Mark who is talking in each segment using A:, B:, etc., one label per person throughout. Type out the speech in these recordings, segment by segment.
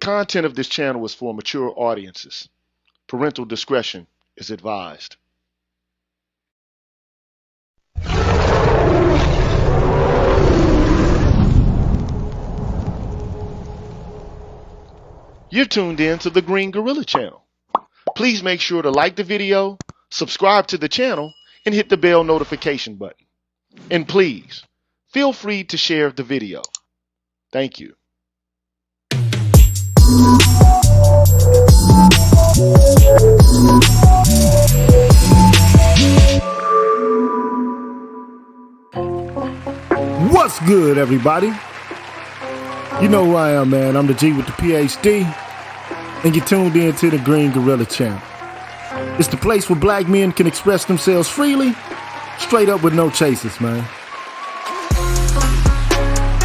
A: content of this channel is for mature audiences. Parental discretion is advised. You're tuned in to the Green Gorilla channel. Please make sure to like the video, subscribe to the channel, and hit the bell notification button. And please, feel free to share the video. Thank you.
B: What's good, everybody? You know who I am, man. I'm the G with the PhD, and you're tuned in to the Green Gorilla channel. It's the place where black men can express themselves freely, straight up with no chasers, man.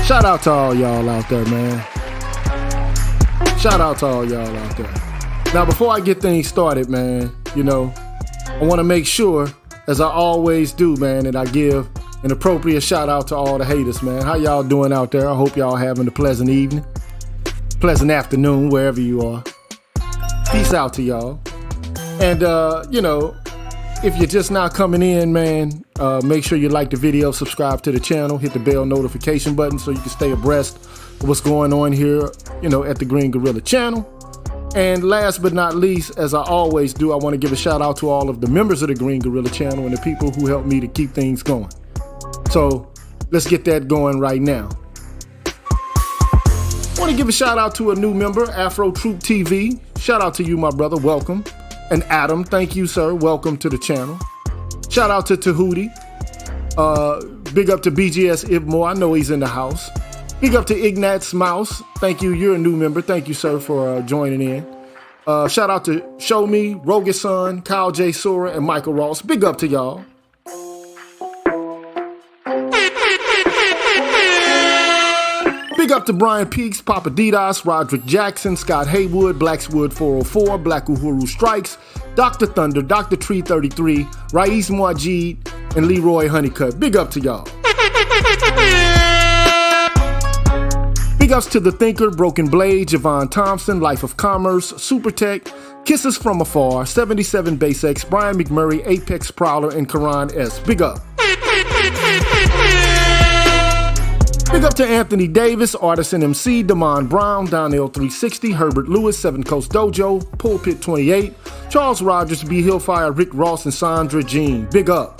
B: Shout out to all y'all out there, man. Shout out to all y'all out there. Now, before I get things started, man, I want to make sure, as I always do, man, that I give an appropriate shout out to all the haters, man. How y'all doing out there? I hope y'all having a pleasant evening, pleasant afternoon, wherever you are. Peace out to y'all. And, if you're just now coming in, man, make sure you like the video, subscribe to the channel, hit the bell notification button so you can stay abreast of what's going on here, at the Green Gorilla channel. And last but not least, as I always do, I want to give a shout out to all of the members of the Green Gorilla channel and the people who help me to keep things going. So let's get that going right now. I want to give a shout out to a new member, Afro Troop TV. Shout out to you, my brother. Welcome. And Adam, thank you, sir. Welcome to the channel. Shout out to Tahuti. Big up to BGS Ibmore. I know he's in the house. Big up to Ignat's Mouse. Thank you. You're a new member. Thank you, sir, for joining in. Shout out to Show Me, Rogason, Kyle J. Sora, and Michael Ross. Big up to y'all. Big up to Brian Peaks, Papa Didas, Roderick Jackson, Scott Haywood, Blackswood 404, Black Uhuru Strikes, Dr. Thunder, Dr. Tree 33, Raiz Muajid, and Leroy Honeycutt. Big up to y'all. Big ups to The Thinker, Broken Blade, Javon Thompson, Life of Commerce, Supertech, Kisses from Afar, 77 Base X, Brian McMurray, Apex Prowler, and Karan S. Big up. Big up to Anthony Davis, Artisan MC, Damon Brown, Donnell 360, Herbert Lewis, Seven Coast Dojo, Pulpit 28, Charles Rogers, B. Hillfire, Rick Ross, and Sandra Jean. Big up.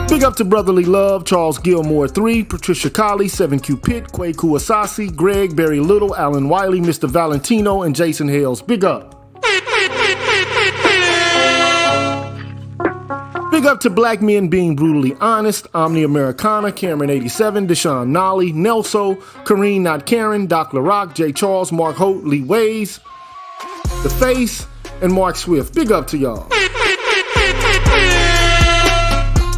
B: Big up to Brotherly Love, Charles Gilmore 3, Patricia Colley, 7Q Pitt, Kwaku Asasi, Greg, Barry Little, Alan Wiley, Mr. Valentino, and Jason Hales. Big up. Big up to Black Men Being Brutally Honest, Omni Americana, Cameron 87, Deshaun Nolly, Nelso, Kareen Not Karen, Doc LaRock, J. Charles, Mark Holt, Lee Ways, The Face, and Mark Swift. Big up to y'all.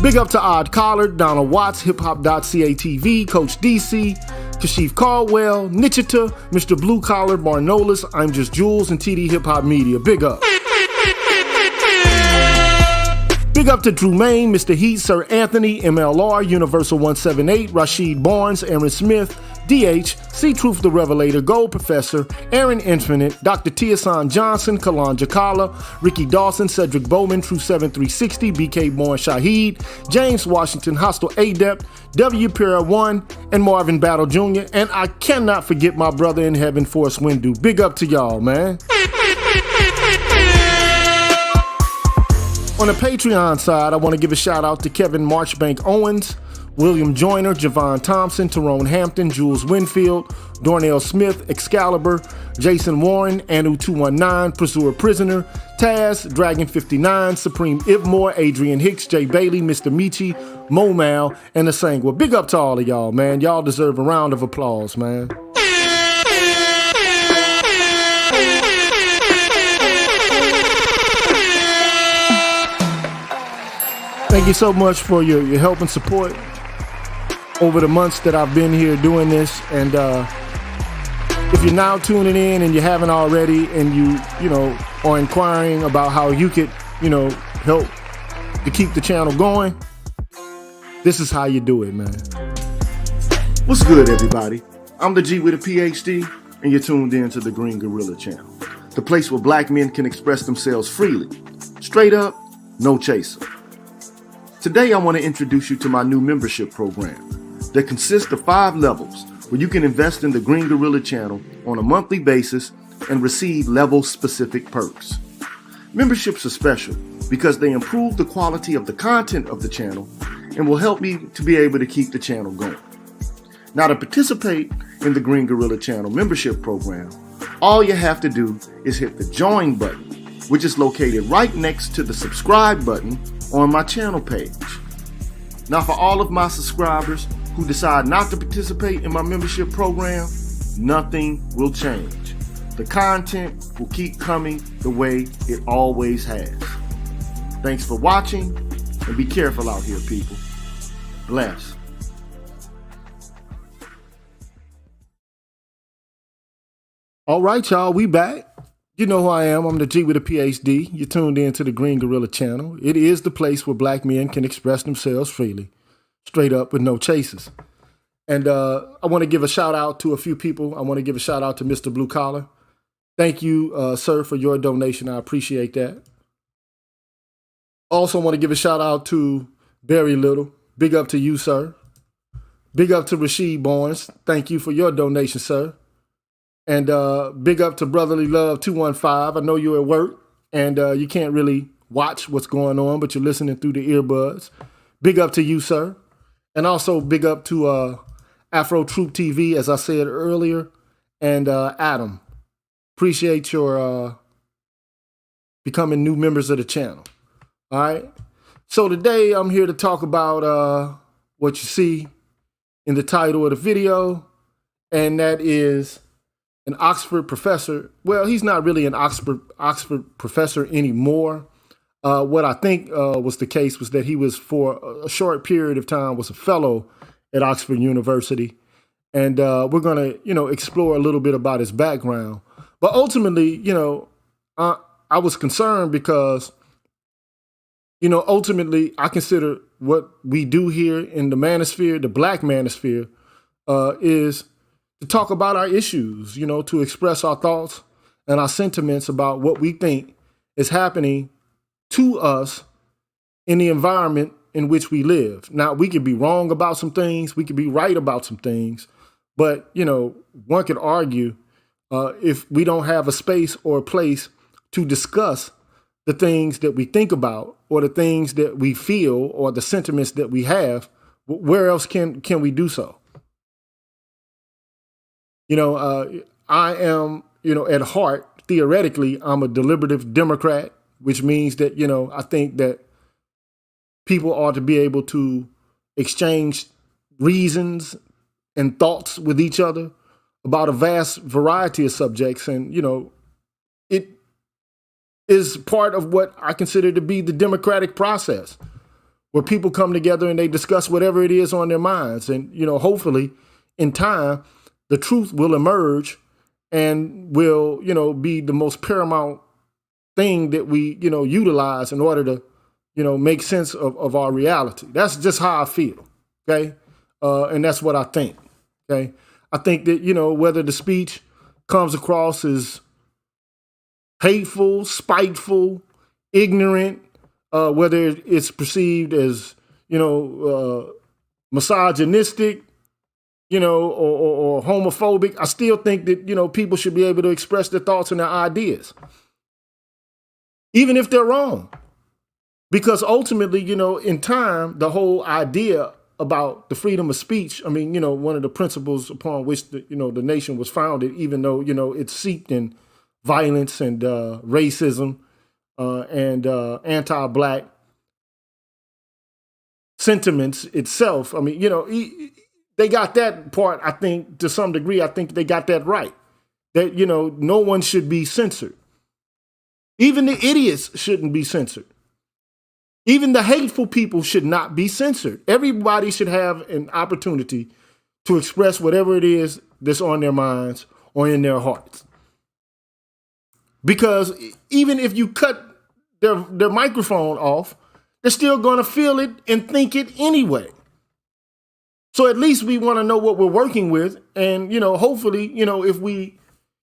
B: Big up to Odd Collard, Donald Watts, HipHop.catv, Coach DC, Kashif Caldwell, Nichita, Mr. Blue Collar, Barnolis, I'm Just Jules, and TD Hip Hop Media. Big up. Big up to Drew Main, Mr. Heat, Sir Anthony, MLR, Universal 178, Rashid Barnes, Aaron Smith, DH, C-Truth the Revelator, Gold Professor, Aaron Infinite, Dr. Tiasan Johnson, Kalan Jakala, Ricky Dawson, Cedric Bowman, True 7360, BK Born Shaheed, James Washington, Hostile Adept, W. Pira 1, and Marvin Battle Jr., and I cannot forget my brother in heaven, Forrest Windu. Big up to y'all, man. On the Patreon side, I want to give a shout out to Kevin Marchbank Owens, William Joyner, Javon Thompson, Tyrone Hampton, Jules Winfield, Dornell Smith, Excalibur, Jason Warren, Anu 219, Pursuer Prisoner, Taz, Dragon 59, Supreme Ibmore, Adrian Hicks, Jay Bailey, Mr. Michi, Mo Mal, and the Sangwa. Big up to all of y'all, man. Y'all deserve a round of applause, man. Thank you so much for your help and support over the months that I've been here doing this. And if you're now tuning in and you haven't already, and you are inquiring about how you could, help to keep the channel going, this is how you do it, man. What's good, everybody?
A: I'm the G with a PhD, and you're tuned in to the Green Gorilla Channel, the place where black men can express themselves freely, straight up, no chaser. Today, I want to introduce you to my new membership program that consists of 5 levels where you can invest in the Green Gorilla Channel on a monthly basis and receive level-specific perks. Memberships are special because they improve the quality of the content of the channel and will help me to be able to keep the channel going. Now, to participate in the Green Gorilla Channel membership program, all you have to do is hit the join button, which is located right next to the subscribe button on my channel page. Now, for all of my subscribers who decide not to participate in my membership program, nothing will change. The content will keep coming the way it always has. Thanks for watching, and be careful out here, people. Bless.
B: All right, y'all, we back. You know who I am. I'm the G with a PhD. You're tuned in to the Green Gorilla Channel. It is the place where black men can express themselves freely, straight up with no chasers. And I want to give a shout out to a few people. I want to give a shout out to Mr. Blue Collar. Thank you, sir, for your donation. I appreciate that. Also want to give a shout out to Barry Little. Big up to you, sir. Big up to Rasheed Barnes. Thank you for your donation, sir. And big up to Brotherly Love 215. I know you're at work and you can't really watch what's going on, but you're listening through the earbuds. Big up to you, sir. And also big up to Afro Troop TV, as I said earlier, and Adam. Appreciate your becoming new members of the channel. All right. So today I'm here to talk about what you see in the title of the video, and that is an Oxford professor. Well, he's not really an Oxford professor anymore. What I think was the case was that he was, for a short period of time, was a fellow at Oxford University. And we're going to, explore a little bit about his background. But ultimately, I was concerned because, ultimately I consider what we do here in the manosphere, the black manosphere, is to talk about our issues, to express our thoughts and our sentiments about what we think is happening to us in the environment in which we live. Now, we could be wrong about some things, we could be right about some things, but, one could argue if we don't have a space or a place to discuss the things that we think about or the things that we feel or the sentiments that we have, where else can we do so? I am, at heart, theoretically, I'm a deliberative Democrat, which means that, I think that people ought to be able to exchange reasons and thoughts with each other about a vast variety of subjects. And, it is part of what I consider to be the democratic process, where people come together and they discuss whatever it is on their minds. And, hopefully in time, the truth will emerge and will, be the most paramount thing that we, utilize in order to, make sense of our reality. That's just how I feel. Okay. And that's what I think. Okay. I think that, whether the speech comes across as hateful, spiteful, ignorant, whether it's perceived as, misogynistic, or homophobic, I still think that, people should be able to express their thoughts and their ideas, even if they're wrong. Because ultimately, in time, the whole idea about the freedom of speech, one of the principles upon which the nation was founded, even though, it's seeped in violence and racism and anti-black sentiments itself. They got that part, I think, to some degree. I think they got that right. That, no one should be censored. Even the idiots shouldn't be censored. Even the hateful people should not be censored. Everybody should have an opportunity to express whatever it is that's on their minds or in their hearts. Because even if you cut their microphone off, they're still going to feel it and think it anyway. So at least we want to know what we're working with. And, hopefully, if we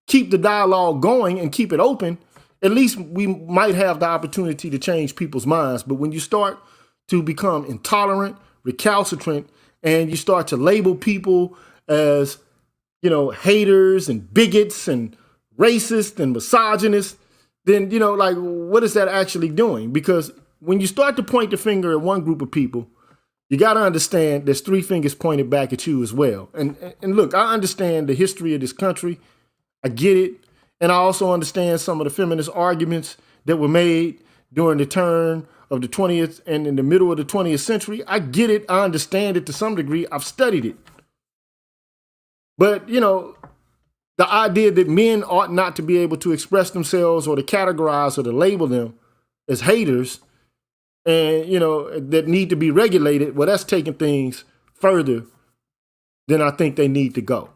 B: keep the dialogue going and keep it open, at least we might have the opportunity to change people's minds. But when you start to become intolerant, recalcitrant, and you start to label people as, haters and bigots and racists and misogynists, then, what is that actually doing? Because when you start to point the finger at one group of people, you got to understand there's three fingers pointed back at you as well. And look, I understand the history of this country. I get it. And I also understand some of the feminist arguments that were made during the turn of the 20th and in the middle of the 20th century. I get it. I understand it to some degree. I've studied it. But, the idea that men ought not to be able to express themselves or to categorize or to label them as haters and, that need to be regulated, well, that's taking things further than I think they need to go.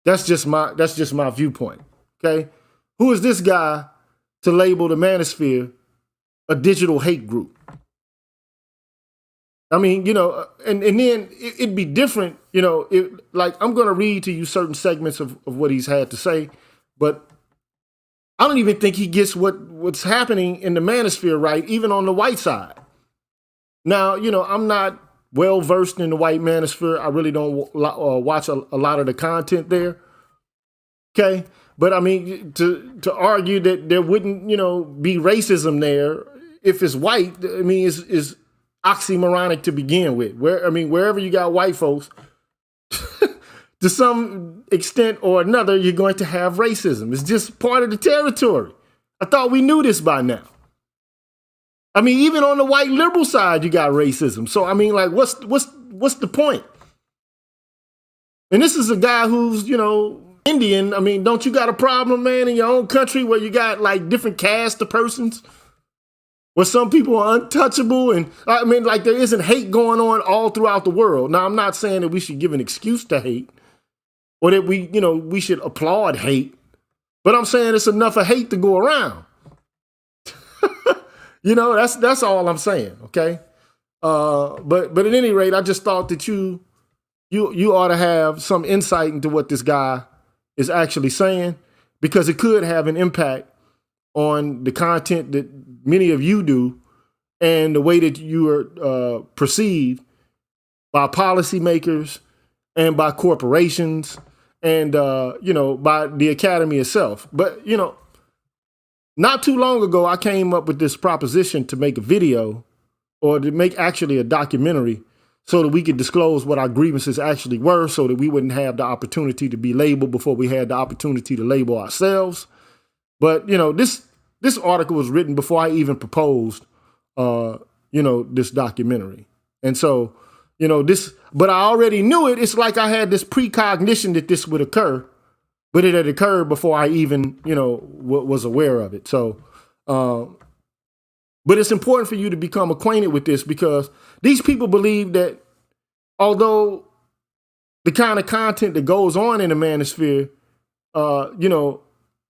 B: That's just my viewpoint, okay? Who is this guy to label the Manosphere a digital hate group? I mean, and then it'd be different, like I'm going to read to you certain segments of what he's had to say, but I don't even think he gets what's happening in the Manosphere right, even on the white side. Now, I'm not well-versed in the white Manosphere. I really don't watch a lot of the content there, okay? But I mean, to argue that there wouldn't, be racism there if it's white, I mean, is oxymoronic to begin with. Wherever you got white folks, to some extent or another, you're going to have racism. It's just part of the territory. I thought we knew this by now. I mean, even on the white liberal side, you got racism. So I mean, like, what's the point? And this is a guy who's, Indian. I mean, don't you got a problem, man, in your own country where you got like different caste of persons? Where some people are untouchable, and I mean, like there isn't hate going on all throughout the world. Now, I'm not saying that we should give an excuse to hate, or that we should applaud hate, but I'm saying it's enough of hate to go around. That's all I'm saying. Okay, but at any rate, I just thought that you ought to have some insight into what this guy is actually saying, because it could have an impact on the content that many of you do and the way that you are perceived by policymakers and by corporations and, by the academy itself. But, not too long ago, I came up with this proposition to make a video or to make actually a documentary so that we could disclose what our grievances actually were, so that we wouldn't have the opportunity to be labeled before we had the opportunity to label ourselves. But, this article was written before I even proposed, this documentary. And so, but I already knew it. It's like I had this precognition that this would occur, but it had occurred before I even, was aware of it. So, but it's important for you to become acquainted with this, because these people believe that although the kind of content that goes on in the Manosphere,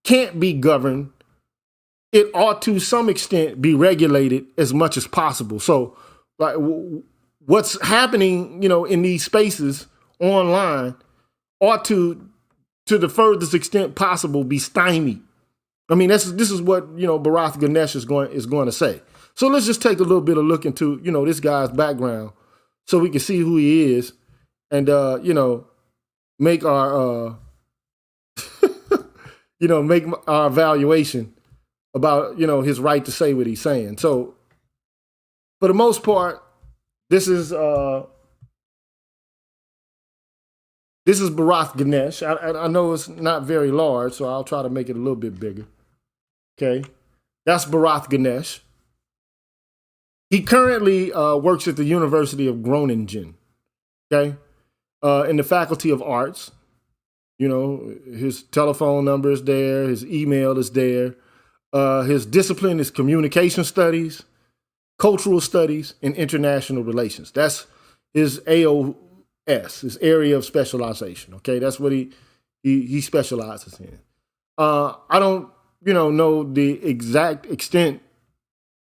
B: can't be governed, it ought to some extent be regulated as much as possible. So like what's happening, in these spaces online ought to the furthest extent possible, be stymied. I mean, this is what, Bharath Ganesh is going to say. So let's just take a little bit of look into, this guy's background so we can see who he is and, make our, make our evaluation about, his right to say what he's saying. So for the most part, this is Bharath Ganesh. I know it's not very large, so I'll try to make it a little bit bigger. Okay. That's Bharath Ganesh. He currently works at the University of Groningen, okay, in the Faculty of Arts. His telephone number is there. His email is there. His discipline is communication studies, cultural studies, and international relations. That's his AOS, his area of specialization. Okay, that's what he specializes in. I don't, know the exact extent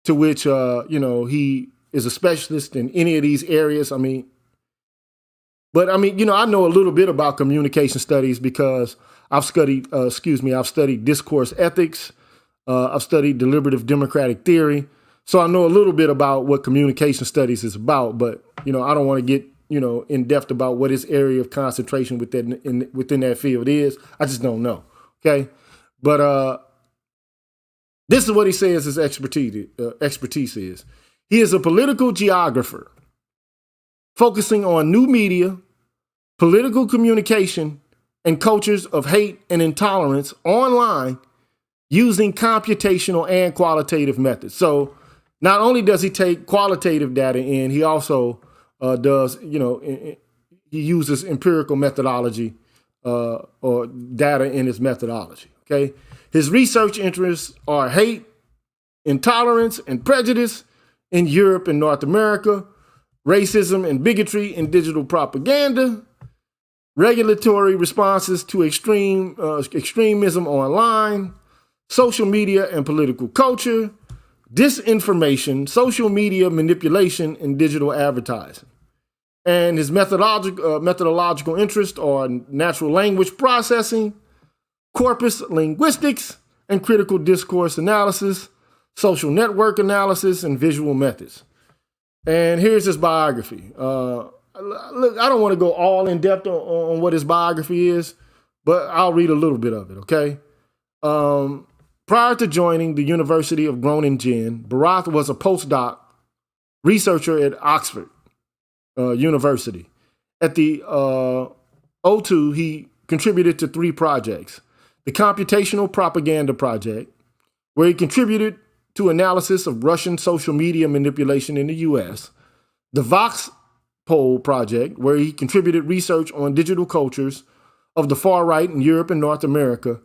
B: to which, he is a specialist in any of these areas. I mean, But I mean, I know a little bit about communication studies because I've studied discourse ethics. I've studied deliberative democratic theory. So I know a little bit about what communication studies is about, but, I don't want to get, in depth about what his area of concentration within that field is. I just don't know. Okay. But this is what he says his expertise is. He is a political geographer focusing on new media, political communication, and cultures of hate and intolerance online using computational and qualitative methods. So not only does he take qualitative data in, he also he uses empirical methodology or data in his methodology, okay? His research interests are hate, intolerance, and prejudice in Europe and North America, racism and bigotry in digital propaganda, regulatory responses to extremism online, social media and political culture, disinformation, social media manipulation, and digital advertising. And his methodological interests are natural language processing, corpus linguistics, and critical discourse analysis, social network analysis, and visual methods. And here's his biography. Look, I don't want to go all in depth on what his biography is, but I'll read a little bit of it, okay? Prior to joining the University of Groningen, Bharath was a postdoc researcher at Oxford University. At the O2, he contributed to 3 projects. The Computational Propaganda Project, where he contributed to analysis of Russian social media manipulation in the US. The Vox Poll Project, where he contributed research on digital cultures of the far right in Europe and North America.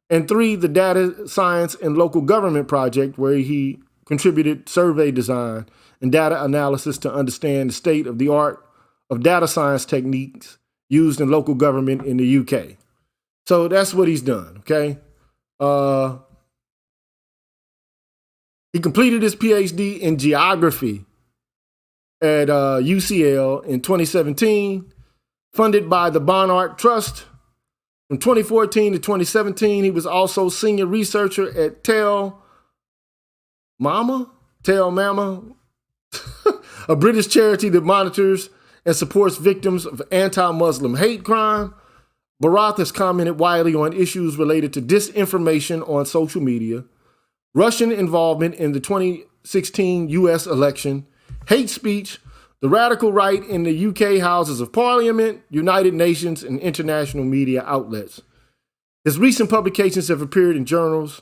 B: And 3, the Data Science and Local Government Project, where he contributed survey design and data analysis to understand the state of the art of data science techniques used in local government in the UK. So that's what he's done, okay? He completed his PhD in geography at UCL in 2017, funded by the Barnard Trust. From 2014 to 2017, he was also senior researcher at Tell Mama, a British charity that monitors and supports victims of anti-Muslim hate crime. Bharath has commented widely on issues related to disinformation on social media, Russian involvement in the 2016 US election, hate speech, the radical right in the UK Houses of Parliament, United Nations, and international media outlets. His recent publications have appeared in journals,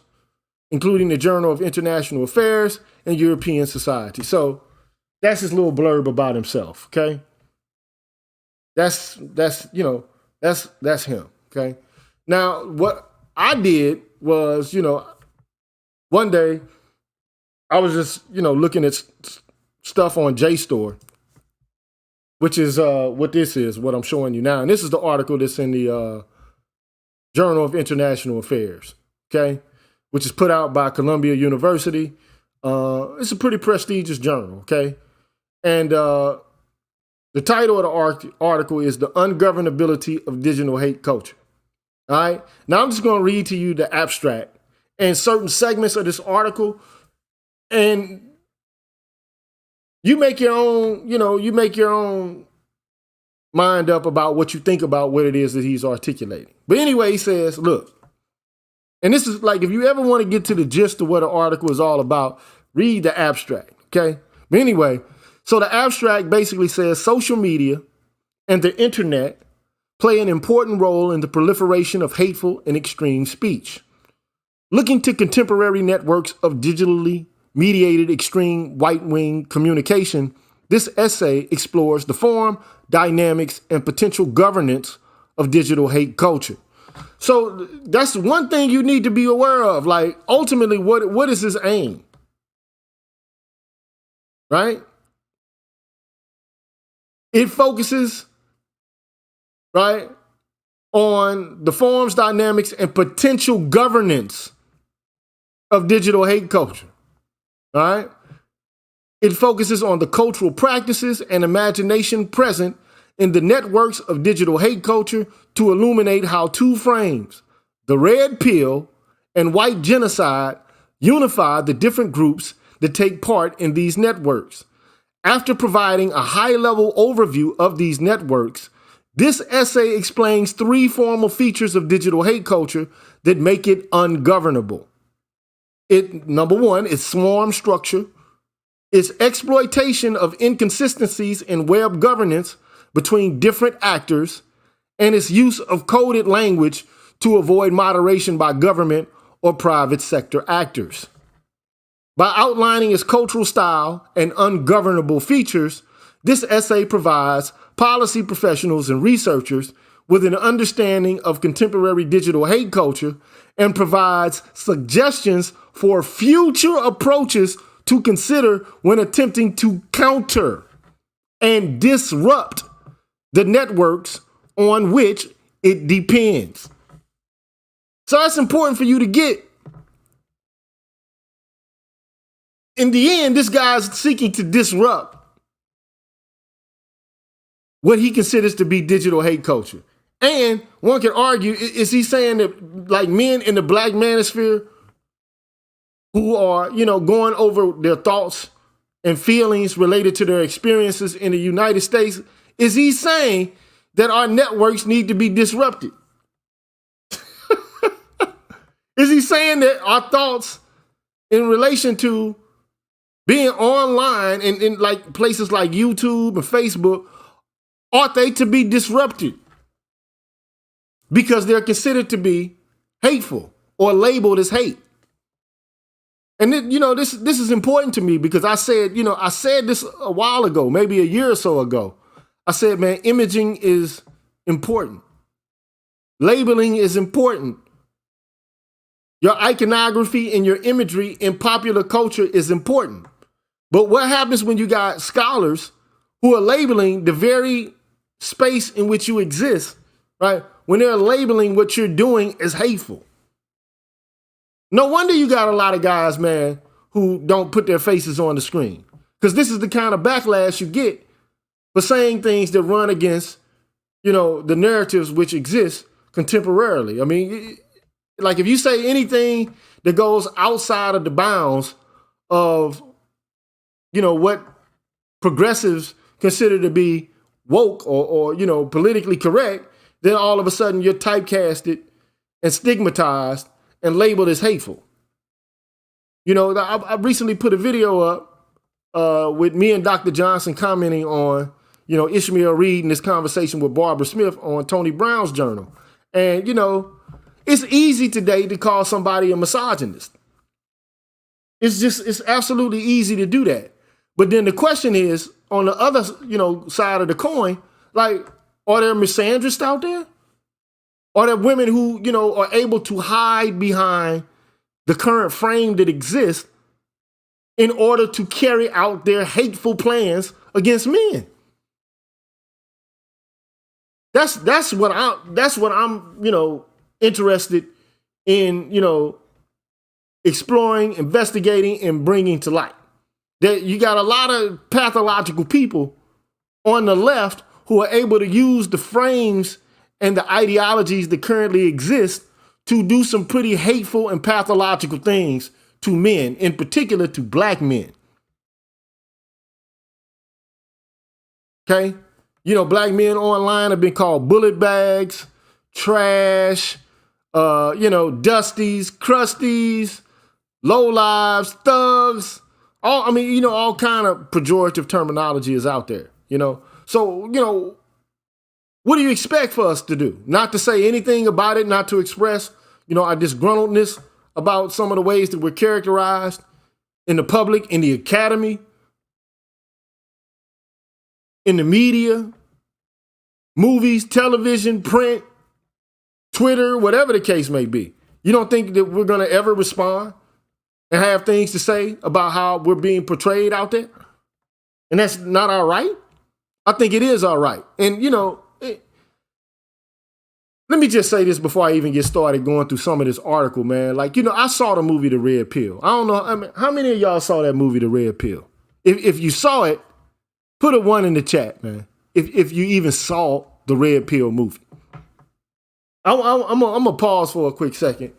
B: including the Journal of International Affairs and European Society. So that's his little blurb about himself, okay? That's him, okay? Now, what I did was, one day I was just, looking at stuff on JSTOR, which is what this is, what I'm showing you now. And this is the article that's in the Journal of International Affairs, okay, which is put out by Columbia University. It's a pretty prestigious journal, okay? And the title of the article is The Ungovernability of Digital Hate Culture, all right? Now I'm just going to read to you the abstract and certain segments of this article, and you make your own, mind up about what you think about what it is that he's articulating. But anyway, he says, look, and this is like, if you ever want to get to the gist of what an article is all about, read the abstract, okay? But anyway, so the abstract basically says social media and the internet play an important role in the proliferation of hateful and extreme speech. Looking to contemporary networks of digitally mediated extreme right-wing communication, this essay explores the form, dynamics, and potential governance of digital hate culture. So that's one thing you need to be aware of. Like, ultimately, what is his aim? Right? It focuses, right, on the forms, dynamics, and potential governance of digital hate culture. All right? It focuses on the cultural practices and imagination present in the networks of digital hate culture to illuminate how two frames, the red pill and white genocide, unify the different groups that take part in these networks. After providing a high-level overview of these networks, this essay explains three formal features of digital hate culture that make it ungovernable. Number one, its swarm structure, its exploitation of inconsistencies in web governance between different actors, and its use of coded language to avoid moderation by government or private sector actors. By outlining its cultural style and ungovernable features, this essay provides policy professionals and researchers with an understanding of contemporary digital hate culture and provides suggestions for future approaches to consider when attempting to counter and disrupt the networks on which it depends. So that's important for you to get. In the end, this guy's seeking to disrupt what he considers to be digital hate culture. And one can argue, is he saying that like men in the black manosphere who are, going over their thoughts and feelings related to their experiences in the United States, is he saying that our networks need to be disrupted? Is he saying that our thoughts in relation to being online in like places like YouTube and Facebook, ought they to be disrupted because they're considered to be hateful or labeled as hate? And then, this is important to me because I said this a while ago, maybe a year or so ago. I said, man, imaging is important. Labeling is important. Your iconography and your imagery in popular culture is important. But what happens when you got scholars who are labeling the very space in which you exist, right? When they're labeling what you're doing as hateful. No wonder you got a lot of guys, man, who don't put their faces on the screen. Because this is the kind of backlash you get for saying things that run against, the narratives which exist contemporarily. I mean, like if you say anything that goes outside of the bounds of, what progressives consider to be woke or politically correct, then all of a sudden you're typecasted and stigmatized and labeled as hateful. I recently put a video up with me and Dr. Johnson commenting on, Ishmael Reed and this conversation with Barbara Smith on Tony Brown's journal. And, it's easy today to call somebody a misogynist. It's absolutely easy to do that. But then the question is, on the other, side of the coin, like, are there misandrists out there? Are there women who, are able to hide behind the current frame that exists in order to carry out their hateful plans against men? That's what I'm interested in, exploring, investigating, and bringing to light. That you got a lot of pathological people on the left who are able to use the frames and the ideologies that currently exist to do some pretty hateful and pathological things to men, in particular to black men. Okay? Black men online have been called bullet bags, trash, dusties, crusties, lowlives, thugs. All kind of pejorative terminology is out there, So, what do you expect for us to do? Not to say anything about it, not to express, our disgruntledness about some of the ways that we're characterized in the public, in the academy, in the media, movies, television, print, Twitter, whatever the case may be. You don't think that we're going to ever respond and have things to say about how we're being portrayed out there? And that's not all right? I think it is all right. And, let me just say this before I even get started going through some of this article, man. Like, I saw the movie The Red Pill. I don't know, how many of y'all saw that movie The Red Pill? If you saw it, put a 1 in the chat, man. if you even saw the Red Pill movie. I'm gonna pause for a quick second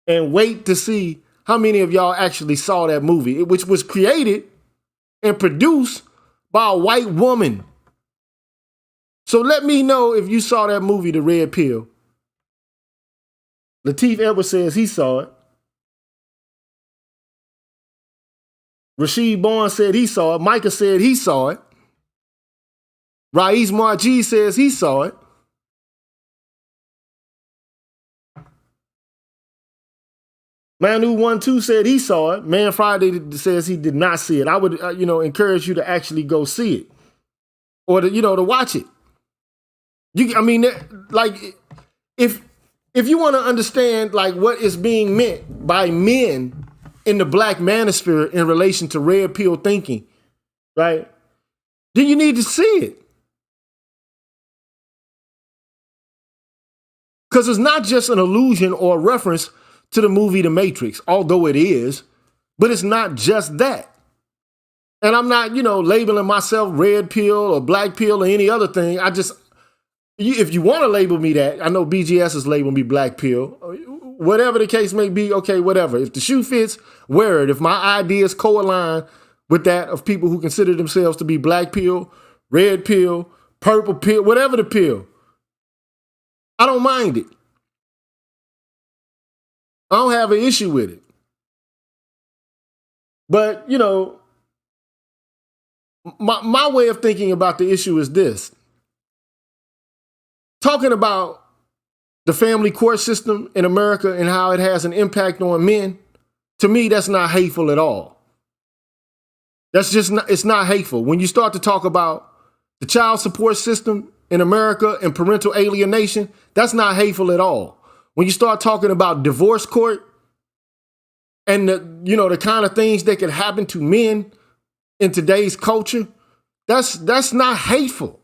B: and wait to see how many of y'all actually saw that movie, which was created and produced by a white woman. So let me know if you saw that movie, The Red Pill. Lateef Edwards says he saw it. Rasheed Barnes said he saw it. Micah said he saw it. Raiz Marji says he saw it. Manu12 said he saw it. Man Friday says he did not see it. I would, encourage you to actually go see it, or to watch it. If you want to understand like what is being meant by men in the Black manosphere in relation to Red Pill thinking, right? Then you need to see it. Because it's not just an allusion or a reference to the movie The Matrix, although it is, but it's not just that. And I'm not, labeling myself red pill or black pill or any other thing. If you want to label me that, I know BGS has labeled me black pill. Whatever the case may be, okay, whatever. If the shoe fits, wear it. If my ideas co-align with that of people who consider themselves to be black pill, red pill, purple pill, whatever the pill, I don't mind it. I don't have an issue with it. But, my way of thinking about the issue is this. Talking about the family court system in America and how it has an impact on men, to me, that's not hateful at all. That's just not, it's not hateful. When you start to talk about the child support system in America and parental alienation, that's not hateful at all. When you start talking about divorce court and the kind of things that can happen to men in today's culture, that's not hateful.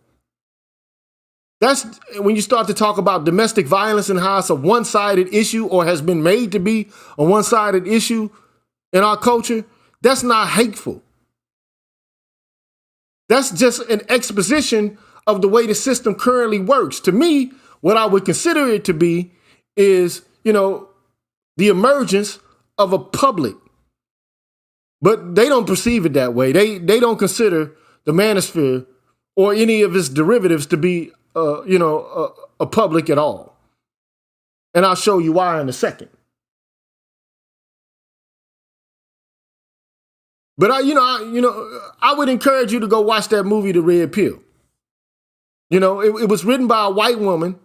B: That's when you start to talk about domestic violence and how it's a one-sided issue or has been made to be a one-sided issue in our culture. That's not hateful. That's just an exposition of the way the system currently works. To me, what I would consider it to be is, the emergence of a public. But they don't perceive it that way. They don't consider the manosphere or any of its derivatives to be a public at all. And I'll show you why in a second. But I would encourage you to go watch that movie, The Red Pill. It was written by a white woman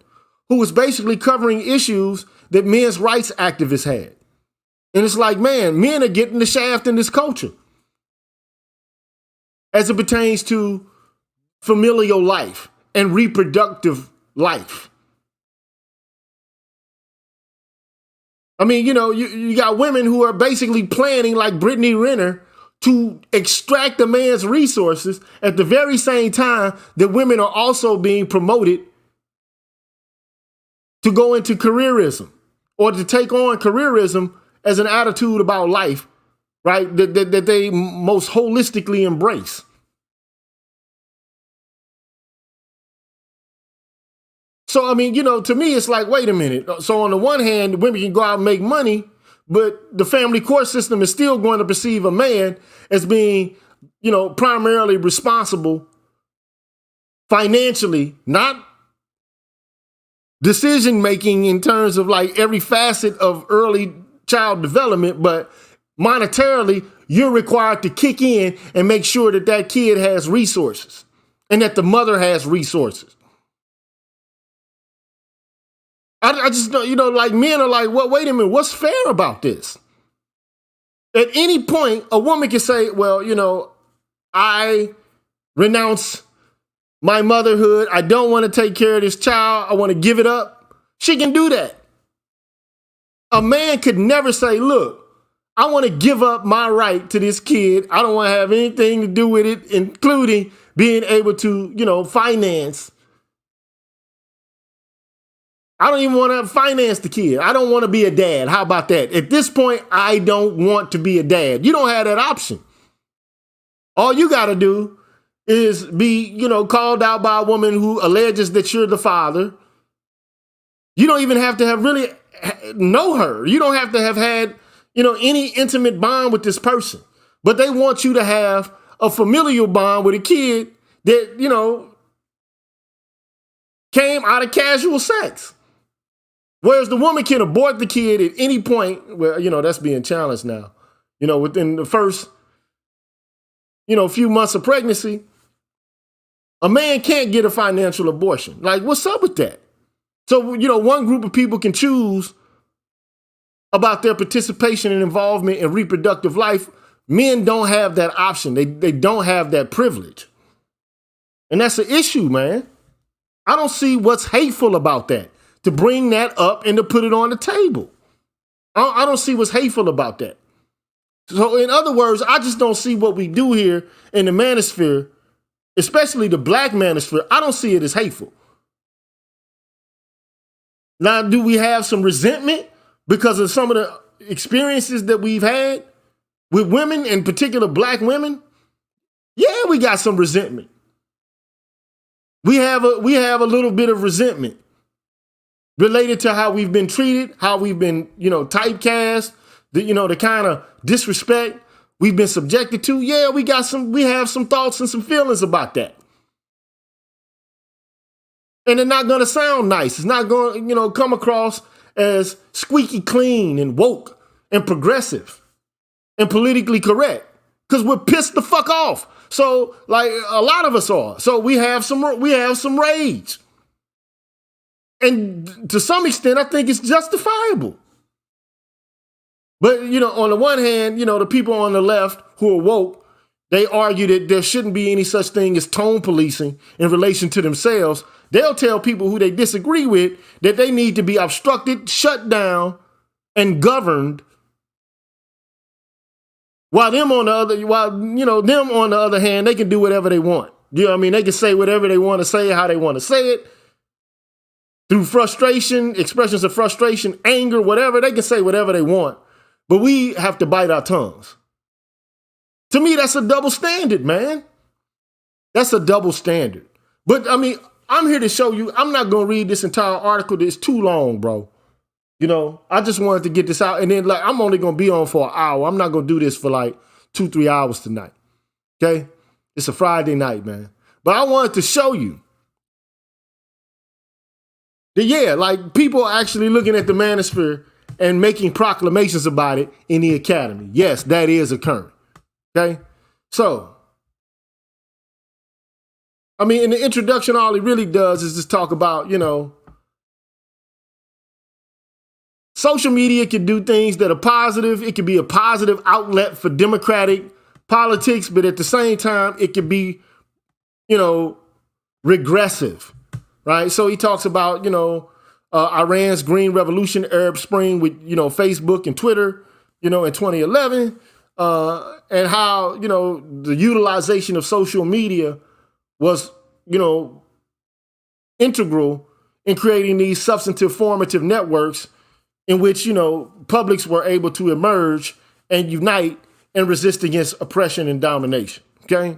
B: who was basically covering issues that men's rights activists had. And it's like, man, men are getting the shaft in this culture as it pertains to familial life and reproductive life. I mean, you got women who are basically planning like Brittany Renner to extract a man's resources at the very same time that women are also being promoted to go into careerism or to take on careerism as an attitude about life, right? That they most holistically embrace. So, I mean, to me, it's like, wait a minute. So on the one hand, women can go out and make money, but the family court system is still going to perceive a man as being, primarily responsible financially, not decision-making in terms of like every facet of early child development, but monetarily, you're required to kick in and make sure that kid has resources and that the mother has resources. I just like men are like, well, wait a minute, what's fair about this? At any point, a woman can say, well, I renounce my motherhood. I don't want to take care of this child. I want to give it up. She can do that. A man could never say, look, I want to give up my right to this kid. I don't want to have anything to do with it, including being able to, finance. I don't even want to finance the kid. I don't want to be a dad. How about that? At this point, I don't want to be a dad. You don't have that option. All you got to do is be, called out by a woman who alleges that you're the father. You don't even have to have really know her. You don't have to have had, any intimate bond with this person. But they want you to have a familial bond with a kid that, came out of casual sex. Whereas the woman can abort the kid at any point. Well, that's being challenged now. Within the first, few months of pregnancy, a man can't get a financial abortion. Like, what's up with that? So, one group of people can choose about their participation and involvement in reproductive life. Men don't have that option. They don't have that privilege. And that's an issue, man. I don't see what's hateful about that, to bring that up and to put it on the table. I don't see what's hateful about that. So in other words, I just don't see what we do here in the manosphere, especially the black manosphere. I don't see it as hateful. Now, do we have some resentment because of some of the experiences that we've had with women, in particular black women? Yeah, we got some resentment. We have a little bit of resentment related to how we've been treated, how we've been, typecast, the kind of disrespect we've been subjected to. Yeah, we have some thoughts and some feelings about that. And they're not going to sound nice. It's not going to, come across as squeaky clean and woke and progressive and politically correct, because we're pissed the fuck off. So, like, a lot of us are. So we have some rage. And to some extent, I think it's justifiable. But, on the one hand, the people on the left who are woke, they argue that there shouldn't be any such thing as tone policing in relation to themselves. They'll tell people who they disagree with that they need to be obstructed, shut down, and governed. While them on the other hand, they can do whatever they want. You know what I mean? They can say whatever they want to say, how they want to say it. Through frustration, expressions of frustration, anger, whatever, they can say whatever they want. But we have to bite our tongues. To me, that's a double standard, man. That's a double standard. But I mean, I'm here to show you, I'm not going to read this entire article. It's too long, bro. I just wanted to get this out. And then, I'm only going to be on for an hour. I'm not going to do this for 2-3 hours tonight. Okay? It's a Friday night, man. But I wanted to show you that, people are actually looking at the manosphere and making proclamations about it in the academy. Yes, that is occurring. Okay? So, I mean, in the introduction, all he really does is just talk about, social media can do things that are positive. It can be a positive outlet for democratic politics, but at the same time, it can be, regressive, right? So he talks about, Iran's Green Revolution, Arab Spring with, Facebook and Twitter, in 2011, and how, the utilization of social media was, integral in creating these substantive formative networks in which, publics were able to emerge and unite and resist against oppression and domination, okay?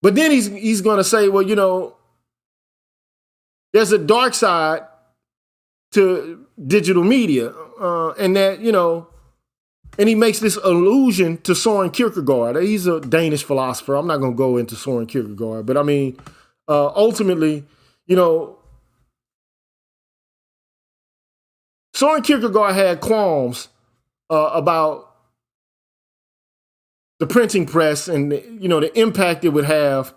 B: But then he's going to say, well, there's a dark side to digital media, and that, and he makes this allusion to Soren Kierkegaard. He's a Danish philosopher. I'm not going to go into Soren Kierkegaard, but I mean, ultimately, Soren Kierkegaard had qualms about the printing press and, the impact it would have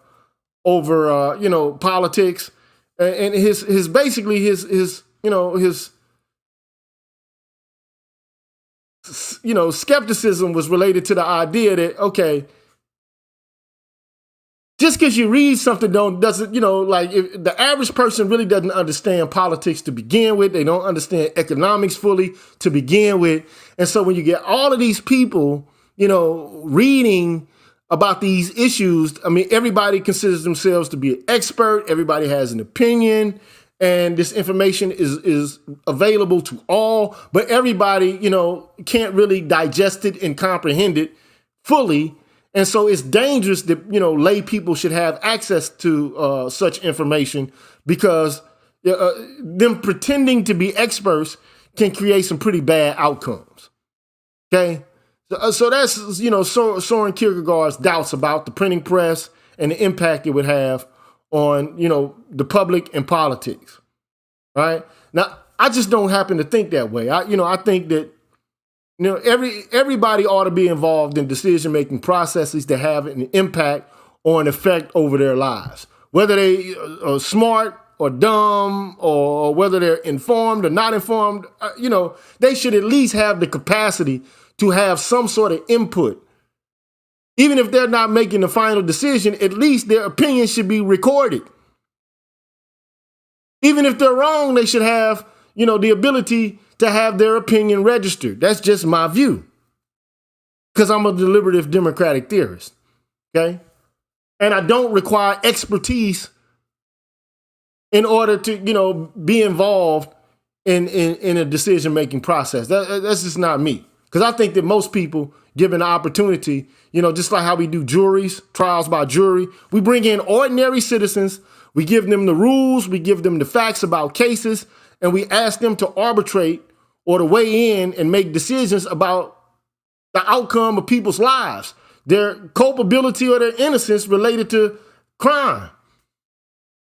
B: over, politics. And his skepticism was related to the idea that, okay, just because you read something doesn't, if the average person really doesn't understand politics to begin with. They don't understand economics fully to begin with. And so when you get all of these people, reading about these issues, I mean, everybody considers themselves to be an expert. Everybody has an opinion. And this information is available to all, but everybody, can't really digest it and comprehend it fully. And so it's dangerous that, lay people should have access to such information because them pretending to be experts can create some pretty bad outcomes. Okay? So that's, Soren Kierkegaard's doubts about the printing press and the impact it would have on, the public and politics. Right? Now, I just don't happen to think that way. I think that, everybody ought to be involved in decision-making processes that have an impact or an effect over their lives. Whether they are smart or dumb or whether they're informed or not informed, they should at least have the capacity to have some sort of input. Even if they're not making the final decision, at least their opinion should be recorded. Even if they're wrong, they should have, the ability to have their opinion registered. That's just my view. Because I'm a deliberative democratic theorist. Okay? And I don't require expertise in order to, be involved in a decision-making process. That's just not me. Because I think that most people, given the opportunity, just like how we do juries, trials by jury, we bring in ordinary citizens, we give them the rules, we give them the facts about cases, and we ask them to arbitrate or to weigh in and make decisions about the outcome of people's lives, their culpability or their innocence related to crime.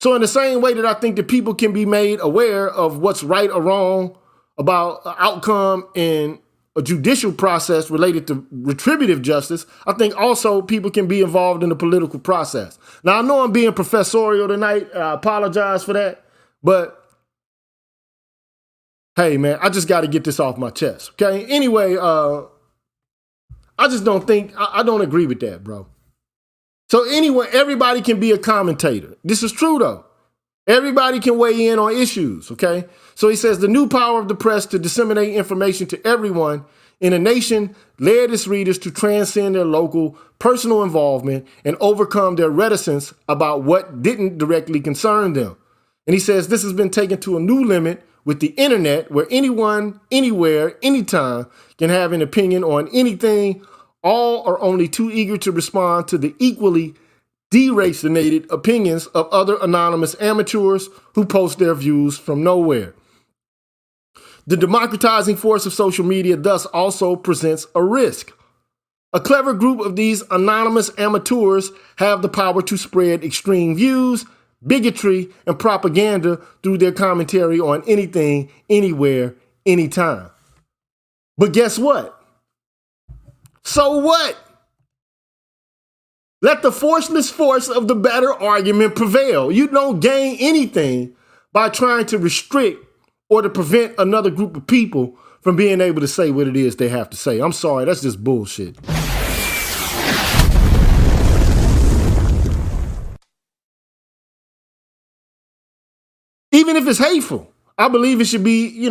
B: So in the same way that I think that people can be made aware of what's right or wrong about an outcome in a judicial process related to retributive justice, I think also people can be involved in the political process. Now, I know I'm being professorial tonight. I apologize for that. But hey, man, I just got to get this off my chest. Okay. Anyway, I just don't think, I don't agree with that, bro. So anyway, everybody can be a commentator. This is true, though. Everybody can weigh in on issues, okay? So he says, the new power of the press to disseminate information to everyone in a nation led its readers to transcend their local personal involvement and overcome their reticence about what didn't directly concern them. And he says, this has been taken to a new limit with the internet, where anyone, anywhere, anytime can have an opinion on anything. All are only too eager to respond to the equally deracinated opinions of other anonymous amateurs who post their views from nowhere. The democratizing force of social media thus also presents a risk. A clever group of these anonymous amateurs have the power to spread extreme views, bigotry, and propaganda through their commentary on anything, anywhere, anytime. But guess what? So what? Let the forceless force of the better argument prevail. You don't gain anything by trying to restrict or to prevent another group of people from being able to say what it is they have to say. I'm sorry, that's just bullshit. Even if it's hateful, I believe it should be,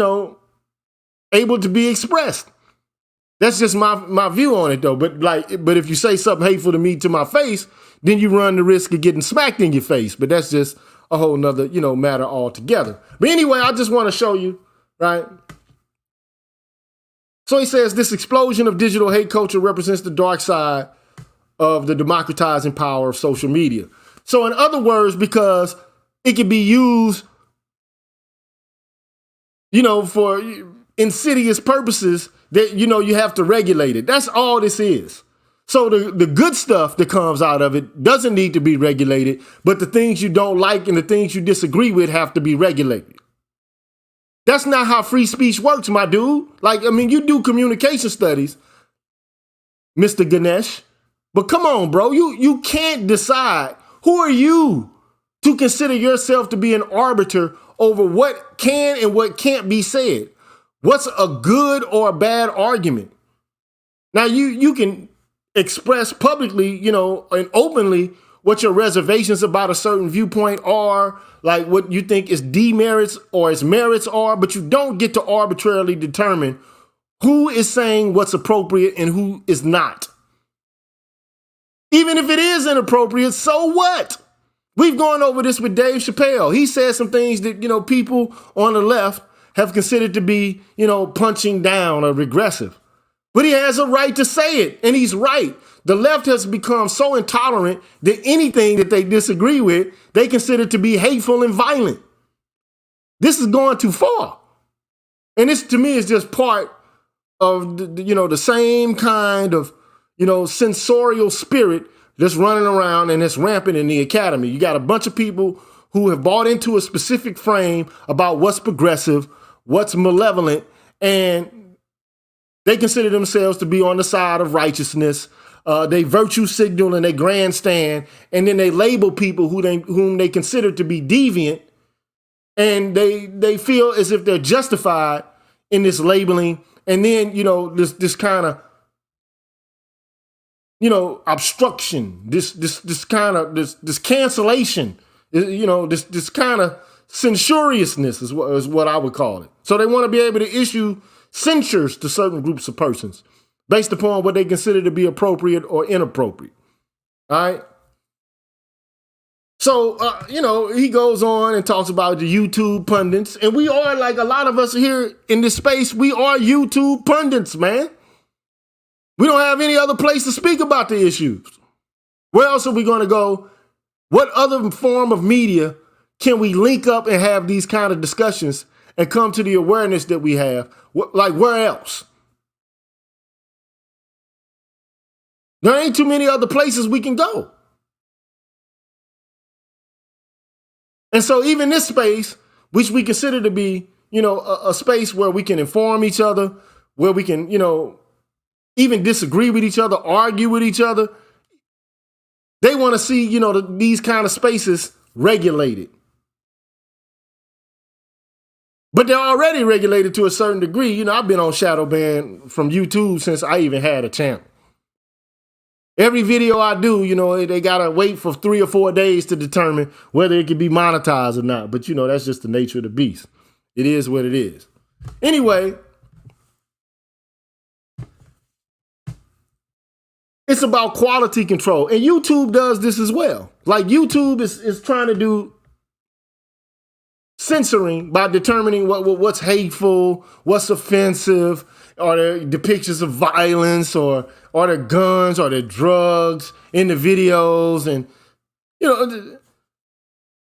B: able to be expressed. That's just my view on it, though. But if you say something hateful to me to my face, then you run the risk of getting smacked in your face. But that's just a whole nother, matter altogether. But anyway, I just want to show you, right? So he says this explosion of digital hate culture represents the dark side of the democratizing power of social media. So in other words, because it can be used, for insidious purposes that, you have to regulate it. That's all this is. So the good stuff that comes out of it doesn't need to be regulated, but the things you don't like and the things you disagree with have to be regulated. That's not how free speech works, my dude. You do communication studies, Mr. Ganesh, but come on, bro. You can't decide. Who are you to consider yourself to be an arbiter over what can and what can't be said? What's a good or a bad argument? Now, you can express publicly, and openly what your reservations about a certain viewpoint are, like what you think its demerits or its merits are, but you don't get to arbitrarily determine who is saying what's appropriate and who is not. Even if it is inappropriate, so what? We've gone over this with Dave Chappelle. He said some things that, people on the left have considered to be, punching down or regressive. But he has a right to say it, and he's right. The left has become so intolerant that anything that they disagree with, they consider to be hateful and violent. This is going too far. And this, to me, is just part of the same kind of, sensorial spirit that's running around and that's rampant in the academy. You got a bunch of people who have bought into a specific frame about what's progressive, what's malevolent, and they consider themselves to be on the side of righteousness. They virtue signal and they grandstand, and then they label people whom they consider to be deviant, and they feel as if they're justified in this labeling. And then, this kind of, obstruction, this kind of, this cancellation, this kind of censoriousness is what I would call it. So they want to be able to issue censures to certain groups of persons based upon what they consider to be appropriate or inappropriate. All right. So, he goes on and talks about the YouTube pundits. And we are, like a lot of us here in this space, we are YouTube pundits, man. We don't have any other place to speak about the issues. Where else are we going to go? What other form of media can we link up and have these kind of discussions and come to the awareness that we have? Like, where else? There ain't too many other places we can go. And so even this space, which we consider to be, a space where we can inform each other, where we can, even disagree with each other, argue with each other, they want to see, these kind of spaces regulated. But they're already regulated to a certain degree. I've been on shadow ban from YouTube since I even had a channel. Every video I do, they got to wait for 3 or 4 days to determine whether it can be monetized or not. But, that's just the nature of the beast. It is what it is. Anyway, it's about quality control. And YouTube does this as well. Like, YouTube is trying to do censoring by determining what's hateful, what's offensive. Are there depictions of violence, or are there guns, or are there drugs in the videos? And,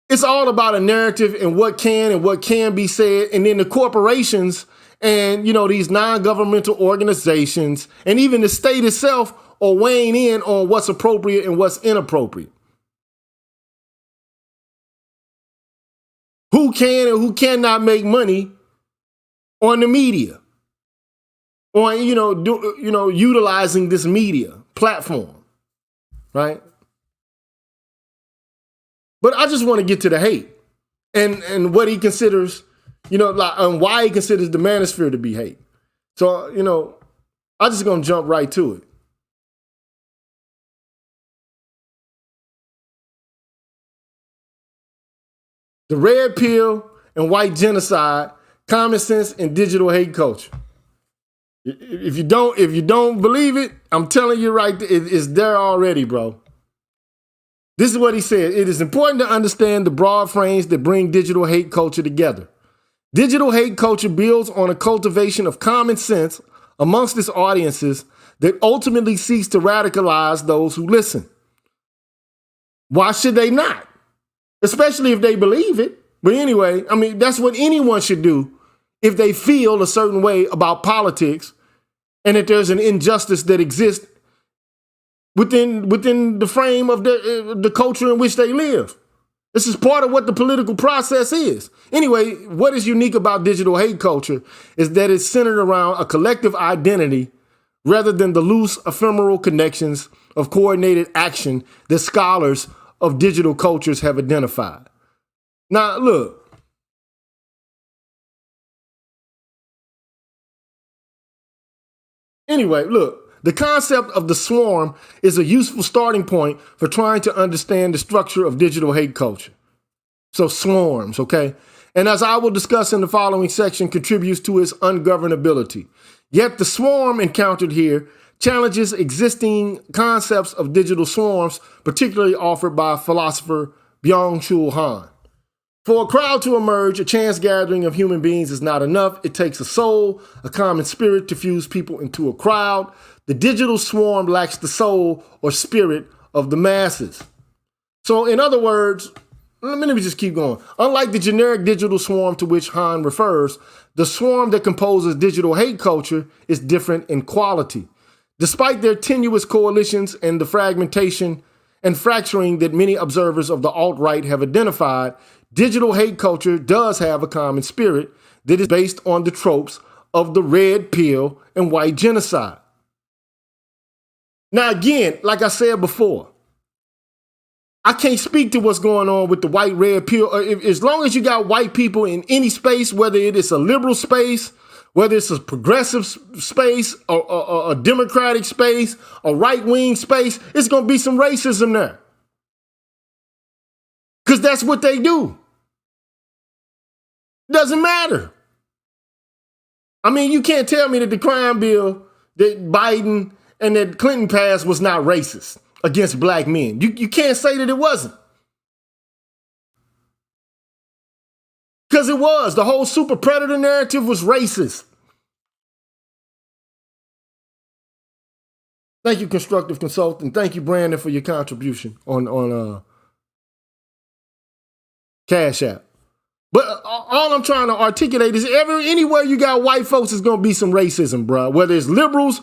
B: it's all about a narrative and what can be said. And then the corporations and, these non-governmental organizations and even the state itself are weighing in on what's appropriate and what's inappropriate. Who can and who cannot make money on the media? On, utilizing this media platform, right? But I just want to get to the hate and what he considers, and why he considers the Manosphere to be hate. So, I'm just going to jump right to it. The red pill and white genocide, common sense and digital hate culture. If you don't believe it, I'm telling you right, it's there already, bro. This is what he said. It is important to understand the broad frames that bring digital hate culture together. Digital hate culture builds on a cultivation of common sense amongst its audiences that ultimately seeks to radicalize those who listen. Why should they not? Especially if they believe it. But anyway, that's what anyone should do if they feel a certain way about politics and that there's an injustice that exists within the frame of the culture in which they live. This is part of what the political process is. Anyway, what is unique about digital hate culture is that it's centered around a collective identity rather than the loose, ephemeral connections of coordinated action that scholars of digital cultures have identified. Now, look. Anyway, look, the concept of the swarm is a useful starting point for trying to understand the structure of digital hate culture. So swarms, okay? And as I will discuss in the following section, contributes to its ungovernability. Yet the swarm encountered here challenges existing concepts of digital swarms, particularly offered by philosopher Byung-Chul Han. For a crowd to emerge, a chance gathering of human beings is not enough. It takes a soul, a common spirit to fuse people into a crowd. The digital swarm lacks the soul or spirit of the masses. So in other words, let me just keep going. Unlike the generic digital swarm to which Hahn refers, the swarm that composes digital hate culture is different in quality. Despite their tenuous coalitions and the fragmentation and fracturing that many observers of the alt-right have identified, digital hate culture does have a common spirit that is based on the tropes of the red pill and white genocide. Now again, like I said before, I can't speak to what's going on with the white red pill. As long as you got white people in any space, whether it is a liberal space, whether it's a progressive space, or a democratic space, a right-wing space, it's going to be some racism there. Because that's what they do. Doesn't matter. I mean, you can't tell me that the crime bill that Biden and that Clinton passed was not racist against black men. You can't say that it wasn't. Because it was. The whole super predator narrative was racist. Thank you, Constructive Consultant. Thank you, Brandon, for your contribution on Cash App. But all I'm trying to articulate is anywhere you got white folks, is going to be some racism, bro. Whether it's liberals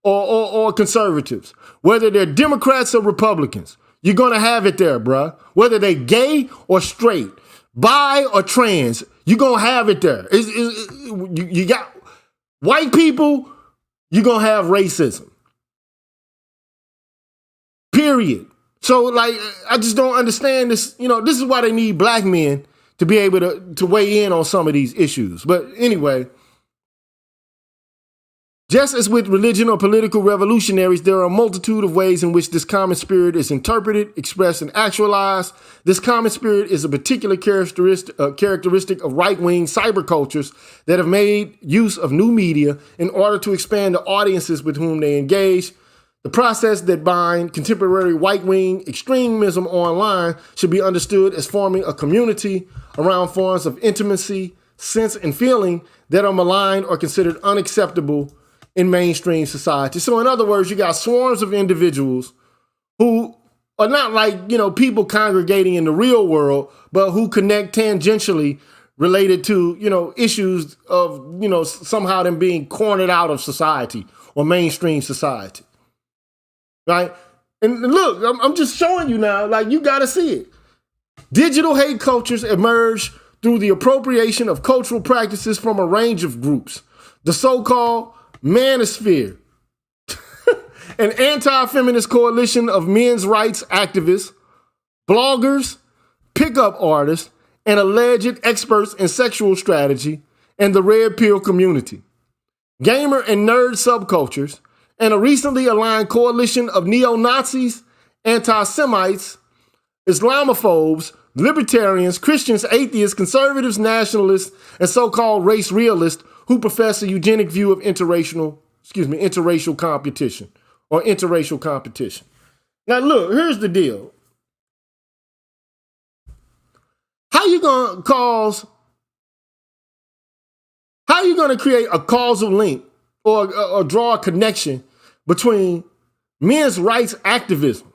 B: or conservatives, whether they're Democrats or Republicans, you're going to have it there, bro. Whether they gay or straight, bi or trans, you're going to have it there. You got white people, you're going to have racism. Period. So, like, I just don't understand this. You know, this is why they need black men to be able to weigh in on some of these issues. But anyway, just as with religion or political revolutionaries, there are a multitude of ways in which this common spirit is interpreted, expressed, and actualized. This common spirit is a particular characteristic of right-wing cybercultures that have made use of new media in order to expand the audiences with whom they engage. The process that bind contemporary right-wing extremism online should be understood as forming a community around forms of intimacy, sense, and feeling that are maligned or considered unacceptable in mainstream society. So in other words, you got swarms of individuals who are not like, you know, people congregating in the real world, but who connect tangentially related to, you know, issues of, you know, somehow them being cornered out of society or mainstream society. Right? And look, I'm just showing you now, like, you got to see it. Digital hate cultures emerge through the appropriation of cultural practices from a range of groups. The so-called Manosphere, an anti-feminist coalition of men's rights activists, bloggers, pickup artists, and alleged experts in sexual strategy, and the red pill community. Gamer and nerd subcultures, and a recently aligned coalition of neo-Nazis, anti-Semites, Islamophobes, libertarians, Christians, atheists, conservatives, nationalists, and so-called race realists who profess a eugenic view of interracial competition or interracial competition. Now look, here's the deal. How you gonna create a causal link or draw a connection between men's rights activism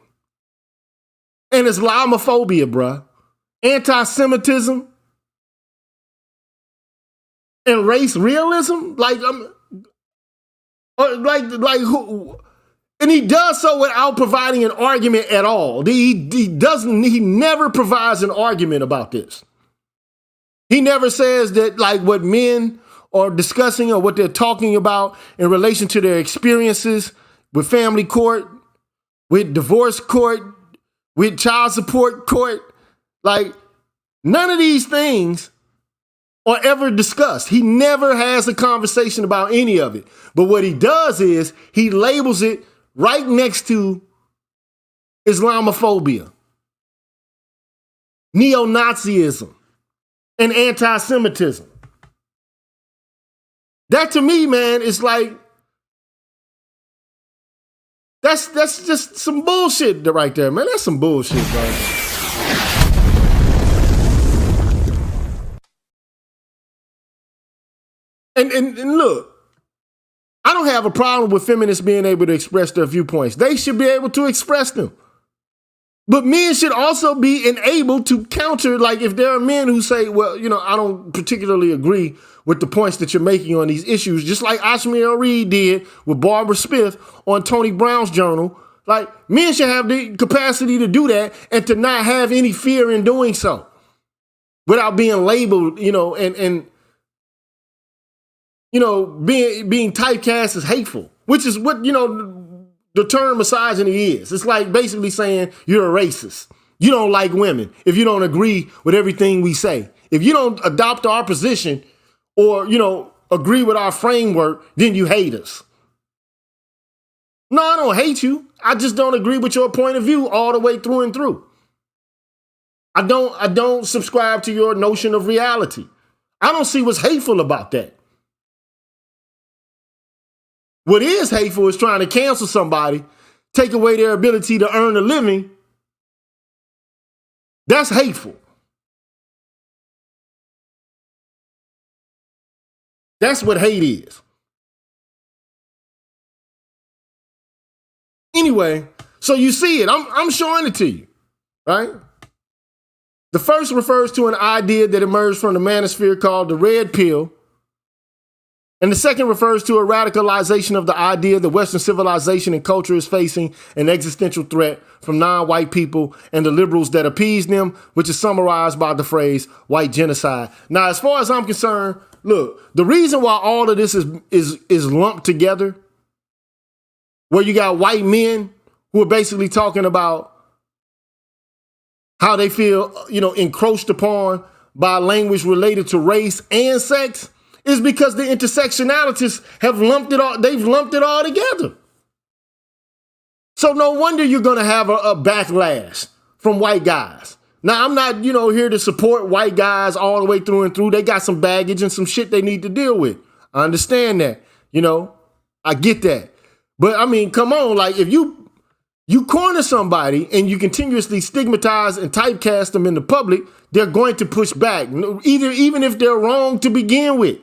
B: and Islamophobia, bruh, anti-Semitism, and race realism? And he does so without providing an argument at all. He never provides an argument about this. He never says that, like, what men are discussing or what they're talking about in relation to their experiences with family court, with divorce court, with child support court, like, none of these things are ever discussed. He never has a conversation about any of it. But what he does is he labels it right next to Islamophobia, neo-Nazism, and anti-Semitism. That to me, man, is like, that's just some bullshit right there, man. That's some bullshit, bro. And look, I don't have a problem with feminists being able to express their viewpoints. They should be able to express them. But men should also be enabled to counter, like if there are men who say, well, I don't particularly agree with the points that you're making on these issues, just like Ashmir Reed did with Barbara Smith on Tony Brown's journal. Like, men should have the capacity to do that and to not have any fear in doing so without being labeled, and being typecast as hateful, which is what, the term misogyny is. It's like basically saying you're a racist. You don't like women if you don't agree with everything we say. If you don't adopt our position or, agree with our framework, then you hate us. No, I don't hate you. I just don't agree with your point of view all the way through and through. I don't subscribe to your notion of reality. I don't see what's hateful about that. What is hateful is trying to cancel somebody, take away their ability to earn a living. That's hateful. That's what hate is. Anyway, so you see it. I'm showing it to you, right? The first refers to an idea that emerged from the Manosphere called the red pill. And the second refers to a radicalization of the idea that Western civilization and culture is facing an existential threat from non-white people and the liberals that appease them, which is summarized by the phrase white genocide. Now, as far as I'm concerned, look, the reason why all of this is lumped together, where you got white men who are basically talking about how they feel, encroached upon by language related to race and sex, is because the intersectionalists have lumped it all. They've lumped it all together. So no wonder you're going to have a backlash from white guys. Now, I'm not, here to support white guys all the way through and through. They got some baggage and some shit they need to deal with. I understand that, I get that. But I mean, come on, like if you corner somebody and you continuously stigmatize and typecast them in the public, they're going to push back, even if they're wrong to begin with.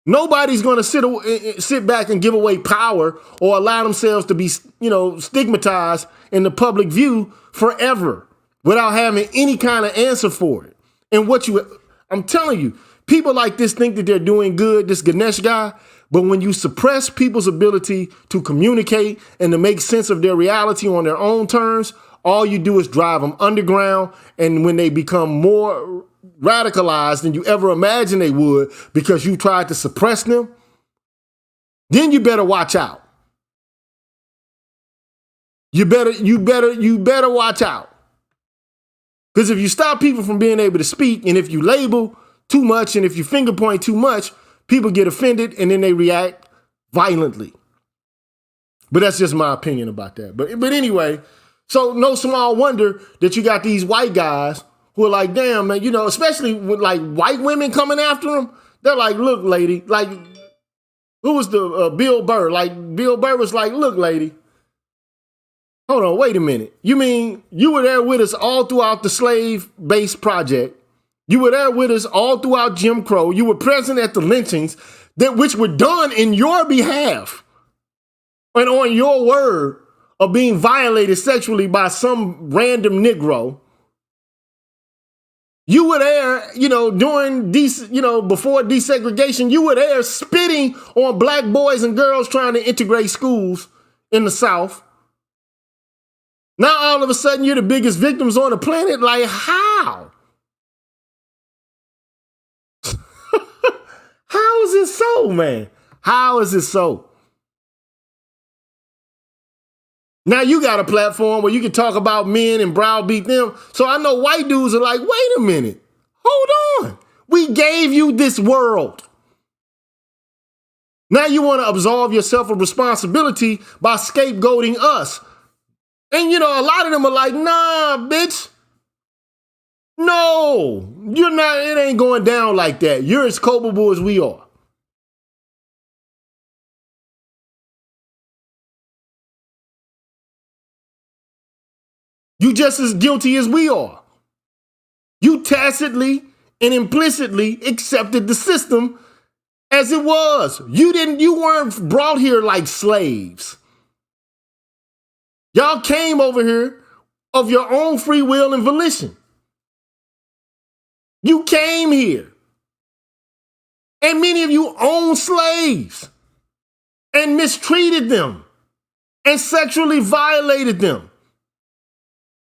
B: Nobody's going to sit back and give away power or allow themselves to be, stigmatized in the public view forever without having any kind of answer for it. And I'm telling you, people like this think that they're doing good, this Ganesh guy, but when you suppress people's ability to communicate and to make sense of their reality on their own terms, all you do is drive them underground. And when they become more radicalized than you ever imagined they would because you tried to suppress them, then you better watch out. You better watch out. Because if you stop people from being able to speak, and if you label too much, and if you finger point too much, people get offended and then they react violently. But that's just my opinion about that. But anyway, so no small wonder that you got these white guys who are like, damn, man, especially with like white women coming after them. They're like, look, lady, like, who was the Bill Burr? Like, Bill Burr was like, look, lady, hold on, wait a minute. You mean you were there with us all throughout the slave-based project? You were there with us all throughout Jim Crow. You were present at the lynchings which were done in your behalf and on your word of being violated sexually by some random Negro. You were there, during before desegregation. You were there spitting on black boys and girls trying to integrate schools in the South. Now all of a sudden you're the biggest victims on the planet. Like, how? How is it so, man? How is it so? Now you got a platform where you can talk about men and browbeat them. So I know white dudes are like, wait a minute, hold on. We gave you this world. Now you want to absolve yourself of responsibility by scapegoating us. And a lot of them are like, nah, bitch. No, you're not, it ain't going down like that. You're as culpable as we are. You just as guilty as we are. You tacitly and implicitly accepted the system as it was. You weren't brought here like slaves. Y'all came over here of your own free will and volition. You came here. And many of you owned slaves and mistreated them and sexually violated them.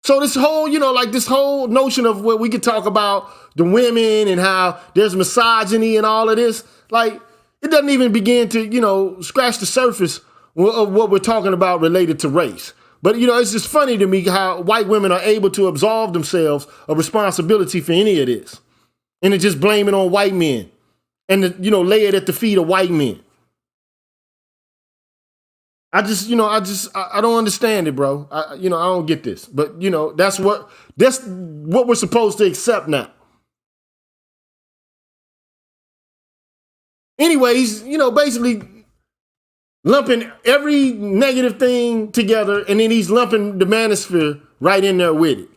B: So this whole, this whole notion of what we could talk about the women and how there's misogyny and all of this, like, it doesn't even begin to, scratch the surface of what we're talking about related to race. But, it's just funny to me how white women are able to absolve themselves of responsibility for any of this. And to just blame it on white men and to, lay it at the feet of white men. I don't understand it, bro. I don't get this. But, that's what we're supposed to accept now. Anyways, basically lumping every negative thing together, and then he's lumping the manosphere right in there with it.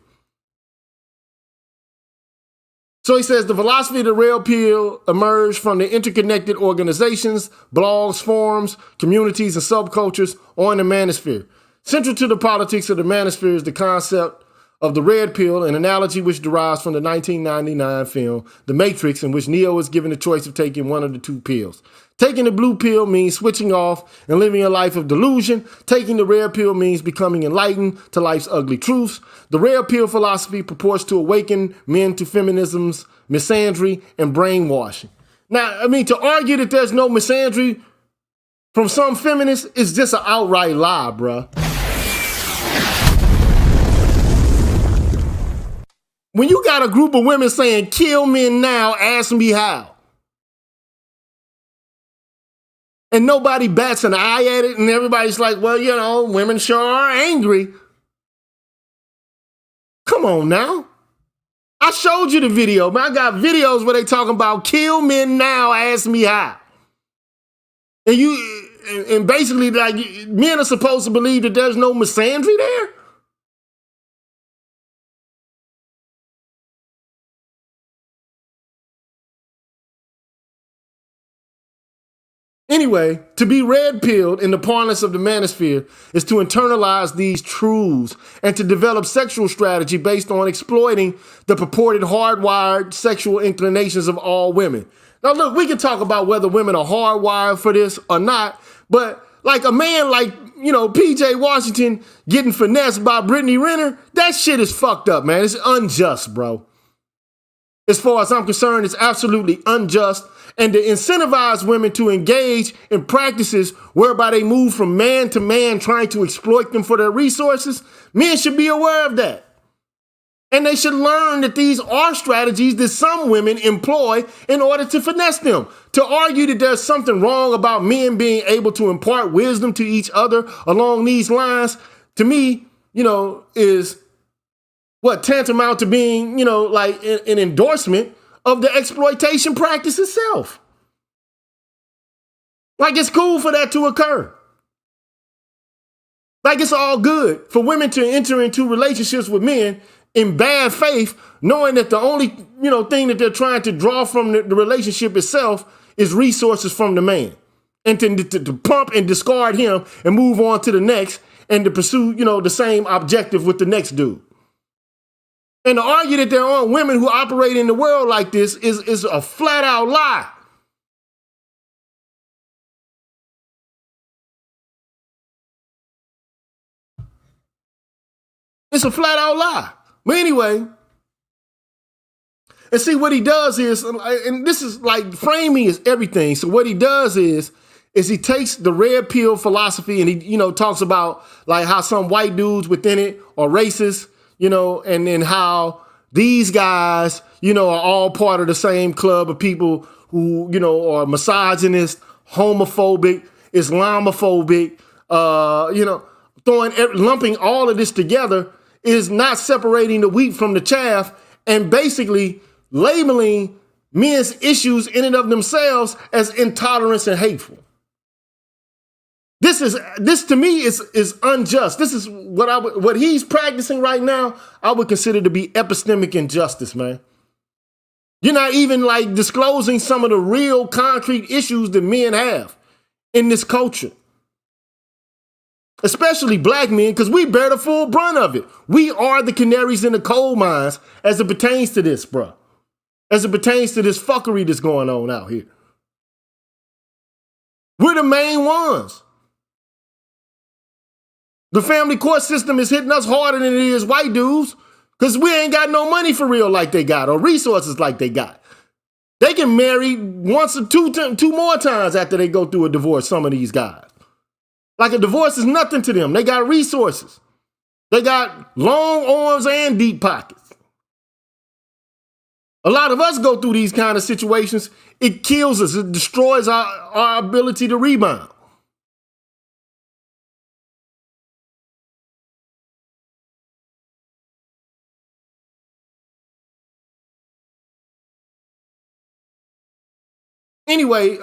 B: So he says the philosophy of the red pill emerged from the interconnected organizations, blogs, forums, communities, and subcultures on the manosphere. Central to the politics of the manosphere is the concept of the red pill, an analogy which derives from the 1999 film The Matrix, in which Neo is given the choice of taking one of the two pills. Taking the blue pill means switching off and living a life of delusion. Taking the red pill means becoming enlightened to life's ugly truths. The red pill philosophy purports to awaken men to feminism's misandry and brainwashing. Now, to argue that there's no misandry from some feminists is just an outright lie, bruh. When you got a group of women saying, kill men now, ask me how. And nobody bats an eye at it, and everybody's like, well, women sure are angry. Come on now. I showed you the video, man. I got videos where they talking about kill men now, ask me how. And basically, like, men are supposed to believe that there's no misandry there? Anyway, to be red-pilled in the parlance of the manosphere is to internalize these truths and to develop sexual strategy based on exploiting the purported hardwired sexual inclinations of all women. Now, look, we can talk about whether women are hardwired for this or not, but like a man like, P.J. Washington getting finessed by Brittany Renner, that shit is fucked up, man. It's unjust, bro. As far as I'm concerned, it's absolutely unjust. And to incentivize women to engage in practices whereby they move from man to man trying to exploit them for their resources, men should be aware of that. And they should learn that these are strategies that some women employ in order to finesse them. To argue that there's something wrong about men being able to impart wisdom to each other along these lines, to me, is what tantamount to being, like an endorsement of the exploitation practice itself. Like, it's cool for that to occur. Like, it's all good for women to enter into relationships with men in bad faith, knowing that the only, thing that they're trying to draw from the relationship itself is resources from the man. And to pump and discard him and move on to the next and to pursue, the same objective with the next dude. And to argue that there aren't women who operate in the world like this is a flat out lie. It's a flat out lie. But anyway, and see what he does is, and this is like framing is everything. So what he does is he takes the red pill philosophy and he, talks about like how some white dudes within it are racist, and then how these guys, are all part of the same club of people who, are misogynist, homophobic, Islamophobic, lumping all of this together is not separating the wheat from the chaff and basically labeling men's issues in and of themselves as intolerance and hateful. This to me is unjust. This is what he's practicing right now, I would consider to be epistemic injustice, man. You're not even like disclosing some of the real concrete issues that men have in this culture. Especially black men, because we bear the full brunt of it. We are the canaries in the coal mines as it pertains to this, bro. As it pertains to this fuckery that's going on out here. We're the main ones. The family court system is hitting us harder than it is white dudes because we ain't got no money for real like they got or resources like they got. They can marry once or two more times after they go through a divorce, some of these guys. Like a divorce is nothing to them. They got resources. They got long arms and deep pockets. A lot of us go through these kind of situations. It kills us. It destroys our ability to rebound. Anyway,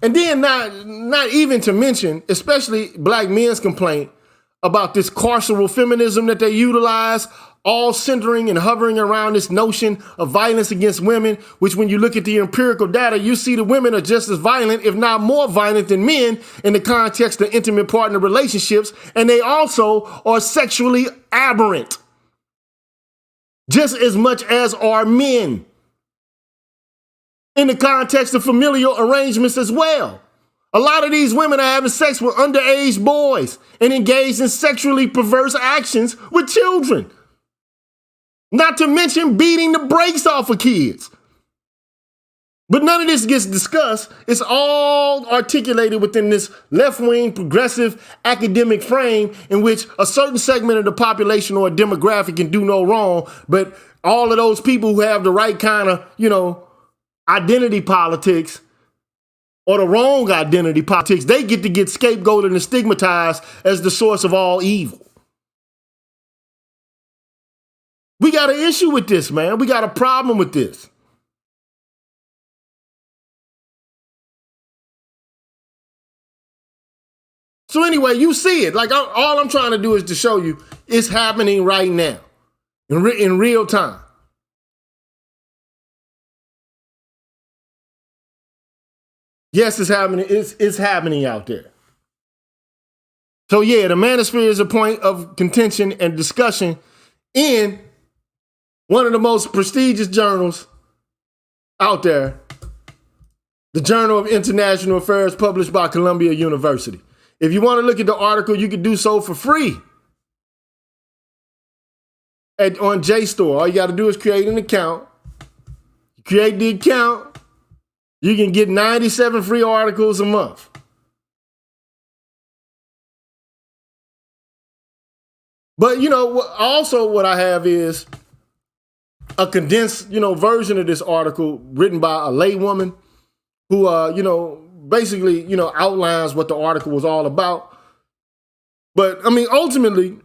B: and then not even to mention, especially black men's complaint about this carceral feminism that they utilize, all centering and hovering around this notion of violence against women, which when you look at the empirical data, you see the women are just as violent, if not more violent than men in the context of intimate partner relationships, and they also are sexually aberrant, just as much as are men. In the context of familial arrangements as well. A lot of these women are having sex with underage boys and engaged in sexually perverse actions with children. Not to mention beating the brakes off of kids. But none of this gets discussed. It's all articulated within this left-wing progressive academic frame in which a certain segment of the population or a demographic can do no wrong, but all of those people who have the right kind of, identity politics or the wrong identity politics, they get to get scapegoated and stigmatized as the source of all evil. We got an issue with this, man. We got a problem with this. So anyway, you see it. Like all I'm trying to do is to show you it's happening right now in real time. Yes, it's happening. It's happening out there. So yeah, the Manosphere is a point of contention and discussion in one of the most prestigious journals out there, the Journal of International Affairs, published by Columbia University. If you want to look at the article, you can do so for free on JSTOR. All you got to do is create an account. You create the account. You can get 97 free articles a month. But, also what I have is a condensed, version of this article written by a laywoman who, basically, outlines what the article was all about. But, ultimately,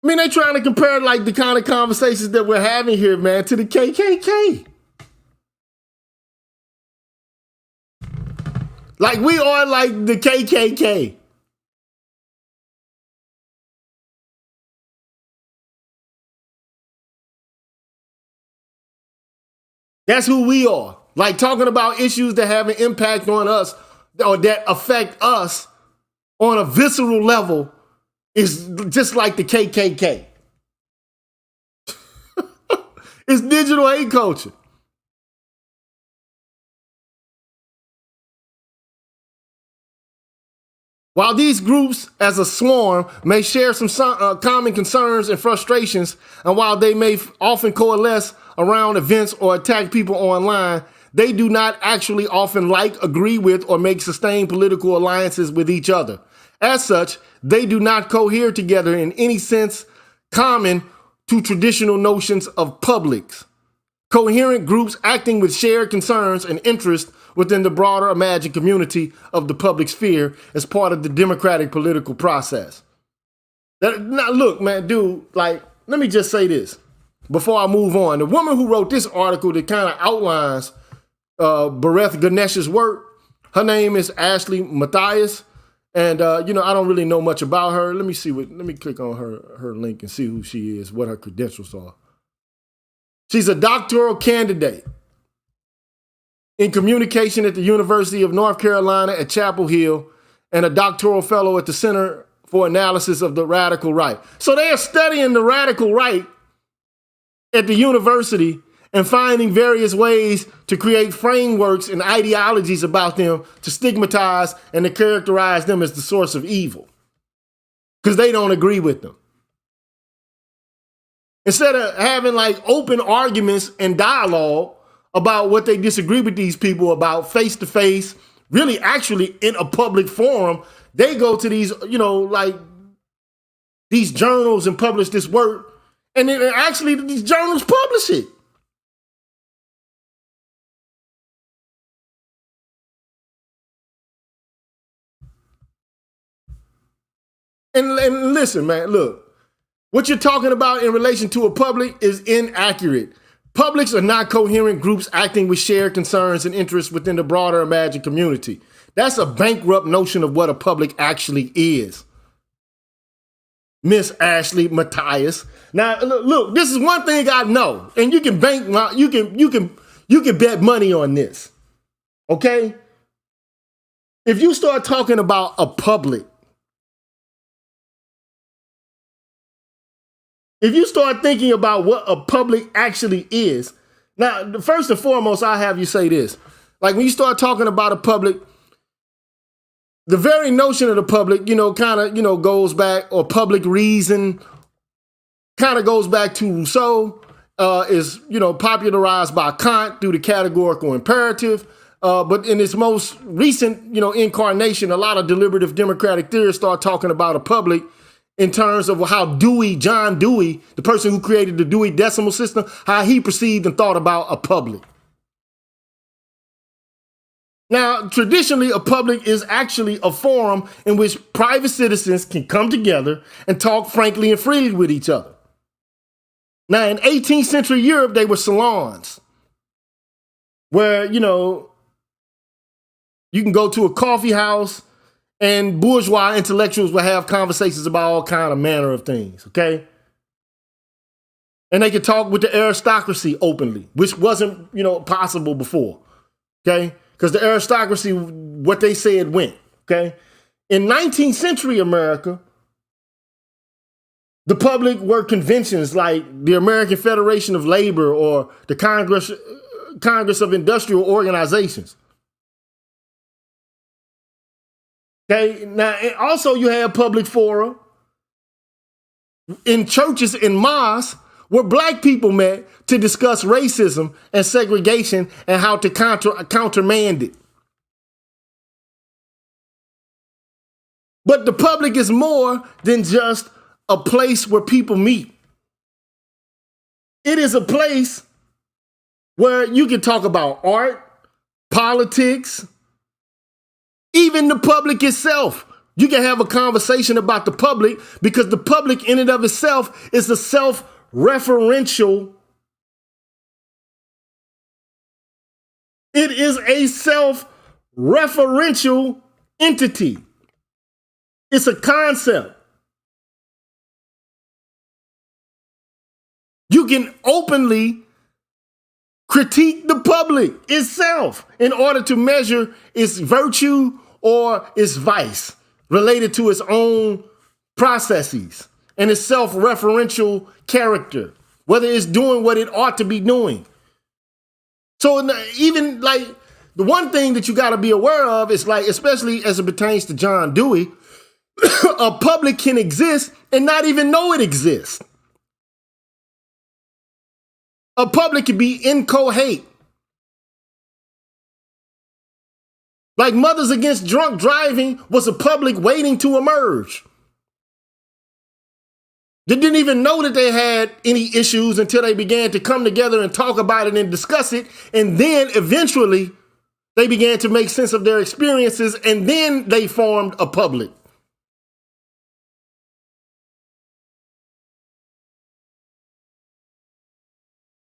B: they're trying to compare, like, the kind of conversations that we're having here, man, to the KKK. Like we are like the KKK. That's who we are. Like talking about issues that have an impact on us or that affect us on a visceral level is just like the KKK. It's digital hate culture. While these groups as a swarm may share some common concerns and frustrations, and while they may often coalesce around events or attack people online, they do not actually often agree with, or make sustained political alliances with each other. As such, they do not cohere together in any sense common to traditional notions of publics. Coherent groups acting with shared concerns and interests within the broader imagined community of the public sphere as part of the democratic political process. Now, look, man, dude, let me just say this before I move on. The woman who wrote this article that kind of outlines Bharath Ganesh's work, her name is Ashley Matthias. And, I don't really know much about her. Let me click on her link and see who she is, what her credentials are. She's a doctoral candidate in communication at the University of North Carolina at Chapel Hill and a doctoral fellow at the Center for Analysis of the Radical Right. So they are studying the radical right at the university and finding various ways to create frameworks and ideologies about them to stigmatize and to characterize them as the source of evil because they don't agree with them. Instead of having like open arguments and dialogue about what they disagree with these people about face to face, really actually in a public forum, they go to these, like these journals and publish this work. And then actually these journals publish it. And listen, man, look, what you're talking about in relation to a public is inaccurate. Publics are not coherent groups acting with shared concerns and interests within the broader imagined community. That's a bankrupt notion of what a public actually is. Miss Ashley Matthias. Now, look, this is one thing I know, and you can bet money on this. Okay? If you start talking about a public, if you start thinking about what a public actually is, now, first and foremost, I have you say this. Like when you start talking about a public, the very notion of the public, goes back, or public reason, kind of goes back to Rousseau, is, popularized by Kant through the categorical imperative. But in its most recent, incarnation, a lot of deliberative democratic theorists start talking about a public in terms of how John Dewey, the person who created the Dewey Decimal System, how he perceived and thought about a public. Now, traditionally, a public is actually a forum in which private citizens can come together and talk frankly and freely with each other. Now, in 18th century Europe, they were salons where, you can go to a coffee house and bourgeois intellectuals will have conversations about all kind of manner of things, okay? And they could talk with the aristocracy openly, which wasn't, possible before, okay? Because the aristocracy, what they said went, okay? In 19th century America, the public were conventions like the American Federation of Labor or the Congress of Industrial Organizations. Okay, now and also you have public fora in churches and mosques where black people met to discuss racism and segregation and how to countermand it. But the public is more than just a place where people meet. It is a place where you can talk about art, politics, even the public itself. You can have a conversation about the public because the public in and of itself is a self-referential. It is a self-referential entity. It's a concept. You can openly critique the public itself in order to measure its virtue or its vice related to its own processes and its self-referential character, whether it's doing what it ought to be doing. So even like the one thing that you got to be aware of is like, especially as it pertains to John Dewey, a public can exist and not even know it exists. A public can be incoherent. Like Mothers Against Drunk Driving was a public waiting to emerge. They didn't even know that they had any issues until they began to come together and talk about it and discuss it. And then eventually they began to make sense of their experiences and then they formed a public.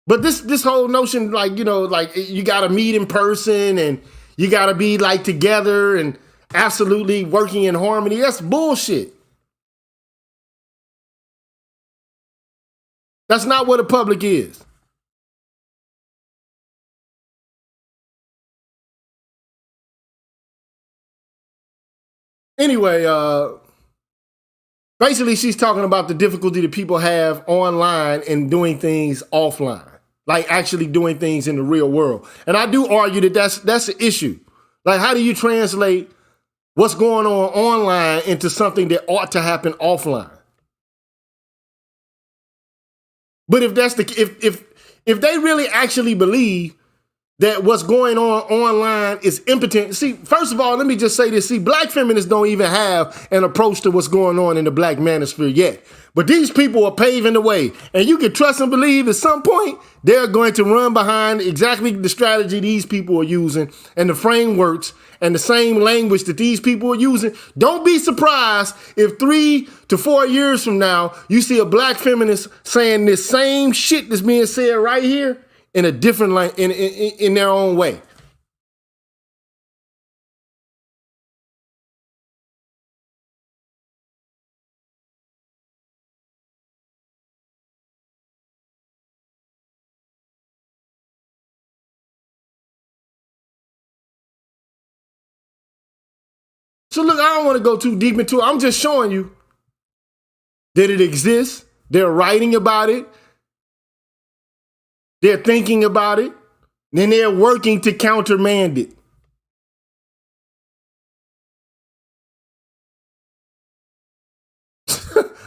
B: But this whole notion, like, you got to meet in person and you got to be like together and absolutely working in harmony. That's bullshit. That's not what a public is. Anyway, basically she's talking about the difficulty that people have online and doing things offline, like actually doing things in the real world. And I do argue that that's the issue. Like, how do you translate what's going on online into something that ought to happen offline? But if that's the if they really actually believe that what's going on online is impotent. See, first of all, let me just say this. See, black feminists don't even have an approach to what's going on in the black manosphere yet. But these people are paving the way. And you can trust and believe at some point they're going to run behind exactly the strategy these people are using and the frameworks and the same language that these people are using. Don't be surprised if 3 to 4 years from now, you see a black feminist saying this same shit that's being said right here in a different in their own way. So look, I don't want to go too deep into it. I'm just showing you that it exists. They're writing about it. They're thinking about it. Then they're working to countermand it.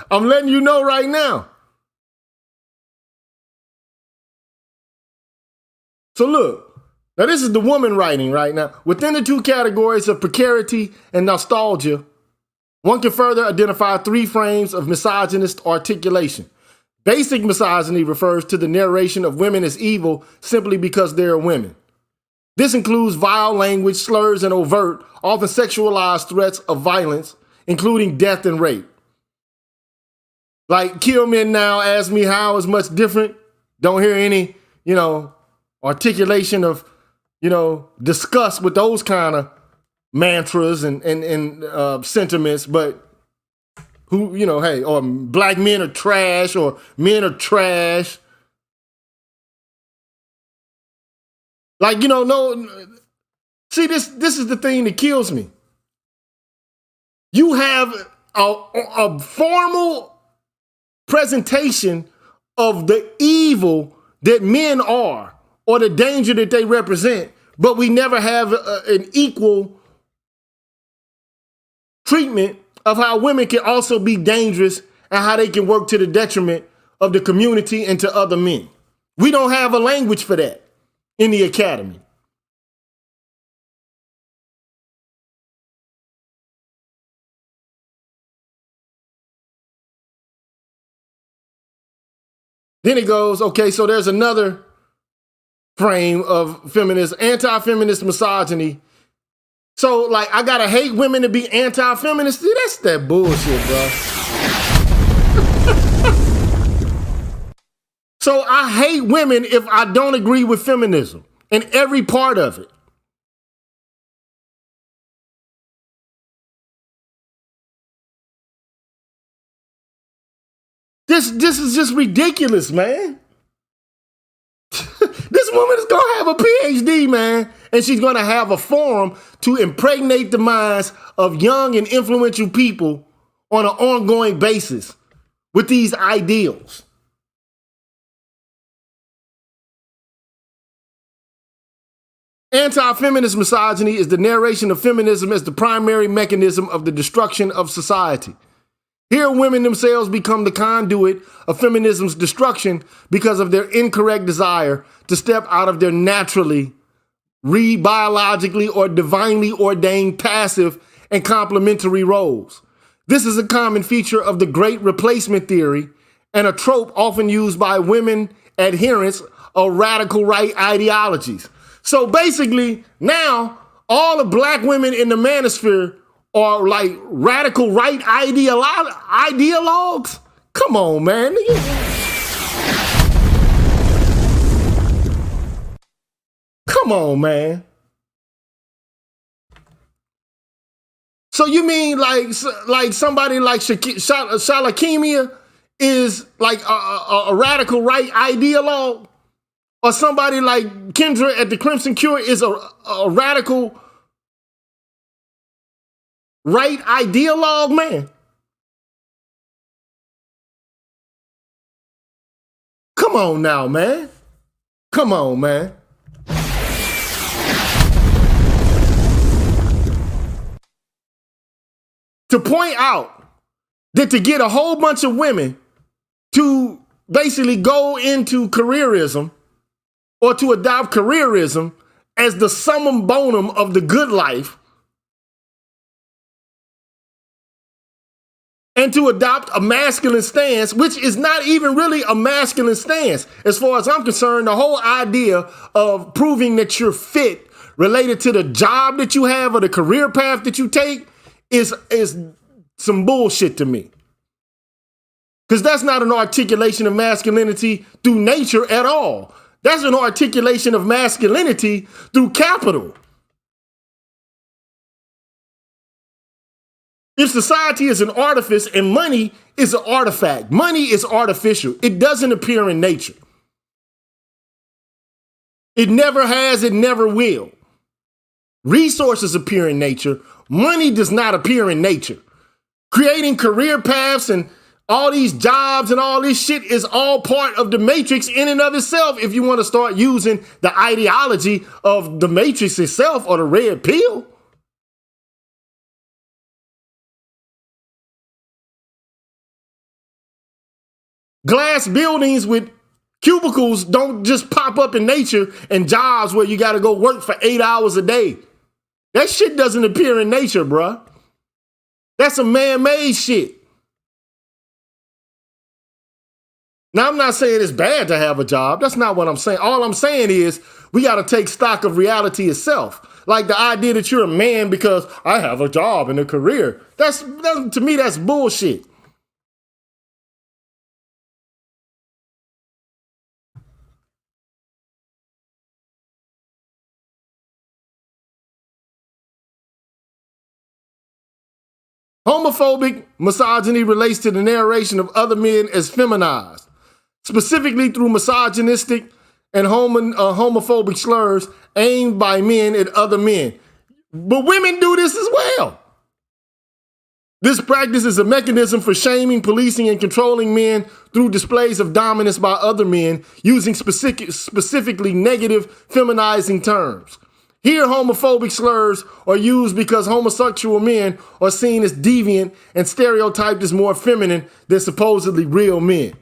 B: I'm letting you know right now. So look, now this is the woman writing right now. Within the two categories of precarity and nostalgia, one can further identify 3 frames of misogynist articulation. Basic misogyny refers to the narration of women as evil simply because they are women. This includes vile language, slurs, and overt, often sexualized threats of violence, including death and rape. Like, kill men now, ask me how is much different. Don't hear any, articulation of, disgust with those kind of mantras and sentiments, but who, hey, or black men are trash or men are trash. Like, no, see, this is the thing that kills me. You have a formal presentation of the evil that men are or the danger that they represent, but we never have an equal treatment of how women can also be dangerous and how they can work to the detriment of the community and to other men. We don't have a language for that in the academy. Then it goes, okay, so there's another frame of feminist, anti-feminist misogyny. So, like, I gotta hate women to be anti-feminist? See, that's that bullshit, bro. So I hate women if I don't agree with feminism and every part of it. This is just ridiculous, man. This woman is gonna have a PhD, man, and she's gonna have a forum to impregnate the minds of young and influential people on an ongoing basis with these ideals. Anti-feminist misogyny is the narration of feminism as the primary mechanism of the destruction of society. Here, women themselves become the conduit of feminism's destruction because of their incorrect desire to step out of their naturally, biologically, or divinely ordained passive and complementary roles. This is a common feature of the Great Replacement theory and a trope often used by women adherents of radical right ideologies. So basically, now, all the black women in the manosphere are like radical right ideologues? Come on, man. Come on, man. So you mean like somebody like Shalakemia is like a radical right ideologue? Or somebody like Kendra at the Crimson Cure is a radical right ideologue, man. Come on now, man. Come on, man. To point out that to get a whole bunch of women to basically go into careerism or to adopt careerism as the summum bonum of the good life, and to adopt a masculine stance, which is not even really a masculine stance. As far as I'm concerned, the whole idea of proving that you're fit related to the job that you have or the career path that you take is some bullshit to me. Because that's not an articulation of masculinity through nature at all. That's an articulation of masculinity through capital. If society is an artifice and money is an artifact, money is artificial. It doesn't appear in nature. It never has, it never will. Resources appear in nature. Money does not appear in nature. Creating career paths and all these jobs and all this shit is all part of the matrix in and of itself if you want to start using the ideology of the matrix itself or the red pill. Glass buildings with cubicles don't just pop up in nature, and jobs where you got to go work for 8 hours a day. That shit doesn't appear in nature, bruh. That's a man-made shit. Now, I'm not saying it's bad to have a job. That's not what I'm saying. All I'm saying is we got to take stock of reality itself. Like the idea that you're a man because I have a job and a career. That's to me, that's bullshit. Homophobic misogyny relates to the narration of other men as feminized, specifically through misogynistic and homophobic slurs aimed by men at other men. But women do this as well. This practice is a mechanism for shaming, policing, and controlling men through displays of dominance by other men using specifically negative feminizing terms. Here, homophobic slurs are used because homosexual men are seen as deviant and stereotyped as more feminine than supposedly real men.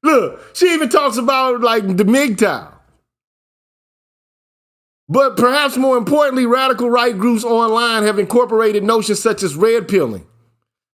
B: Look, she even talks about like the MGTOW. But perhaps more importantly, radical right groups online have incorporated notions such as red pilling.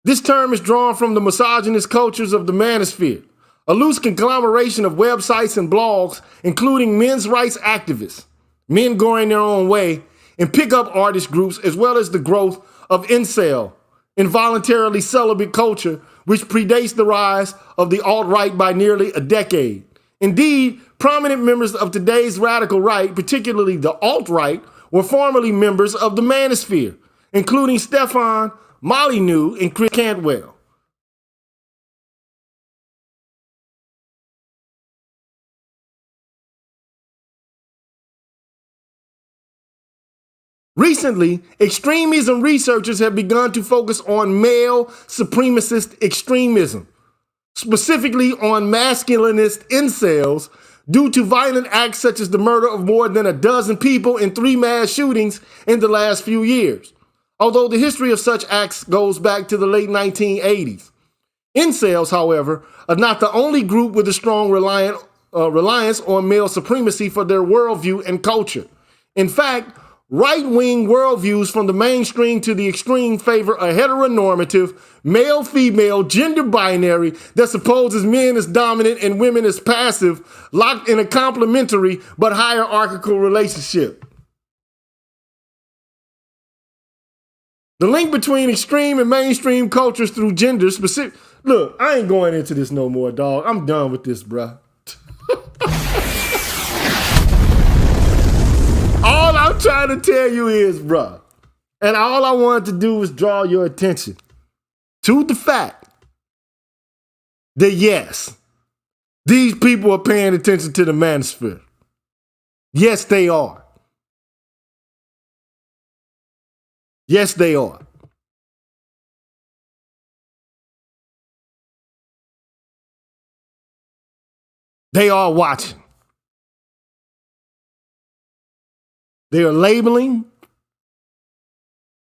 B: This term is drawn from the misogynist cultures of the Manosphere, a loose conglomeration of websites and blogs, including men's rights activists, men going their own way, and pickup artist groups, as well as the growth of incel, involuntarily celibate culture, which predates the rise of the alt-right by nearly a decade. Indeed, prominent members of today's radical right, particularly the alt-right, were formerly members of the Manosphere, including Stefan Molyneux and Chris Cantwell. Recently, extremism researchers have begun to focus on male supremacist extremism, specifically on masculinist incels, due to violent acts such as the murder of more than a dozen people in 3 mass shootings in the last few years, although the history of such acts goes back to the late 1980s. Incels, however, are not the only group with a strong reliance on male supremacy for their worldview and culture. In fact, right-wing worldviews from the mainstream to the extreme favor a heteronormative, male-female, gender binary that supposes men as dominant and women as passive, locked in a complementary but hierarchical relationship. The link between extreme and mainstream cultures through gender specific. Look, I ain't going into this no more, dog. I'm done with this, bruh. All I'm trying to tell you is, bruh, and all I wanted to do was draw your attention to the fact that yes, these people are paying attention to the Manosphere. Yes, they are. Yes, they are. They are watching. They are labeling.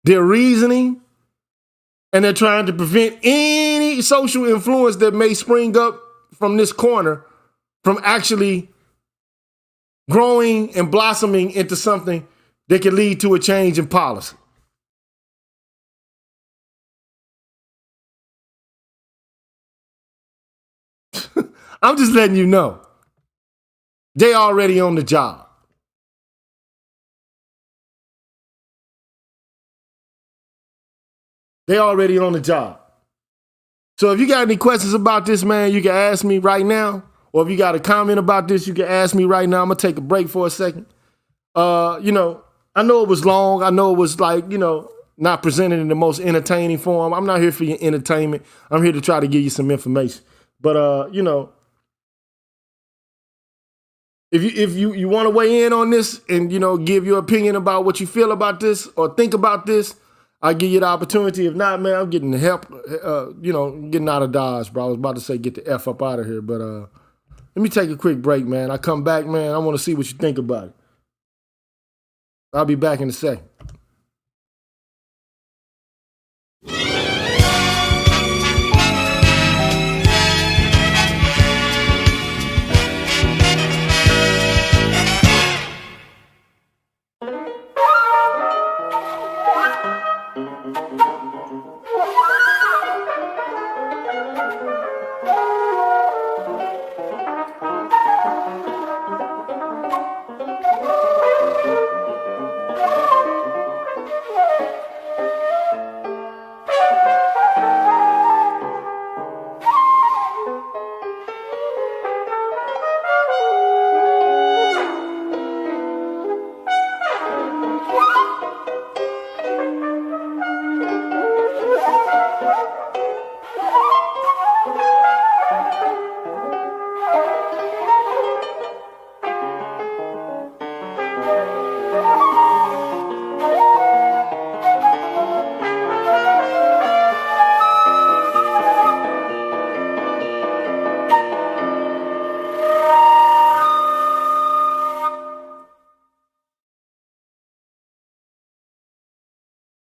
B: They're reasoning. And they're trying to prevent any social influence that may spring up from this corner from actually growing and blossoming into something that can lead to a change in policy. I'm just letting you know. They already on the job. They already on the job. So if you got any questions about this, man, you can ask me right now. Or if you got a comment about this, you can ask me right now. I'm gonna take a break for a second. I know it was long. I know it was like, not presented in the most entertaining form. I'm not here for your entertainment. I'm here to try to give you some information. But if you want to weigh in on this and give your opinion about what you feel about this or think about this, I'll give you the opportunity. If not, man, I'm getting the help, getting out of Dodge, bro. I was about to say get the F up out of here, but let me take a quick break, man. I come back, man. I want to see what you think about it. I'll be back in a second.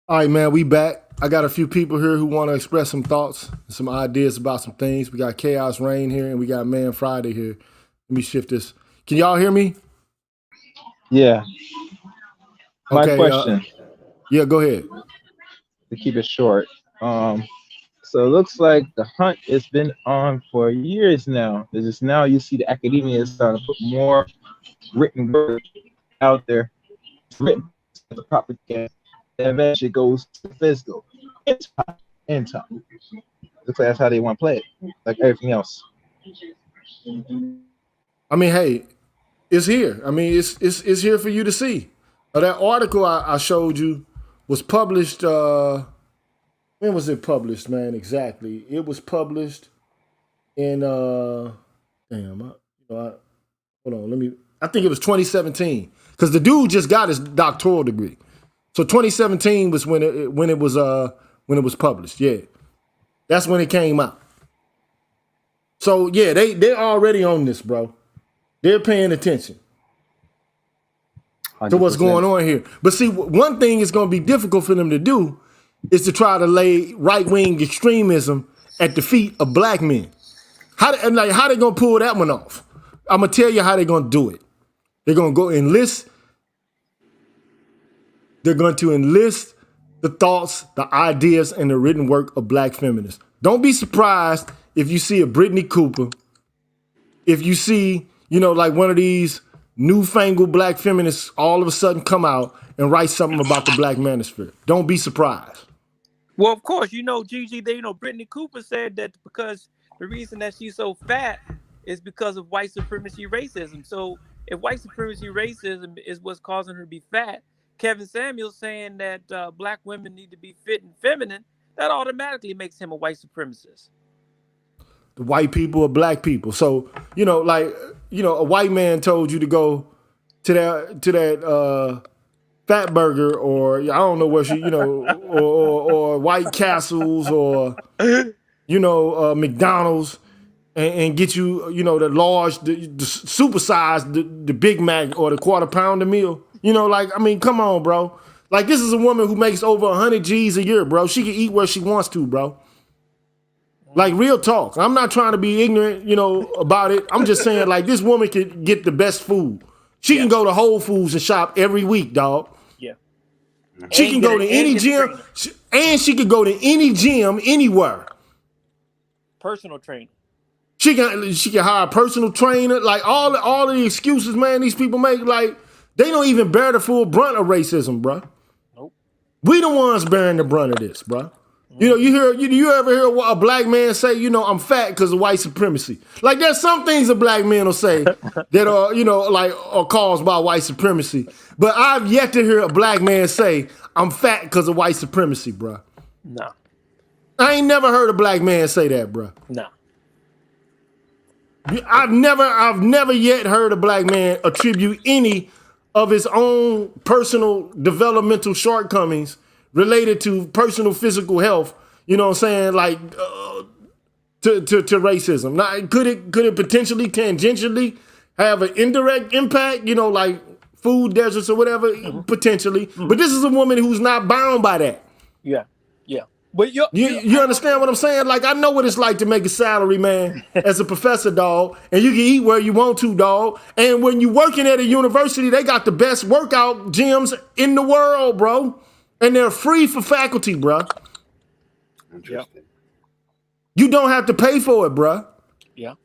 B: All right, man, we back. I got a few people here who want to express some thoughts, some ideas about some things. We got Chaos Rain here, and we got Man Friday here. Let me shift this. Can y'all hear me?
C: Yeah. My
B: Okay,
C: question,
B: yeah, go ahead.
C: to keep it short. So it looks like the hunt has been on for years now. It's just now you see the academia is starting to put more written word out there. It's written as a propaganda. And eventually goes to physical. In time. Looks like that's how they want to play it, like everything else.
B: I mean, hey, it's here. I mean, it's here for you to see. That article I showed you was published. When was it published, man? Exactly. It was published in hold on, let me. I think it was 2017 because the dude just got his doctoral degree. So 2017 was when it was published. Yeah, that's when it came out. So yeah, they're already on this, bro. They're paying attention
C: 100%.
B: to what's going on here. But see, one thing is going to be difficult for them to do is to try to lay right-wing extremism at the feet of black men. How they going to pull that one off? I'm going to tell you how they're going to do it. They're going to go enlist. They're going to enlist the thoughts, the ideas, and the written work of black feminists. Don't be surprised if you see a Brittany Cooper, if you see, like one of these newfangled black feminists all of a sudden come out and write something about the black manosphere. Don't be surprised.
D: Well, of course, Gigi, Brittany Cooper said that because the reason that she's so fat is because of white supremacy racism. So if white supremacy racism is what's causing her to be fat, Kevin Samuels saying that black women need to be fit and feminine, that automatically makes him a white supremacist.
B: The white people are black people. So, a white man told you to go to that Fat Burger, or I don't know what she, or White Castles, or McDonald's, and get you, the large, the supersize, the Big Mac or the quarter pounder meal. Come on, bro. Like, this is a woman who makes over 100 G's a year, bro. She can eat where she wants to, bro. Like, real talk. I'm not trying to be ignorant, about it. I'm just saying, like, this woman can get the best food. She can go to Whole Foods and shop every week, dog.
D: Yeah.
B: She can go to any gym, and she can go to any gym anywhere.
D: Personal trainer.
B: She can hire a personal trainer. Like, all of the excuses, man, these people make, like, they don't even bear the full brunt of racism, bro.
D: Nope.
B: We the ones bearing the brunt of this, bro. You ever hear a black man say, I'm fat because of white supremacy? Like, there's some things a black man will say that are caused by white supremacy. But I've yet to hear a black man say, I'm fat because of white supremacy, bro.
D: No.
B: I ain't never heard a black man say that, bro.
D: No.
B: I've never yet heard a black man attribute any of his own personal developmental shortcomings related to personal physical health, like to racism. Now, could it potentially tangentially have an indirect impact, like food deserts or whatever, potentially. But this is a woman who's not bound by that.
D: Yeah. But
B: you understand what I'm saying? Like, I know what it's like to make a salary, man, as a professor, dog, and you can eat where you want to, dog. And when you working at a university, they got the best workout gyms in the world, bro. And they're free for faculty, bro.
E: Interesting.
B: You don't have to pay for it, bro.
D: Yeah.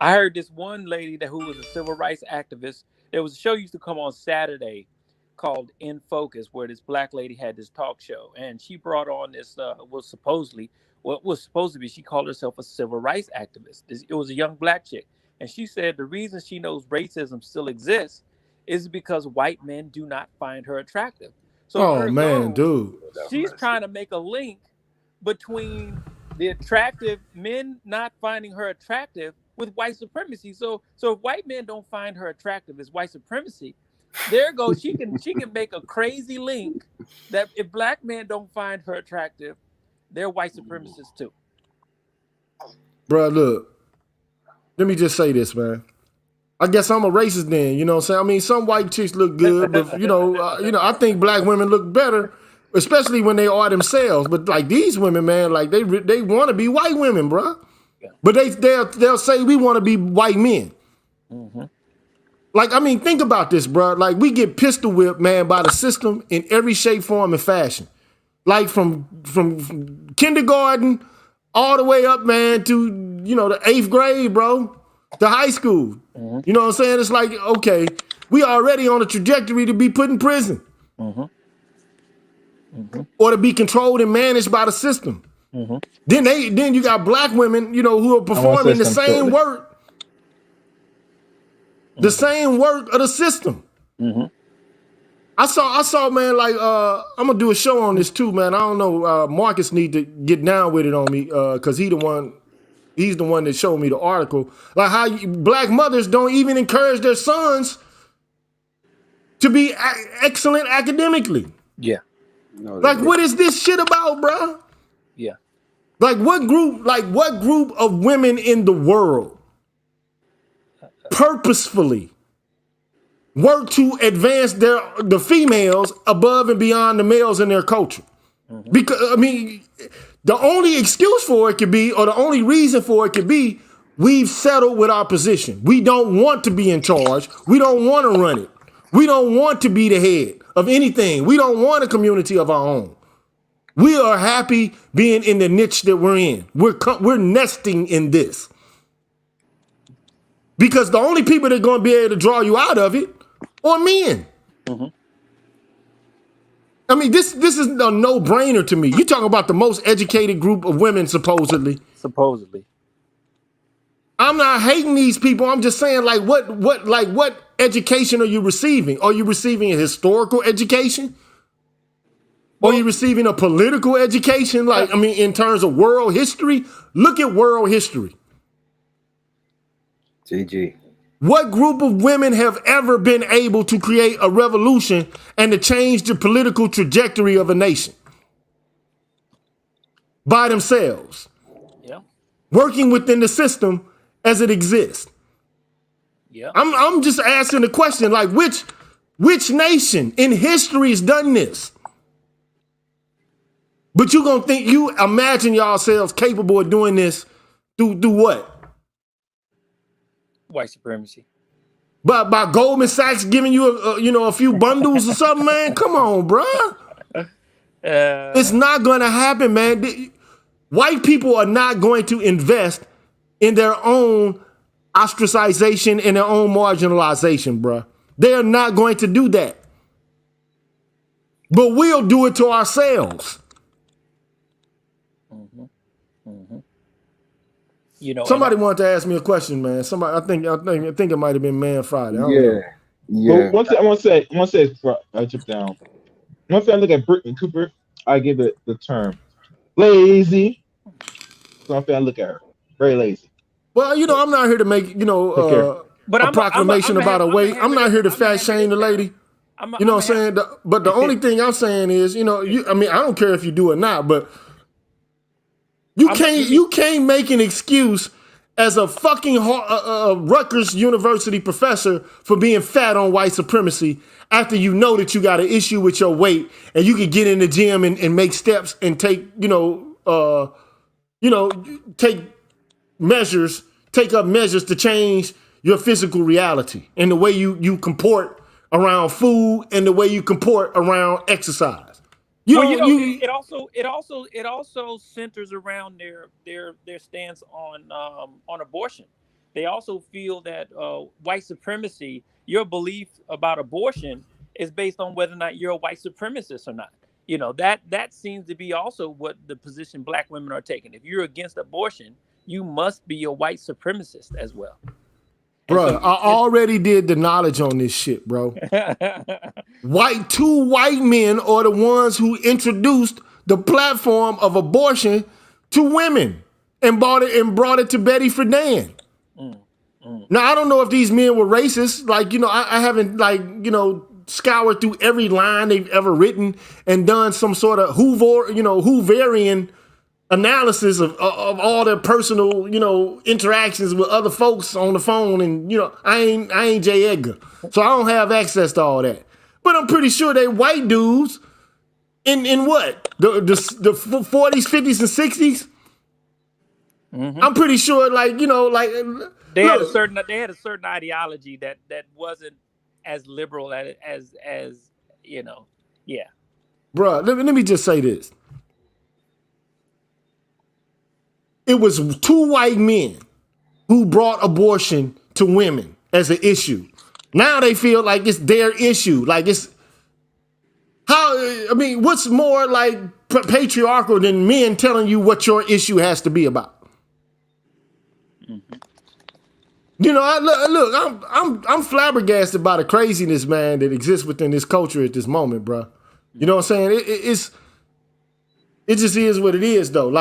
D: I heard this one lady who was a civil rights activist. There was a show used to come on Saturday called In Focus, where this black lady had this talk show, and she brought on this was supposed to be, she called herself a civil rights activist. It was a young black chick, and she said the reason she knows racism still exists is because white men do not find her attractive. So she's trying to make a link between the attractive men not finding her attractive with white supremacy. So if white men don't find her attractive as white supremacy, there goes she can make a crazy link that if black men don't find her attractive, they're white supremacists too.
B: Bro, look, let me just say this, man. I guess I'm a racist then, you know what I'm saying? I mean, some white chicks look good, but I think black women look better, especially when they are themselves. But like these women, man, like they want to be white women, bro.
D: Yeah.
B: But they'll say we want to be white men.
D: Mm-hmm.
B: Like, I mean, think about this, bro. Like, we get pistol whipped, man, by the system in every shape, form, and fashion. Like from kindergarten all the way up, man, to the 8th grade, bro. To high school.
D: Mm-hmm.
B: You know what I'm saying? It's like, okay, we already on a trajectory to be put in prison.
D: Mm-hmm. Mm-hmm.
B: Or to be controlled and managed by the system.
D: Mm-hmm.
B: Then you got black women, who are performing the same work. The same work of the system.
D: Mm-hmm.
B: I saw, man, like, I'm gonna do a show on this too, man. I don't know, Marcus need to get down with it on me, cause he's the one that showed me the article. Like how black mothers don't even encourage their sons to be excellent academically.
D: Yeah.
E: No,
B: like, what is this shit about, bro?
D: Yeah.
B: Like, what group of women in the world purposefully work to advance the females above and beyond the males in their culture? Mm-hmm. Because, I mean, the only excuse for it could be, or the only reason for it could be, we've settled with our position. We don't want to be in charge. We don't want to run it. We don't want to be the head of anything. We don't want a community of our own. We are happy being in the niche that we're in. We're nesting in this. Because the only people that are going to be able to draw you out of it are men.
D: Mm-hmm.
B: I mean, this is a no-brainer to me. You talk about the most educated group of women, supposedly.
D: Supposedly.
B: I'm not hating these people. I'm just saying, like, what education are you receiving? Are you receiving a historical education? Are you receiving a political education? Like, I mean, in terms of world history? Look at world history.
E: GG.
B: What group of women have ever been able to create a revolution and to change the political trajectory of a nation? By themselves.
D: Yeah.
B: Working within the system as it exists.
D: Yeah.
B: I'm just asking the question, like, which nation in history has done this? But you imagine yourselves capable of doing this through what?
D: White supremacy.
B: By Goldman Sachs giving you a few bundles or something, man? Come on, bruh. It's not going to happen, man. White people are not going to invest in their own ostracization and their own marginalization, bruh. They are not going to do that. But we'll do it to ourselves.
D: Mm-hmm. Mm-hmm. You know,
B: somebody wanted to ask me a question, man. Somebody, I think it might have been Man Friday. I don't know.
C: But one thing I want to say before I jump down. One thing I look at Brittany Cooper, I give it the term lazy. One thing I look at her, very lazy.
B: Well, I'm not here to make a proclamation about a weight. I'm not here to fat shame the lady. You know what I'm saying? But the only thing I'm saying is, I don't care if you do or not, but you can't make an excuse as a fucking Rutgers University professor for being fat on white supremacy after you know that you got an issue with your weight and you can get in the gym and make steps and take up measures to change your physical reality and the way you comport around food and the way you comport around exercise.
D: It also centers around their stance on abortion. They also feel that white supremacy, your belief about abortion, is based on whether or not you're a white supremacist or not. That seems to be also what the position Black women are taking. If you're against abortion, you must be a white supremacist as well.
B: Bro, I already did the knowledge on this shit, bro. Two white men are the ones who introduced the platform of abortion to women and brought it to Betty Friedan. Now, I don't know if these men were racist. I haven't scoured through every line they've ever written and done some sort of Hooverian analysis of all their personal, interactions with other folks on the phone. And, I ain't J. Edgar. So I don't have access to all that. But I'm pretty sure they white dudes in what? The 40s, 50s, and 60s? Mm-hmm. I'm pretty sure,
D: they had a certain ideology that wasn't as liberal as yeah.
B: Bruh, let me just say this. It was two white men who brought abortion to women as an issue. Now they feel like it's their issue. What's more patriarchal than men telling you what your issue has to be about? Mm-hmm. I'm flabbergasted by the craziness, man, that exists within this culture at this moment, bro. You know what I'm saying? It just is what it is, though.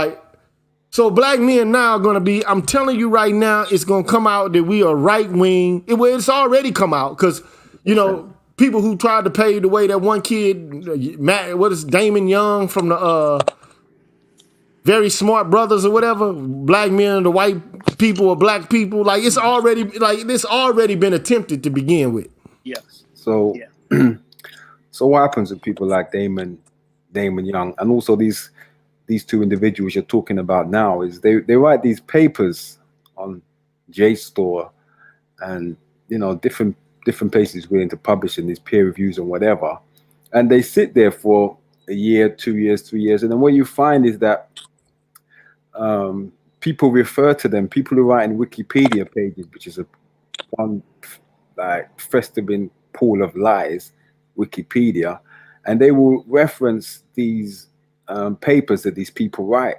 B: So Black men now are going to be, I'm telling you right now, it's going to come out that we are right wing. It's already come out because, people who tried to pay the way that one kid, Damon Young from the Very Smart Brothers or whatever, Black men, the white people or black people, it's already been attempted to begin with.
D: Yes.
E: So, so what happens with people like Damon Young and also these two individuals you're talking about now is they write these papers on JSTOR and different places willing to publish in these peer reviews and whatever, and they sit there for a year, 2 years, 3 years, and then what you find is that people refer to them, people who write in Wikipedia pages, which is one festering pool of lies, Wikipedia, and they will reference these papers that these people write,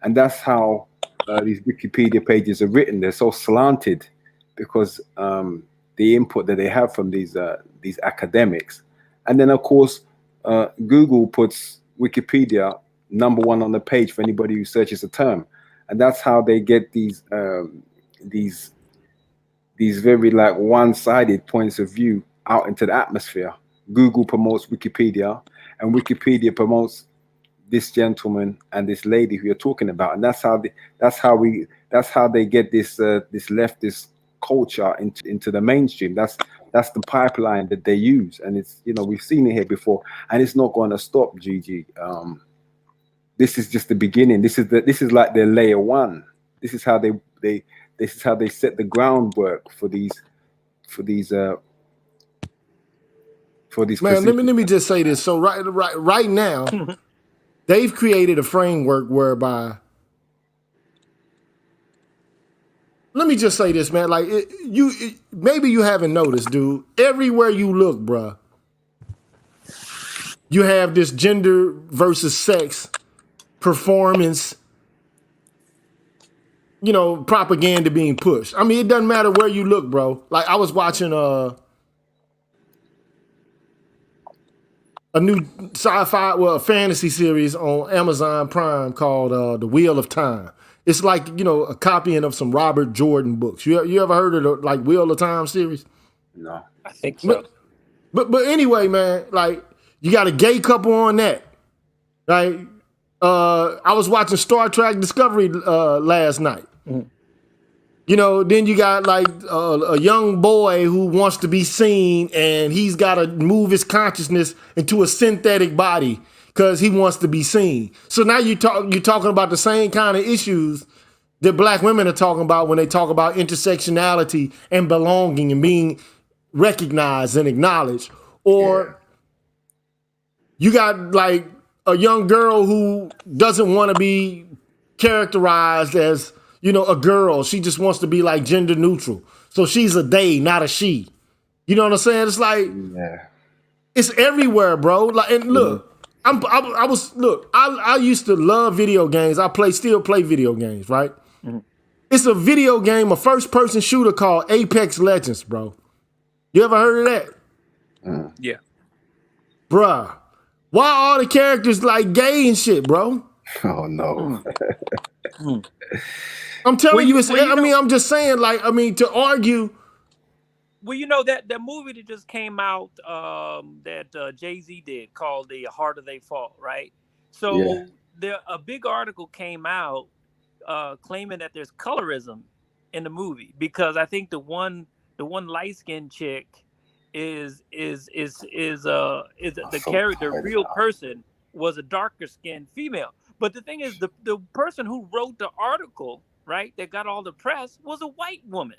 E: and that's how these Wikipedia pages are written. They're so slanted because the input that they have from these academics, and then of course Google puts Wikipedia #1 on the page for anybody who searches a term, and that's how they get these these very like one-sided points of view out into the atmosphere. Google promotes Wikipedia, and Wikipedia promotes this gentleman and this lady who you're talking about, and that's how they get this this leftist culture into the mainstream. That's the pipeline that they use, and it's, you know, we've seen it here before, and it's not going to stop. Gigi, this is just the beginning. This is like their layer one. This is how they set the groundwork for these.
B: Man, let me just say this. So right now, they've created a framework whereby. Let me just say this, man. Like maybe you haven't noticed, dude. Everywhere you look, bruh, you have this gender versus sex performance, you know, propaganda being pushed. I mean, it doesn't matter where you look, bro. Like I was watching a new sci-fi, well, fantasy series on Amazon Prime called The Wheel of Time. It's like, you know, a copying of some Robert Jordan books. You ever heard of the like Wheel of Time series?
E: No,
D: I think so.
B: But anyway, man, like you got a gay couple on that. Like I was watching Star Trek Discovery last night. Mm-hmm. You know, then you got like a young boy who wants to be seen, and he's got to move his consciousness into a synthetic body because he wants to be seen. So now you're talking about the same kind of issues that black women are talking about when they talk about intersectionality and belonging and being recognized and acknowledged. Or you got like a young girl who doesn't want to be characterized as, you know, a girl. She just wants to be like gender neutral. So she's a they, not a she. You know what I'm saying? It's like, it's everywhere, bro. Like, and look, I used to love video games. Still play video games, right? Mm-hmm. It's a video game, a first-person shooter called Apex Legends, bro. You ever heard of that?
D: Yeah.
B: Bruh, why all the characters like gay and shit, bro?
E: Oh, no.
B: I'm telling you, I'm just saying, like, I mean, to argue.
D: Well, you know, that movie that just came out that Jay-Z did called The Harder They Fall, right? So a big article came out claiming that there's colorism in the movie because I think the one light-skinned chick is the character, the real person was a darker skinned female. But the thing is, the person who wrote the article, right, that got all the press was a white woman.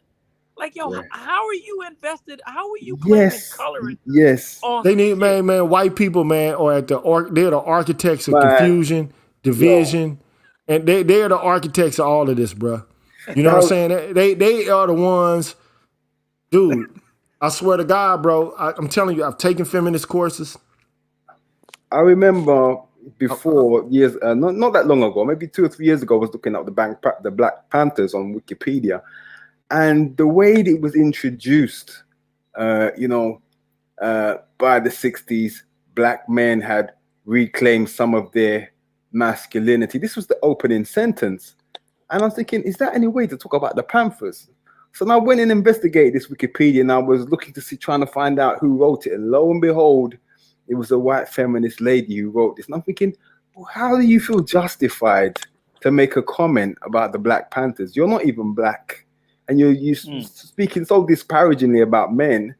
D: Like, yo, how are you invested? How are you claiming colorism?
E: Yes.
B: They need, man, white people, man, they're the architects of confusion, division, and they are the architects of all of this, bro. You know what I'm saying? They are the ones, dude. I swear to God, bro. I'm telling you, I've taken feminist courses.
E: I remember before years, not that long ago, maybe 2 or 3 years ago, I was looking up the Black Panthers on Wikipedia, and the way it was introduced, by the 60s, black men had reclaimed some of their masculinity. This was the opening sentence, and I was thinking, is that any way to talk about the Panthers? So now I went and investigated this Wikipedia, and I was looking to see, trying to find out who wrote it, and lo and behold, it was a white feminist lady who wrote this. And I'm thinking, well, how do you feel justified to make a comment about the Black Panthers? You're not even black, and you're speaking so disparagingly about men.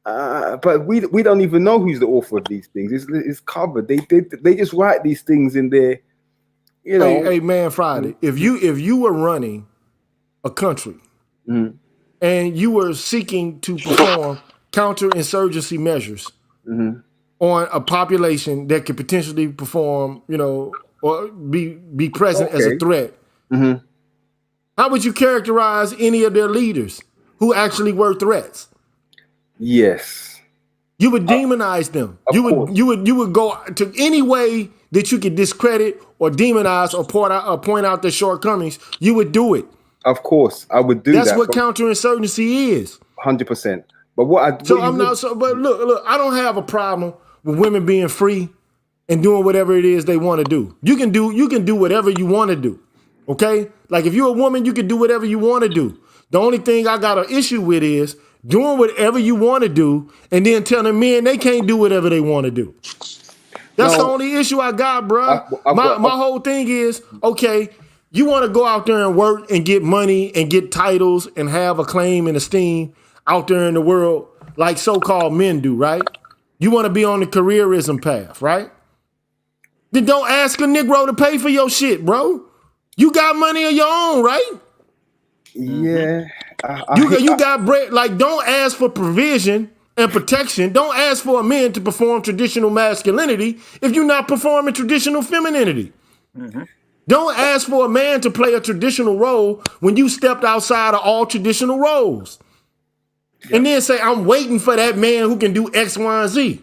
E: But we don't even know who's the author of these things. It's covered. They just write these things in there. You know.
B: Hey, man, Friday. If you were running a country and you were seeking to perform counterinsurgency measures on a population that could potentially perform, or be present as a threat, how would you characterize any of their leaders who actually were threats?
E: Yes.
B: You would demonize them. You would go to any way that you could discredit or demonize or point out their shortcomings. You would do it.
E: Of course, I would do that.
B: That's what counterinsurgency is.
E: 100%. But look,
B: I don't have a problem with women being free and doing whatever it is they want to do. You can do whatever you want to do. Okay? Like if you're a woman, you can do whatever you want to do. The only thing I got an issue with is doing whatever you want to do and then telling men they can't do whatever they want to do. That's the only issue I got, bro. My whole thing is, okay, you want to go out there and work and get money and get titles and have acclaim and esteem out there in the world like so-called men do, right? You want to be on the careerism path, right? Then don't ask a Negro to pay for your shit, bro. You got money of your own, right?
E: Yeah.
B: You got bread. Like, don't ask for provision and protection. Don't ask for a man to perform traditional masculinity if you're not performing traditional femininity. Mm-hmm. Don't ask for a man to play a traditional role when you stepped outside of all traditional roles. Yep. And then say, I'm waiting for that man who can do X, Y, and Z.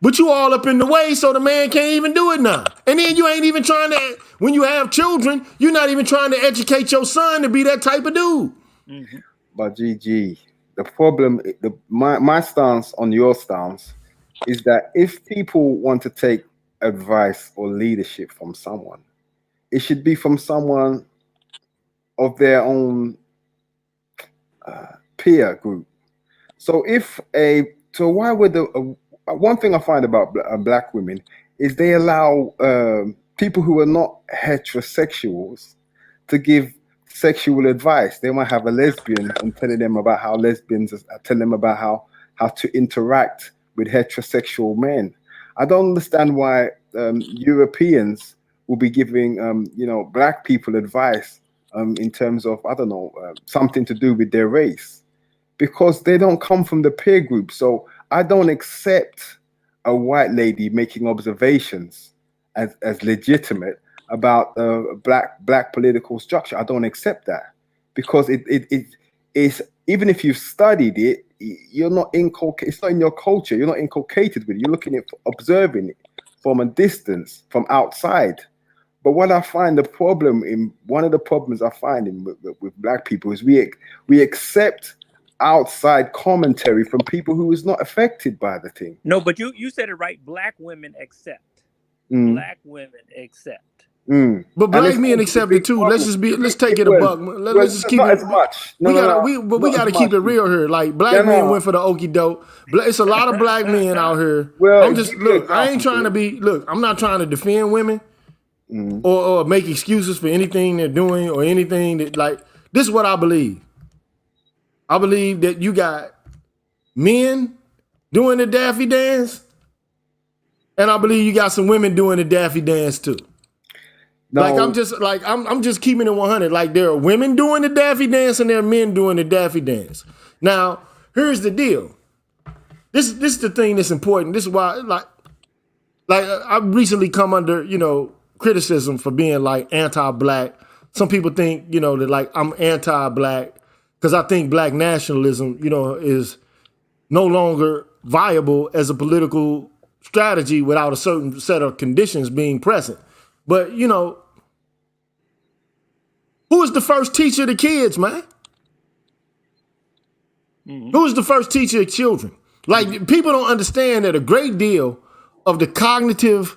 B: But you all up in the way, so the man can't even do it now. And then you ain't even trying to, when you have children, you're not even trying to educate your son to be that type of dude.
E: Mm-hmm. But GG, the problem, my stance on your stance is that if people want to take advice or leadership from someone, it should be from someone of their own peer group. So why would one thing I find about black women is they allow people who are not heterosexuals to give sexual advice. They might have a lesbian and telling them about how lesbians tell them about how to interact with heterosexual men. I don't understand why Europeans will be giving black people advice in terms of, I don't know, something to do with their race, because they don't come from the peer group. So I don't accept a white lady making observations as legitimate about black political structure. I don't accept that, because it is, even if you've studied it, you're not it's not in your culture. You're not inculcated with it. You're looking at observing it from a distance, from outside. But what I find one of the problems I find with black people is we accept outside commentary from people who is not affected by the thing.
D: No, but you said it right. Black women accept. Black women accept.
B: But black men accept it too. Let's take it a buck. Let's just keep it as much. We gotta keep it real here. Like, black men went for the okie doke. It's a lot of black men out here. Well, I'm not trying to defend women or make excuses for anything they're doing or anything that, like, this is what I believe. I believe that you got men doing the Daffy dance, and I believe you got some women doing the Daffy dance too. No. Like, I'm just keeping it 100. Like, there are women doing the Daffy dance and there are men doing the Daffy dance. Now, here's the deal. This is the thing that's important. This is why, like I've recently come under, criticism for being like anti-black. Some people think, that like I'm anti-black because I think black nationalism, is no longer viable as a political strategy without a certain set of conditions being present. But, who was the first teacher of the kids, man? Mm-hmm. Who was the first teacher of children? Like, people don't understand that a great deal of the cognitive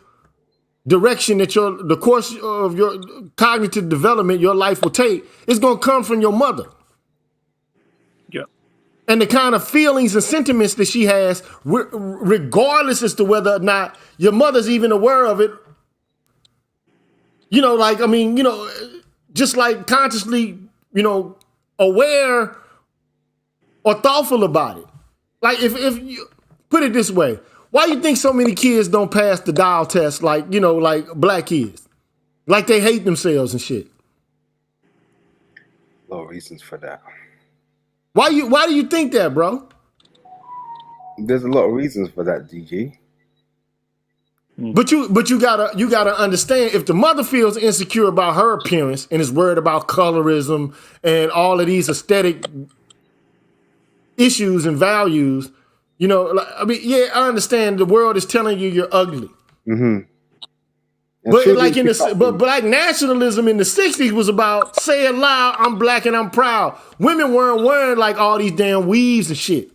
B: direction that the course of your cognitive development your life will take is going to come from your mother. Yeah. And the kind of feelings and sentiments that she has, regardless as to whether or not your mother's even aware of it. Just like consciously, aware or thoughtful about it. Like, if you put it this way, why do you think so many kids don't pass the dial test like black kids? Like, they hate themselves and shit.
E: A lot of reasons for that.
B: Why do you think that, bro?
E: There's a lot of reasons for that, DG.
B: But you gotta understand, if the mother feels insecure about her appearance and is worried about colorism and all of these aesthetic issues and values, I understand the world is telling you you're ugly. Mm-hmm. But black nationalism in the 60s was about, say it loud, I'm black and I'm proud. Women weren't wearing like all these damn weaves and shit.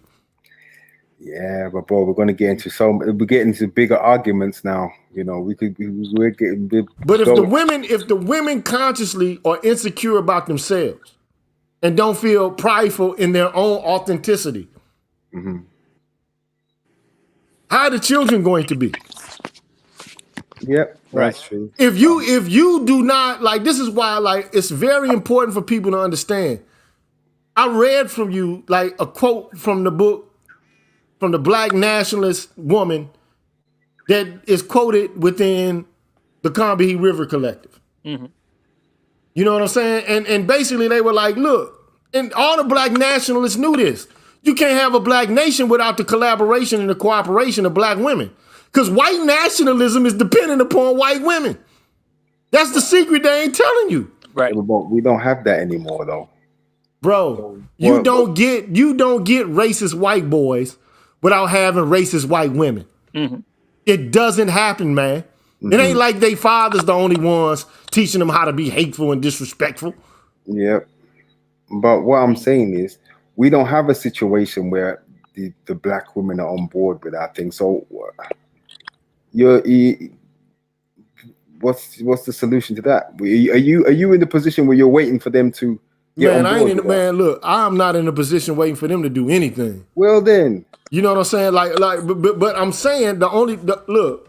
E: Yeah, but bro, we're getting into bigger arguments now. We're getting big.
B: But if the women consciously are insecure about themselves, and don't feel prideful in their own authenticity.
E: Mm-hmm.
B: How are the children going to be?
E: Yep,
D: Right.
E: that's true.
B: If you do not, like, this is why, like, it's very important for people to understand. I read from you, like, a quote from the book, from the Black nationalist woman that is quoted within the Combahee River Collective.
D: Mm-hmm.
B: You know what I'm saying? And basically they were like, look, and all the Black nationalists knew this. You can't have a Black nation without the collaboration and the cooperation of Black women. Because white nationalism is dependent upon white women. That's the secret they ain't telling you.
D: Right.
E: But we don't have that anymore, though.
B: Bro, you don't get racist white boys without having racist white women.
D: Mm-hmm.
B: It doesn't happen, man.
E: Mm-hmm.
B: It ain't like they fathers the only ones teaching them how to be hateful and disrespectful.
E: Yep. But what I'm saying is, we don't have a situation where the Black women are on board with that thing. So, what's the solution to that? Are you in the position where you're waiting for them to get on board?
B: I ain't in, man. Look, I'm not in a position waiting for them to do anything.
E: Well, then,
B: you know what I'm saying? But I'm saying look.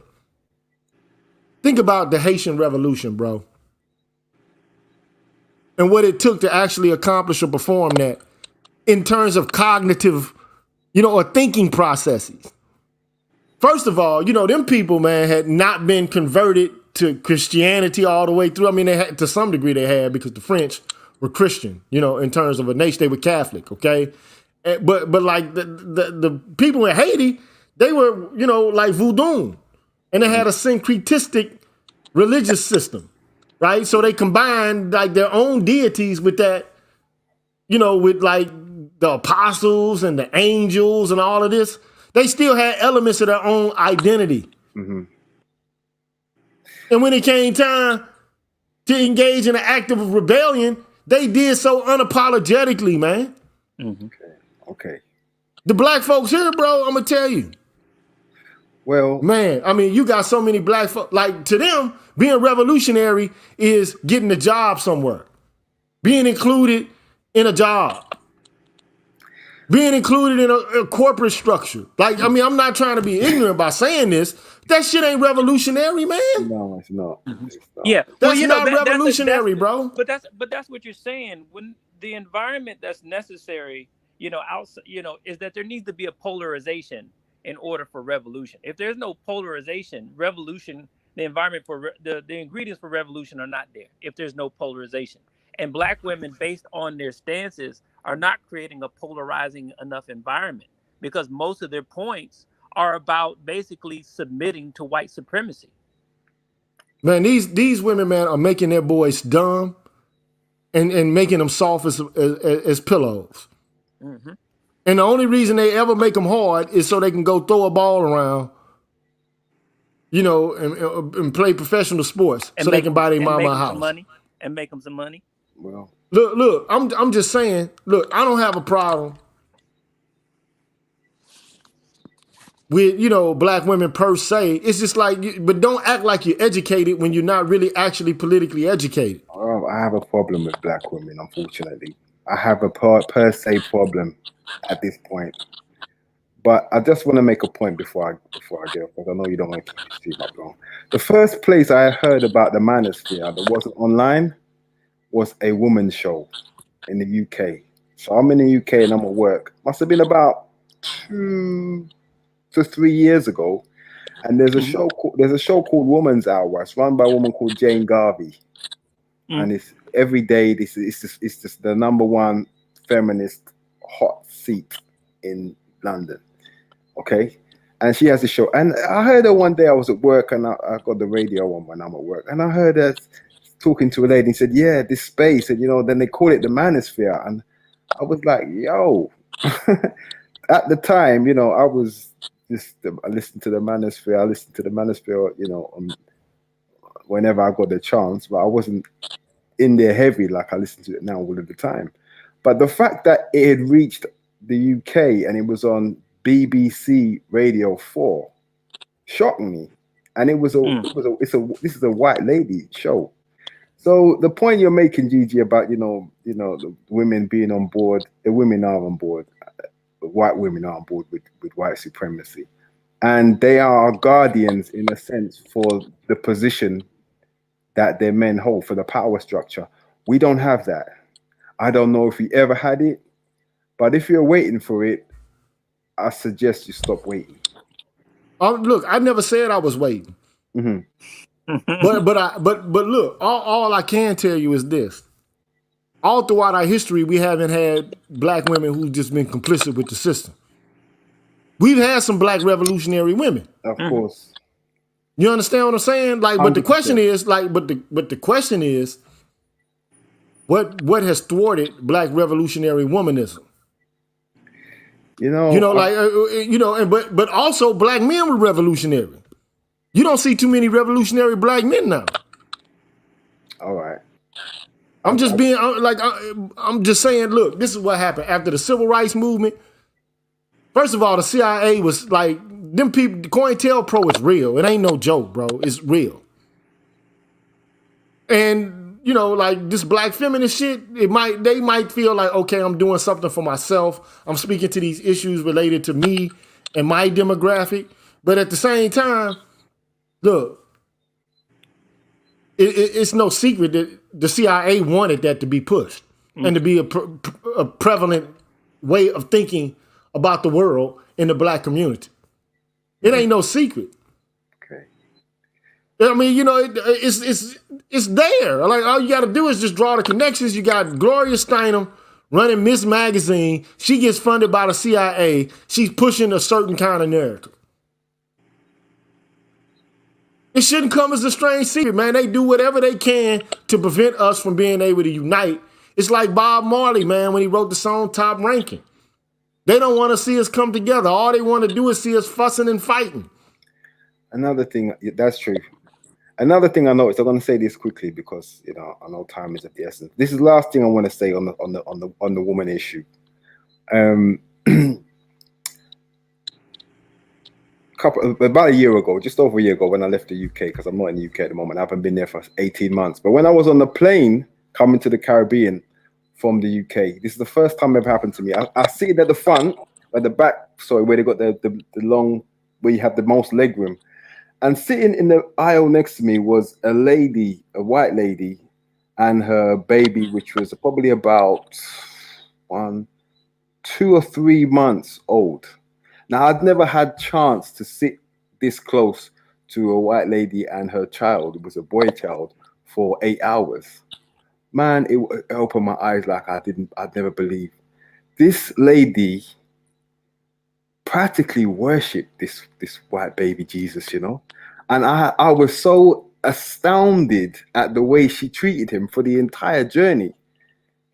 B: Think about the Haitian Revolution, bro, and what it took to actually accomplish or perform that in terms of cognitive, or thinking processes. First of all, them people, man, had not been converted to Christianity all the way through. I mean, they had, to some degree they had, because the French were Christian, in terms of a nation, they were Catholic, okay? But like the people in Haiti, they were, like voodoo. And they had a syncretistic religious system, right? So they combined like their own deities with that, with like the apostles and the angels and all of this. They still had elements of their own identity.
E: Mm-hmm.
B: And when it came time to engage in an act of rebellion, they did so unapologetically, man.
D: Mm-hmm.
E: Okay.
B: The Black folks here, bro, I'm going to tell you.
E: Well,
B: man, I mean, you got so many Black folks. Like, to them, being revolutionary is getting a job somewhere, being included in a job, being included in a corporate structure. Like, I mean, I'm not trying to be ignorant by saying this. That shit ain't revolutionary, man.
E: No, it's not.
D: Mm-hmm.
E: It's not.
D: Yeah,
B: that's not revolutionary, bro.
D: But that's what you're saying. When the environment that's necessary, outside, is that there needs to be a polarization in order for revolution. If there's no polarization, revolution, the environment for the ingredients for revolution are not there. If there's no polarization, and Black women, based on their stances, are not creating a polarizing enough environment, because most of their points are about basically submitting to white supremacy.
B: Man, these women, man, are making their boys dumb and making them soft as pillows. Mm-hmm. And the only reason they ever make them hard is so they can go throw a ball around, and play professional sports, and so they can buy their mama a house.
D: And make them some money.
E: Well,
B: look, I'm just saying, look, I don't have a problem with, Black women per se. It's just like, but don't act like you're educated when you're not really actually politically educated.
E: I have a problem with Black women, unfortunately. I have a per se problem at this point. But I just want to make a point before I get off, because I know you don't want to keep this too much long. The first place I heard about the Manosphere that wasn't online was a woman's show in the UK. So I'm in the UK and I'm at work. Must have been about 2 to 3 years ago. And there's a show called Woman's Hour. It's run by a woman called Jane Garvey. And it's every day. It's just the number one feminist hot seat in London. Okay, and she has a show. And I heard her one day. I was at work, and I got the radio on when I'm at work, and I heard her talking to a lady and said, "Yeah, this space," and then they call it the Manosphere, and I was like, "Yo." At the time, I was I listened to the Manosphere. I listened to the Manosphere, whenever I got the chance, but I wasn't in there heavy like I listen to it now all of the time. But the fact that it had reached the UK and it was on BBC Radio 4 shocked me. And this is a white lady show. So the point you're making, Gigi, about the women being on board, the women are on board, white women are on board with white supremacy, and they are guardians in a sense for the position that their men hold, for the power structure. We don't have that. I don't know if we ever had it, but if you're waiting for it, I suggest you stop waiting.
B: Look, I never said I was waiting.
E: Mm-hmm.
B: But look, all I can tell you is this. All throughout our history, we haven't had black women who've just been complicit with the system. We've had some black revolutionary women.
E: Of course.
B: You understand what I'm saying? Like, 100%. But the question is, but the question is, what has thwarted black revolutionary womanism? But also black men were revolutionary. You don't see too many revolutionary black men now.
E: All right.
B: I'm just saying, look, this is what happened after the civil rights movement. First of all, the CIA was like, them people, COINTELPRO is real. It ain't no joke, bro. It's real. And, like this black feminist shit, they might feel like, okay, I'm doing something for myself. I'm speaking to these issues related to me and my demographic. But at the same time, look, it's no secret that the CIA wanted that to be pushed and to be a prevalent way of thinking about the world in the black community. It ain't no secret.
E: Okay.
B: I mean, it's there. Like, all you got to do is just draw the connections. You got Gloria Steinem running Miss Magazine. She gets funded by the CIA. She's pushing a certain kind of narrative. It shouldn't come as a strange secret, man. They do whatever they can to prevent us from being able to unite. It's like Bob Marley, man, when he wrote the song Top Ranking. They don't want to see us come together. All they want to do is see us fussing and fighting.
E: Another thing, that's true. Another thing I noticed, I'm going to say this quickly because I know time is of the essence. This is the last thing I want to say on the woman issue. About a year ago, just over a year ago, when I left the UK, because I'm not in the UK at the moment, I haven't been there for 18 months. But when I was on the plane coming to the Caribbean from the UK, this is the first time it ever happened to me. I sit at the front, at the back, where they got the long, where you have the most leg room. And sitting in the aisle next to me was a lady, a white lady, and her baby, which was probably about 2 or 3 months old. Now, I'd never had chance to sit this close to a white lady and her child. It was a boy child for 8 hours. Man, it opened my eyes like I'd never believed. This lady practically worshipped this white baby Jesus, and I was so astounded at the way she treated him for the entire journey.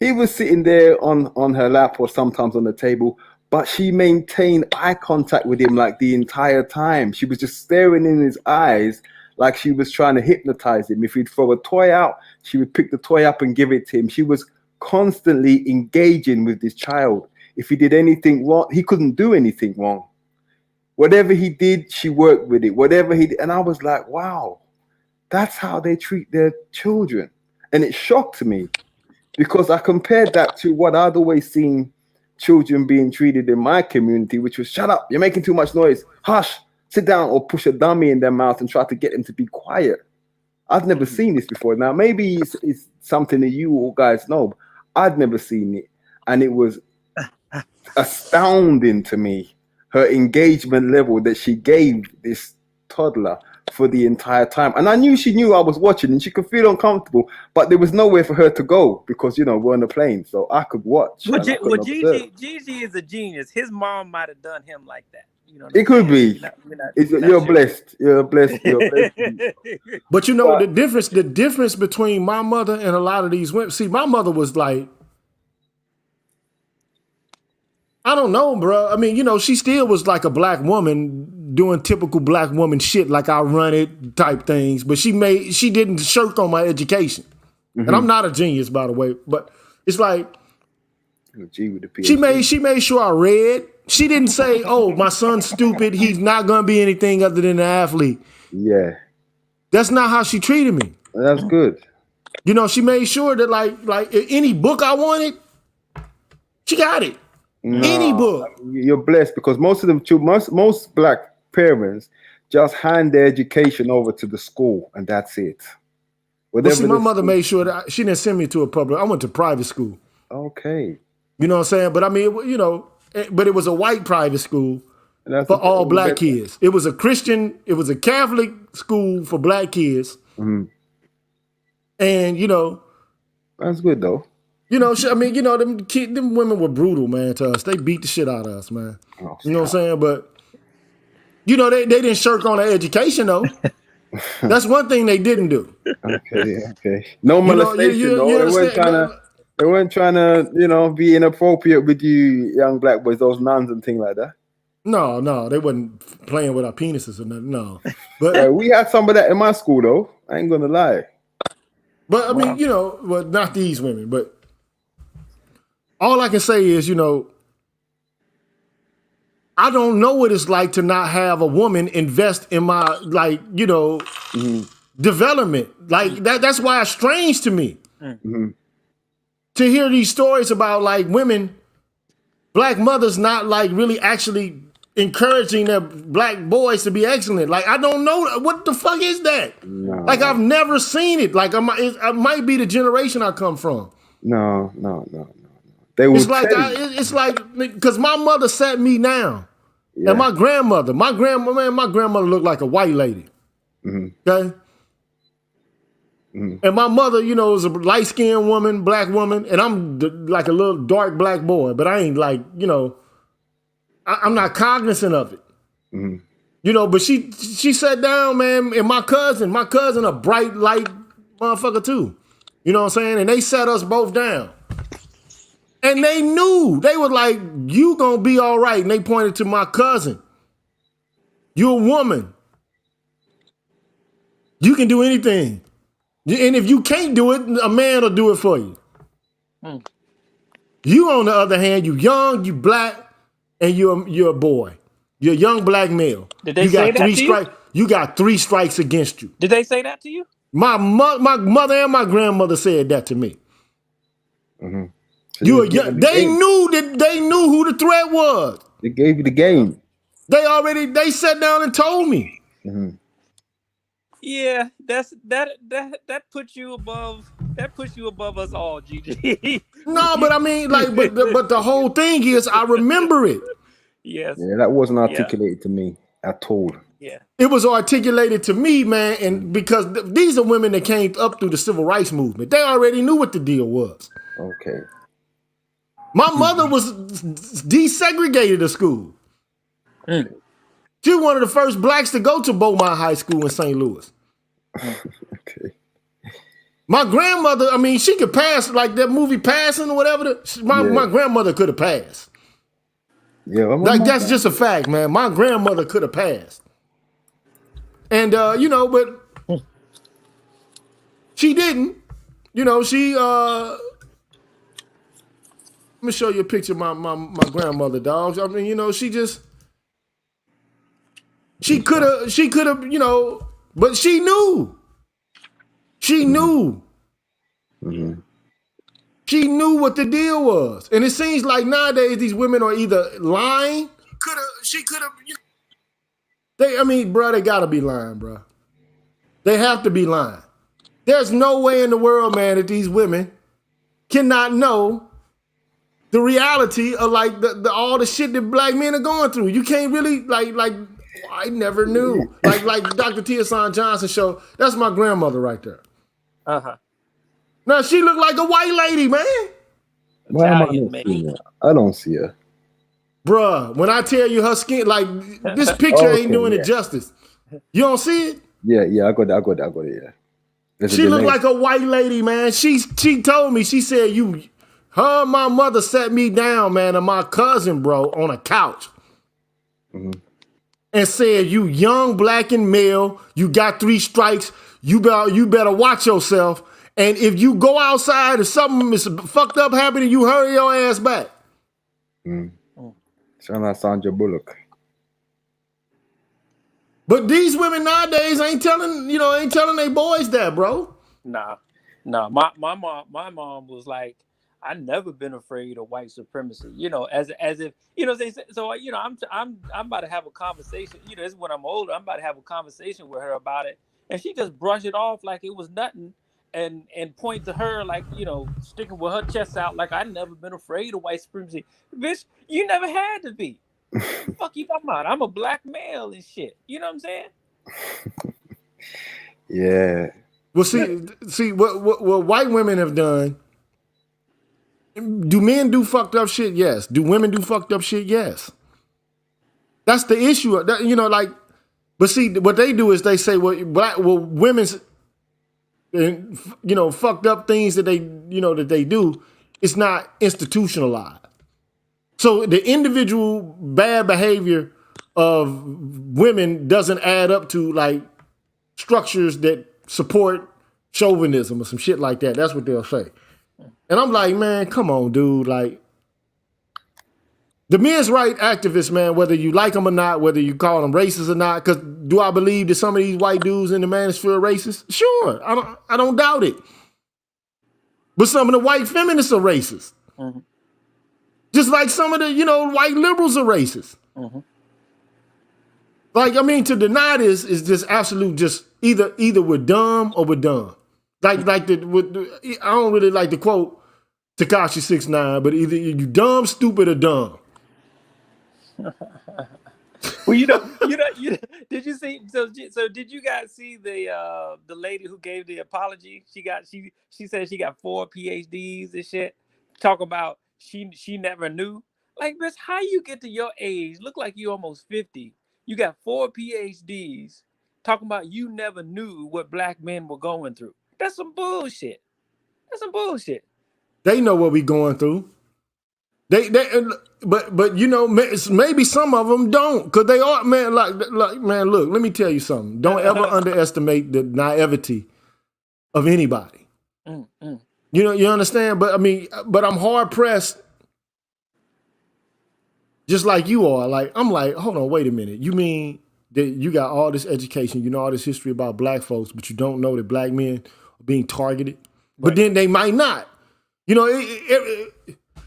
E: He was sitting there on her lap or sometimes on the table, but she maintained eye contact with him like the entire time. She was just staring in his eyes like she was trying to hypnotize him. If he'd throw a toy out, she would pick the toy up and give it to him. She was constantly engaging with this child. If he did anything wrong, he couldn't do anything wrong. Whatever he did, she worked with it. Whatever he did. And I was like, wow, that's how they treat their children. And it shocked me because I compared that to what I'd always seen children being treated in my community, which was, shut up, you're making too much noise, hush, sit down, or push a dummy in their mouth and try to get them to be quiet. I've never seen this before. Now, maybe it's something that you all guys know, but I'd never seen it. And it was astounding to me, her engagement level that she gave this toddler for the entire time. And I knew she knew I was watching and she could feel uncomfortable, but there was nowhere for her to go because, we're on the plane, so I could watch.
D: Well, Gigi is a genius. His mom might have done him like that.
E: It could be. You're blessed. You're blessed.
B: But the difference between my mother and a lot of these women. See, my mother was like, I don't know, bro. I mean, she still was like a black woman doing typical black woman shit, like I run it type things. But she didn't shirk on my education. Mm-hmm. And I'm not a genius, by the way. But it's like she made sure I read. She didn't say, "Oh, my son's stupid. He's not gonna be anything other than an athlete."
E: Yeah,
B: that's not how she treated me.
E: That's good.
B: You know, she made sure that like any book I wanted, she got it.
E: No,
B: Any book.
E: You're blessed because most of them, most black parents just hand their education over to the school and that's it.
B: Well, see, my mother made sure that she didn't send me to a public. I went to private school.
E: Okay.
B: You know what I'm saying? But I mean, you know, but it was a white private school for all black kids. It was a Christian, it was a Catholic school for black kids.
E: Mm-hmm.
B: And, you know.
E: That's good, though.
B: You know, I mean, you know, them women were brutal, man, to us. They beat the shit out of us, man. Oh, you know what I'm saying? But, you know, they didn't shirk on their education, though. That's one thing they didn't do.
E: Okay. No molestation, though. They weren't trying to, you know, be inappropriate with you young black boys, those nuns and things like that.
B: No, they wasn't playing with our penises or nothing, no. But
E: we had some of that in my school, though. I ain't gonna lie.
B: But, I mean, you know, well, not these women, but all I can say is, you know, I don't know what it's like to not have a woman invest in my, like, you know, development. Like, that's why it's strange to me to hear these stories about, like, women, black mothers not, like, really actually encouraging their black boys to be excellent. Like, I don't know. What the fuck is that?
E: No.
B: Like, I've never seen it. Like, I might be the generation I come from.
E: No.
B: It's like, because my mother sat me down. Yeah. And my grandmother looked like a white lady. Okay? And my mother, you know, is a light-skinned woman, black woman, and I'm like a little dark black boy, but I ain't like, you know, I'm not cognizant of it. You know, but she sat down, man, and my cousin, a bright light motherfucker too. You know what I'm saying? And they sat us both down. And they knew. They were like, you gonna be all right. And they pointed to my cousin. You're a woman. You can do anything. And if you can't do it, a man will do it for you. You, on the other hand, you young, you black, and you're a boy. You're a young black male.
D: Did they say that to you?
B: You got 3 strikes against you.
D: Did they say that to you?
B: My mother and my grandmother said that to me. So they knew who the threat was.
E: They gave you the game.
B: They sat down and told me.
D: Yeah, that puts you above us all, GG.
B: No, but I mean, like, but the whole thing is, I remember it.
D: Yes.
E: Yeah, that wasn't articulated to me at all.
D: Yeah.
B: It was articulated to me, man, and because these are women that came up through the civil rights movement. They already knew what the deal was.
E: Okay.
B: My mother was desegregated at school. She was one of the first blacks to go to Beaumont High School in St. Louis.
E: Okay.
B: My grandmother, I mean, she could pass, like that movie Passing or whatever. My grandmother could have passed.
E: Yeah,
B: like that's just a fact, man. My grandmother could have passed. And, you know, but she didn't. You know, she, let me show you a picture of my grandmother, dogs. I mean, you know, she could have, you know, but she knew. She knew. She knew what the deal was. And it seems like nowadays these women are either lying. She could have. Bro, they gotta be lying, bro. They have to be lying. There's no way in the world, man, that these women cannot know the reality of like the all the shit that black men are going through. You can't really like I never knew. Like Dr. Tia Johnson show. That's my grandmother right there. Now she looked like a white lady, man.
E: Why am I not seeing her? I don't see her.
B: Bruh, when I tell you her skin, like this picture ain't doing it justice. You don't see it?
E: Yeah, I got it, yeah.
B: She looked like a white lady, man. She told me, she said, her and my mother sat me down, man, and my cousin, bro, on a couch. And said, you young black and male, you got 3 strikes, you better watch yourself. And if you go outside and something is fucked up happening, you hurry your ass back.
E: Sound like Sandra Bullock.
B: But these women nowadays ain't telling their boys that, bro.
D: Nah. No, my mom was like, I never been afraid of white supremacy. You know, as if they say, so. You know, I'm about to have a conversation. You know, this is when I'm older. I'm about to have a conversation with her about it, and she just brushed it off like it was nothing, and point to her like, you know, sticking with her chest out like I never been afraid of white supremacy. Bitch, you never had to be. What the fuck you talking about? I'm a black male and shit. You know what I'm saying?
E: Yeah.
B: Well, see what white women have done. Do men do fucked up shit? Yes. Do women do fucked up shit? Yes. That's the issue. You know, like, but see, what they do is they say, well, women's, you know, fucked up things that they do, it's not institutionalized. So the individual bad behavior of women doesn't add up to like structures that support chauvinism or some shit like that. That's what they'll say. And I'm like, man, come on, dude. Like, the men's right activists, man, whether you like them or not, whether you call them racist or not, because do I believe that some of these white dudes in the manosphere are racist? Sure, I don't doubt it. But some of the white feminists are racist. Mm-hmm. Just like some of the, you know, white liberals are racist. Mm-hmm. Like, I mean, to deny this is just absolute, just either we're dumb or we're dumb. I don't really like to quote Tekashi 6ix9ine, but either you dumb, stupid, or dumb.
D: Well, you know, did you see? So did you guys see the lady who gave the apology? She said she got 4 PhDs and shit. Talk about she never knew. Like, bitch, how you get to your age? Look like you almost 50. You got 4 PhDs. Talking about you never knew what black men were going through. That's some bullshit.
B: They know what we going through. But you know, maybe some of them don't, cause they are, man. Like man, look, let me tell you something. Don't ever underestimate the naivety of anybody. You know, you understand? But I mean, I'm hard pressed, just like you are. Like, I'm like, hold on, wait a minute. You mean that you got all this education, you know all this history about black folks, but you don't know that black men are being targeted? Right. But then they might not. You know,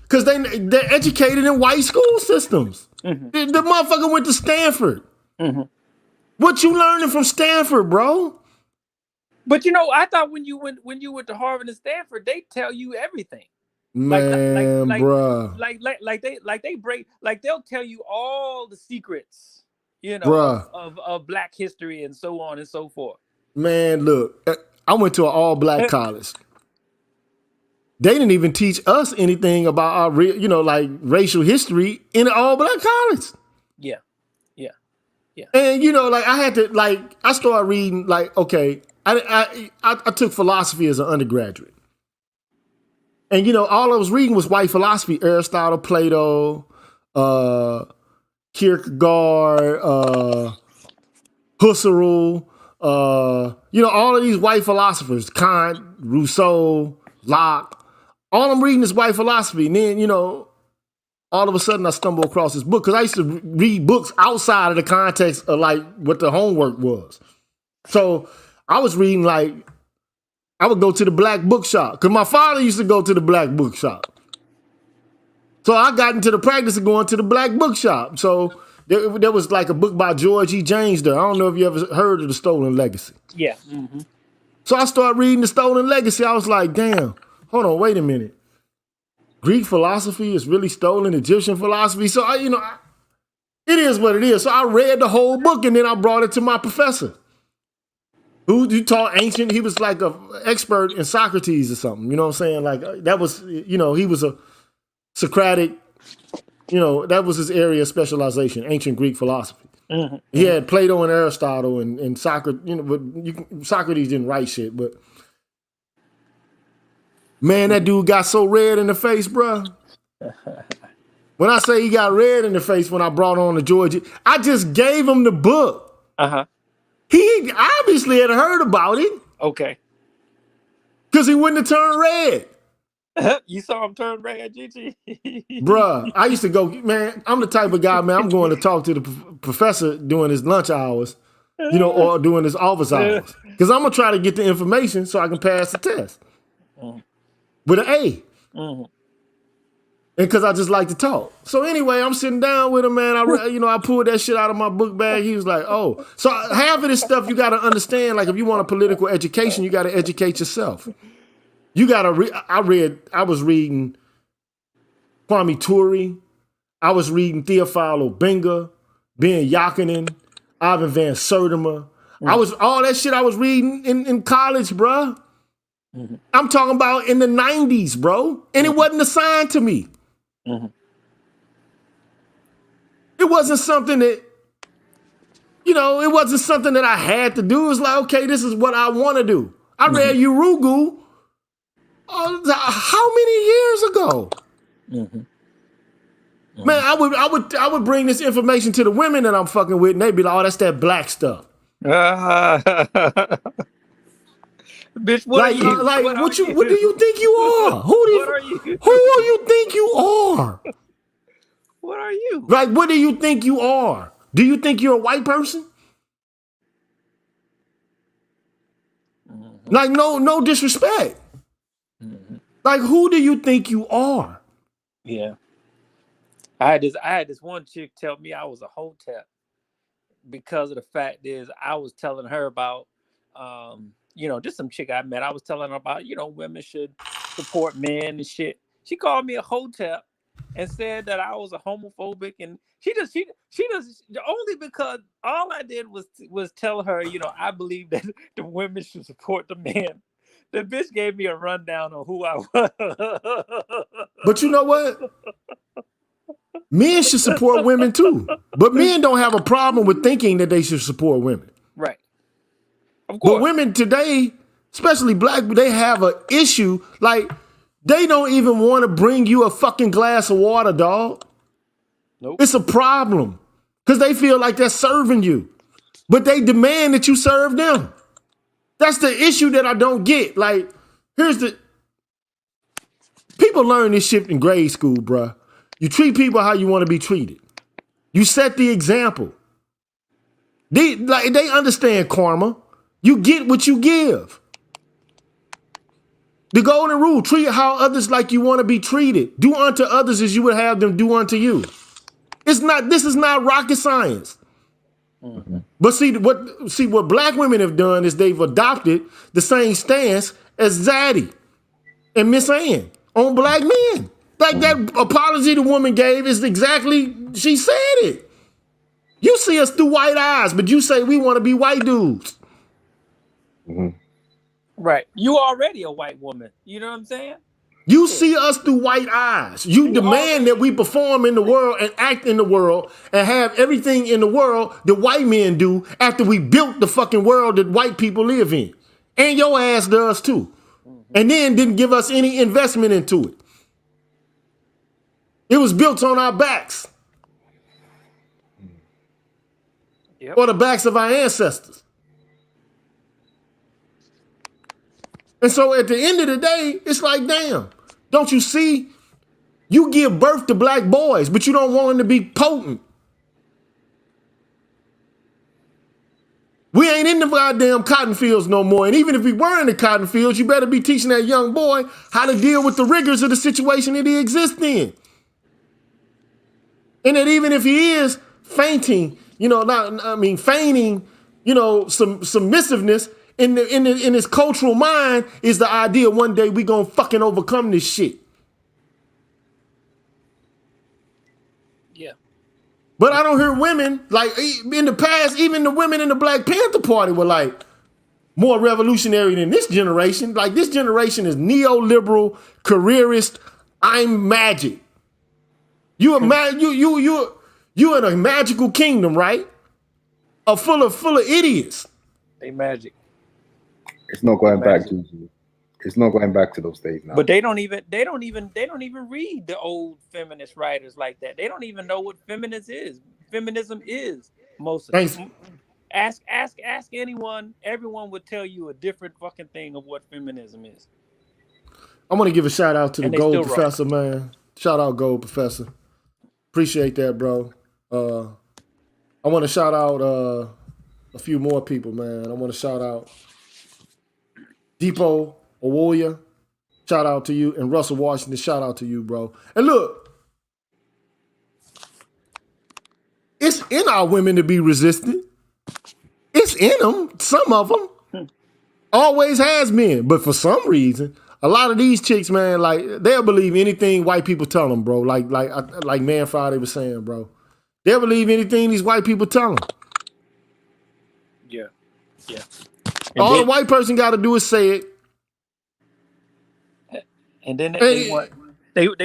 B: because they're educated in white school systems. Mm-hmm. The motherfucker went to Stanford. Mm-hmm. What you learning from Stanford, bro?
D: But you know, I thought when you went to Harvard and Stanford, they tell you everything.
B: Man, bruh.
D: They'll tell you all the secrets, you know, of black history and so on and so forth.
B: Man, look, I went to an all-black college. They didn't even teach us anything about our, you know, like racial history in an all-black college.
D: Yeah.
B: And you know, like I started reading, like, okay, I took philosophy as an undergraduate, and you know, all I was reading was white philosophy: Aristotle, Plato, Kierkegaard, Husserl, you know, all of these white philosophers: Kant, Rousseau, Locke. All I'm reading is white philosophy. And then, you know, all of a sudden I stumble across this book, because I used to read books outside of the context of like what the homework was. So I was reading, like, I would go to the black bookshop, because my father used to go to the black bookshop. So I got into the practice of going to the black bookshop. So there was like a book by George E. James there. I don't know if you ever heard of The Stolen Legacy.
D: Yeah. Mm-hmm.
B: So I started reading The Stolen Legacy. I was like, damn. Hold on, wait a minute. Greek philosophy is really stolen Egyptian philosophy. So it is what it is. So I read the whole book, and then I brought it to my professor, who taught ancient. He was like an expert in Socrates or something. You know what I'm saying? Like, that was, you know, he was a Socratic, you know, that was his area of specialization, ancient Greek philosophy. Mm-hmm. He had Plato and Aristotle and Socrates. You know, but Socrates didn't write shit, but. Man, that dude got so red in the face, bro. When I say he got red in the face when I brought on the Georgia, I just gave him the book. Uh-huh. He obviously had heard about it.
D: Okay.
B: Because he wouldn't have turned red.
D: You saw him turn red, Gigi?
B: Bruh, I used to go, man, I'm the type of guy, man, I'm going to talk to the professor during his lunch hours, you know, or during his office hours. Because I'm going to try to get the information so I can pass the test. with an A.
D: Mm-hmm.
B: And because I just like to talk. So anyway, I'm sitting down with him, man. I pulled that shit out of my book bag. He was like, oh. So half of this stuff you got to understand. Like if you want a political education, you got to educate yourself. You got to I was reading Kwame Ture. I was reading Theophile Obenga, Ben Yakinen, Ivan Van Sertima. All that shit I was reading in college, bruh. Mm-hmm. I'm talking about in the 90s, bro. And it wasn't assigned to me. Mm-hmm. It wasn't something that, it wasn't something that I had to do. It was like, okay, this is what I want to do. I read Urugu how many years ago? Mm-hmm. Man, I would bring this information to the women that I'm fucking with, and they'd be like, oh, that's that black stuff.
D: Bitch, what are you?
B: What do you think you are? Who do you think you are?
D: What are you?
B: Like, what do you think you are? Do you think you're a white person? Mm-hmm. Like, no disrespect. Mm-hmm. Like, who do you think you are?
D: Yeah. I had this one chick tell me I was a hotep because of the fact is I was telling her about just some chick I met. I was telling her about, women should support men and shit. She called me a hotep and said that I was a homophobic, and she does only because all I did was tell her, I believe that the women should support the men. The bitch gave me a rundown on who I was.
B: But you know what? Men should support women too. But men don't have a problem with thinking that they should support women.
D: Right. Of course.
B: But women today, especially black, they have an issue. Like, they don't even want to bring you a fucking glass of water, dog. Nope. It's a problem. Because they feel like they're serving you. But they demand that you serve them. That's the issue that I don't get. Like, people learn this shit in grade school, bruh. You treat people how you want to be treated. You set the example. They understand karma. You get what you give. The golden rule, treat how others like you want to be treated. Do unto others as you would have them do unto you. This is not rocket science. Mm-hmm. But see what black women have done is they've adopted the same stance as Zaddy and Miss Ann on black men. Like that apology the woman gave is exactly, she said it. You see us through white eyes, but you say we want to be white dudes.
D: Mm-hmm. Right. You already a white woman. You know what I'm saying?
B: You see us through white eyes. You demand that we perform in the world and act in the world and have everything in the world that white men do after we built the fucking world that white people live in. And your ass does too. Mm-hmm. And then didn't give us any investment into it. It was built on our backs. Yep. Or the backs of our ancestors. And so at the end of the day, it's like, damn, don't you see? You give birth to black boys, but you don't want them to be potent. We ain't in the goddamn cotton fields no more. And even if we were in the cotton fields, you better be teaching that young boy how to deal with the rigors of the situation that he exists in. And that even if he is feigning, some submissiveness in his cultural mind is the idea one day we gonna fucking overcome this shit.
D: Yeah.
B: But I don't hear women, like in the past, even the women in the Black Panther Party were like more revolutionary than this generation. Like this generation is neoliberal, careerist, I'm magic. You in a magical kingdom, right? Full of idiots.
D: They magic.
E: It's not going back to. It's not going back to those days now.
D: But they don't even read the old feminist writers like that. They don't even know what feminism is. Most of them. Ask anyone. Everyone would tell you a different fucking thing of what feminism is.
B: I want to give a shout out to the Gold Professor, man. Shout out Gold Professor. Appreciate that, bro. I want to shout out a few more people, man. I want to shout out Depot Awoya. shout out to you. And Russell Washington, shout out to you, bro. And look, it's in our women to be resistant. It's in them, some of them. Always has been. But for some reason, a lot of these chicks, man, like, they'll believe anything white people tell them, bro. Like Man Friday was saying, bro. They'll believe anything these white people tell them.
D: Yeah.
B: All the white person got to do is say it.
D: And then they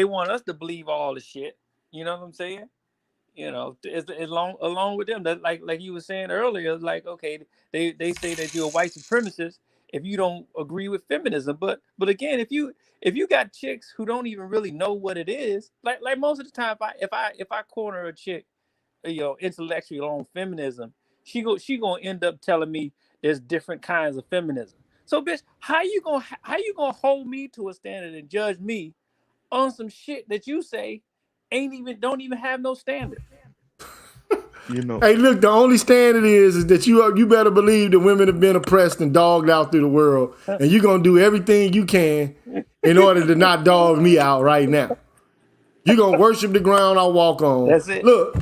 D: want us to believe all the shit. You know what I'm saying? You know, along with them, that like you were saying earlier, like, okay, they say that you're a white supremacist if you don't agree with feminism. But again, if you got chicks who don't even really know what it is, like most of the time, if I corner a chick, you know, intellectually on feminism, she gonna end up telling me there's different kinds of feminism. So, bitch, how you gonna hold me to a standard and judge me on some shit that you say don't even have no standard?
A: You know.
B: Hey, look, the only standard is that you better believe that women have been oppressed and dogged out through the world, and you're gonna do everything you can in order to not dog me out right now. You're gonna worship the ground I walk on.
D: That's it.
B: Look,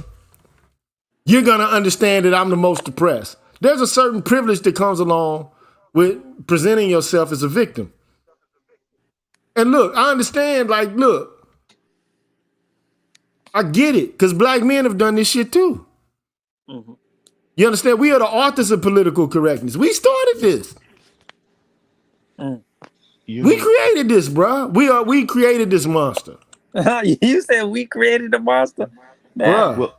B: you're gonna understand that I'm the most oppressed. There's a certain privilege that comes along with presenting yourself as a victim. And look, I understand, like, look, I get it, because black men have done this shit too.
D: Mm-hmm.
B: You understand? We are the authors of political correctness. We started this. We created this, bro. We created this monster.
D: You said we created the monster?
B: Bruh.
A: Well,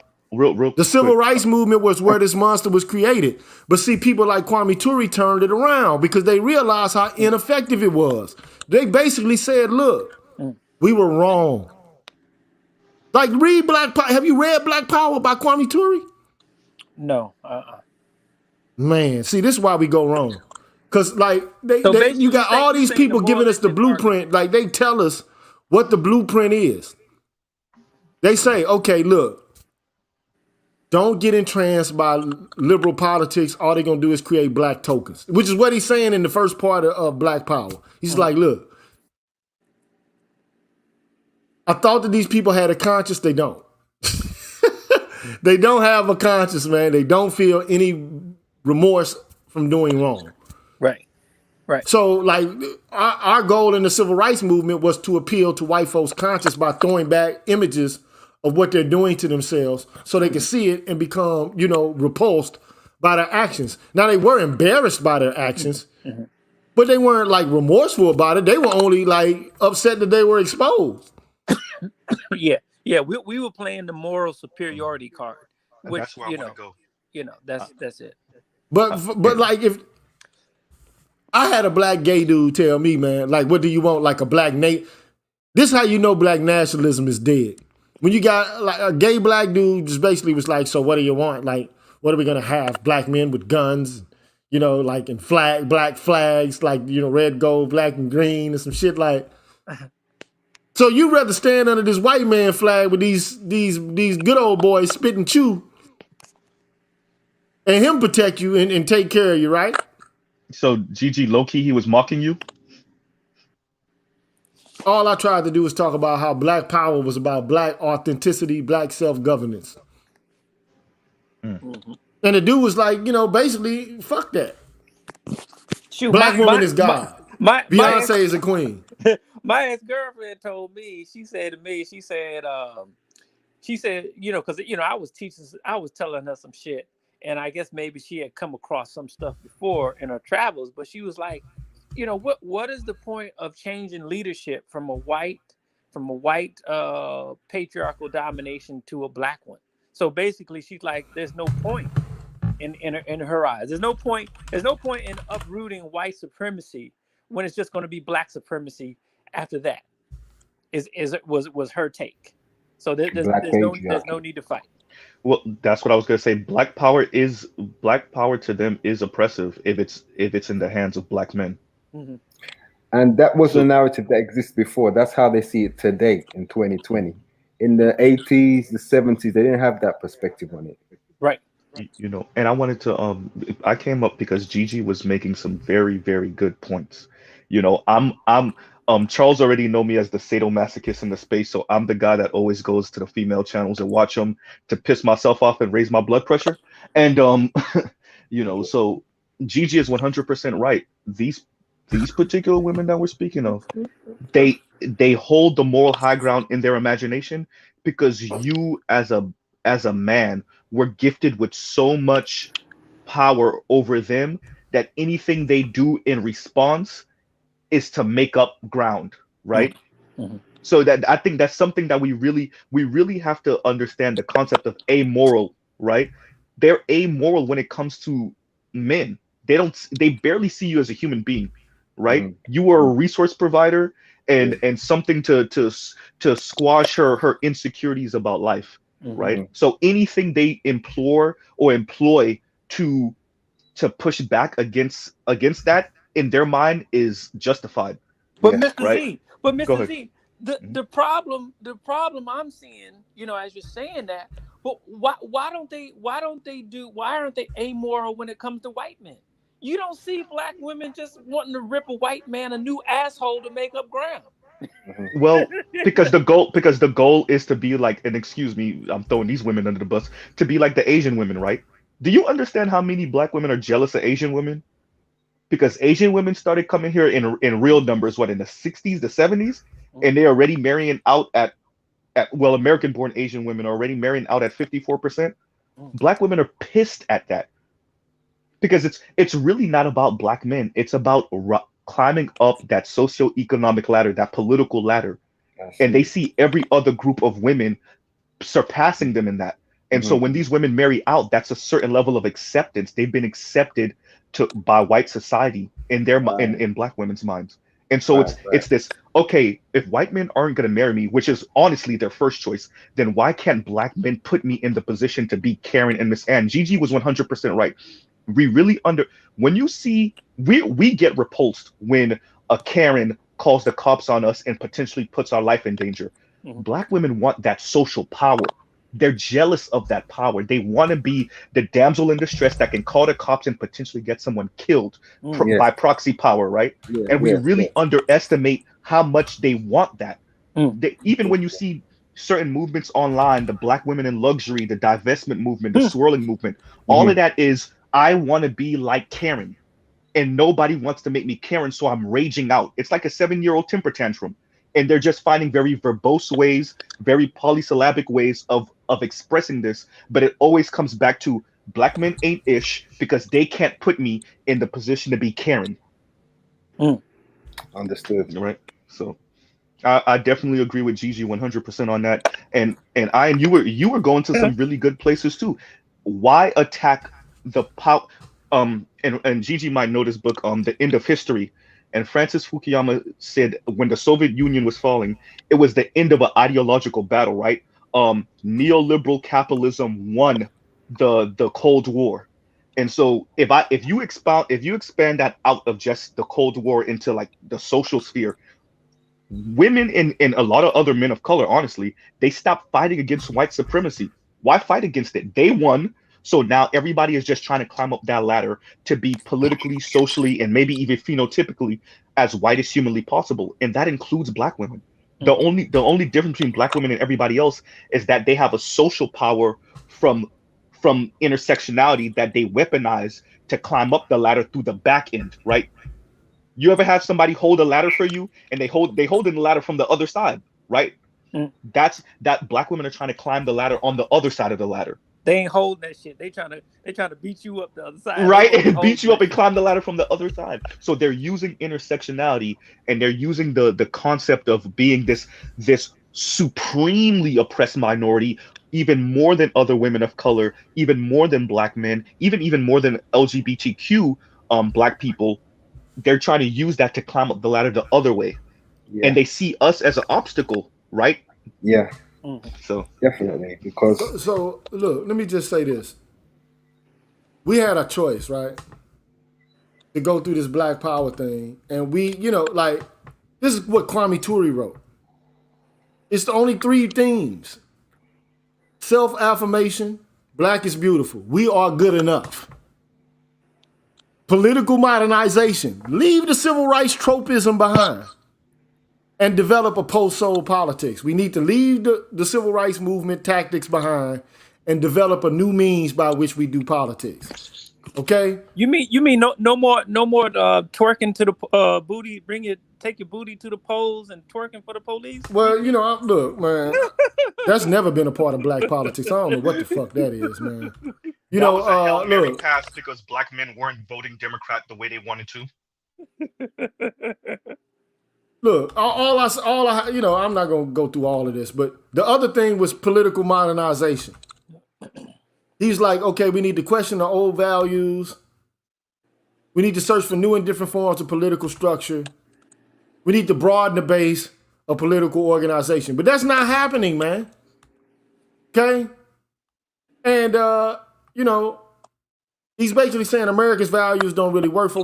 A: real
B: the civil rights movement was where this monster was created. But see, people like Kwame Ture turned it around because they realized how ineffective it was. They basically said, look, we were wrong. Like, read Black Power. Have you read Black Power by Kwame Ture?
D: No.
B: Man, see, this is why we go wrong. Because, like, you got all these people giving us the blueprint. Like, they tell us what the blueprint is. They say, okay, look, don't get entranced by liberal politics. All they're going to do is create black tokens, which is what he's saying in the first part of Black Power. He's like, look, I thought that these people had a conscience. They don't. They don't have a conscience, man. They don't feel any remorse from doing wrong.
D: Right.
B: So, like, our goal in the civil rights movement was to appeal to white folks' conscience by throwing back images of what they're doing to themselves so they can see it and become, repulsed by their actions. Now, they were embarrassed by their actions, but they weren't, like, remorseful about it. They were only, like, upset that they were exposed.
D: Yeah, we were playing the moral superiority card, which,
A: that's where I want to go.
D: That's it.
B: But like, if I had a black gay dude tell me, man, like, what do you want? Like a black this is how you know black nationalism is dead. When you got like a gay black dude just basically was like, so what do you want? Like, what are we gonna have? Black men with guns, like in black flags, like, red, gold, black, and green, and some shit like. So you rather stand under this white man flag with these good old boys spit and chew, and him protect you and take care of you, right?
A: So Gigi, low key, he was mocking you.
B: All I tried to do was talk about how Black Power was about black authenticity, black self-governance. And the dude was like, basically, fuck that.
D: Shoot,
B: black woman is God. Beyonce is a queen.
D: My ex-girlfriend told me, she said, because, I was telling her some shit, and I guess maybe she had come across some stuff before in her travels, but she was like, what is the point of changing leadership from a white patriarchal domination to a black one? So basically, she's like, there's no point in her eyes. There's no point in uprooting white supremacy when it's just going to be black supremacy after that. Was her take. So there's no need to fight.
A: Well, that's what I was gonna say. Black power to them is oppressive if it's in the hands of black men.
E: Mm-hmm. And that was the narrative that exists before. That's how they see it today in 2020. In the 80s, the 70s, they didn't have that perspective on it.
D: Right.
A: And I wanted to I came up because Gigi was making some very, very good points.
F: Charles already know me as the sadomasochist in the space, so I'm the guy that always goes to the female channels and watch them to piss myself off and raise my blood pressure. And so Gigi is 100% right. These particular women that we're speaking of, they hold the moral high ground in their imagination because you as a man were gifted with so much power over them that anything they do in response is to make up ground, right?
D: Mm-hmm.
F: So that I think that's something that we really have to understand the concept of amoral, right? They're amoral when it comes to men. They barely see you as a human being, right? You are a resource provider and something to squash her insecurities about life, right? So anything they implore or employ to push back against that in their mind is justified.
D: But Mr.
F: right?
D: Z, but
F: Go
D: Mr.
F: ahead.
D: Z, the problem I'm seeing, as you're saying that, but why aren't they amoral when it comes to white men? You don't see black women just wanting to rip a white man a new asshole to make up ground.
F: Well, because the goal is to be like, and excuse me, I'm throwing these women under the bus, to be like the Asian women, right? Do you understand how many black women are jealous of Asian women? Because Asian women started coming here in real numbers, in the 60s, the 70s, and they're already marrying out at American-born Asian women are already marrying out at 54%. Black women are pissed at that because it's really not about black men. It's about climbing up that socioeconomic ladder, that political ladder, and they see every other group of women surpassing them in that. And so when these women marry out, that's a certain level of acceptance. They've been accepted by white society in their in black women's minds. And so it's this, okay, if white men aren't going to marry me, which is honestly their first choice, then why can't black men put me in the position to be Karen and Miss Ann? Gigi was 100% right. We really when you see, we get repulsed when a Karen calls the cops on us and potentially puts our life in danger. Black women want that social power. They're jealous of that power. They want to be the damsel in distress that can call the cops and potentially get someone killed by proxy power, right? And we really underestimate how much they want that. Even when you see certain movements online, the black women in luxury, the divestment movement, the swirling movement, all of that is, I want to be like Karen. And nobody wants to make me Karen, so I'm raging out. It's like a 7-year-old temper tantrum. And they're just finding very verbose ways, very polysyllabic ways of expressing this. But it always comes back to black men ain't ish because they can't put me in the position to be Karen.
E: Understood.
F: Right. So I definitely agree with Gigi 100% on that. And you were going to some really good places too. Why attack the power? And Gigi might know this book, The End of History. And Francis Fukuyama said when the Soviet Union was falling, it was the end of an ideological battle, right? Neoliberal capitalism won the Cold War. And so if you expand that out of just the Cold War into like the social sphere, women and a lot of other men of color, honestly, they stopped fighting against white supremacy. Why fight against it? They won. So now everybody is just trying to climb up that ladder to be politically, socially, and maybe even phenotypically as white as humanly possible. And that includes black women. The only difference between black women and everybody else is that they have a social power from intersectionality that they weaponize to climb up the ladder through the back end, right? You ever have somebody hold a ladder for you and they hold in the ladder from the other side, right? That black women are trying to climb the ladder on the other side of the ladder.
D: They ain't holding that shit. They trying to beat you up the other side.
F: Right, and beat you up and climb the ladder from the other side. So they're using intersectionality and they're using the concept of being this supremely oppressed minority, even more than other women of color, even more than black men, even more than LGBTQ black people. They're trying to use that to climb up the ladder the other way. Yeah. And they see us as an obstacle, right?
E: Yeah.
F: So
E: definitely, because
B: so look, let me just say this. We had a choice, right? To go through this Black Power thing. And we, like, this is what Kwame Ture wrote. It's the only 3 themes. Self-affirmation, black is beautiful. We are good enough. Political modernization. Leave the civil rights tropism behind. and develop a post-soul politics. We need to leave the civil rights movement tactics behind and develop a new means by which we do politics. Okay?
D: You mean no more twerking to the booty, take your booty to the polls and twerking for the police?
B: Well, look, man, that's never been a part of black politics. I don't know what the fuck that is, man.
F: That was a Hail Mary
B: look,
F: pass because black men weren't voting Democrat the way they wanted to.
B: Look, all I, I'm not gonna go through all of this, but the other thing was political modernization. He's like, okay, we need to question the old values. We need to search for new and different forms of political structure. We need to broaden the base of political organization. But that's not happening, man. Okay? And, he's basically saying America's values don't really work for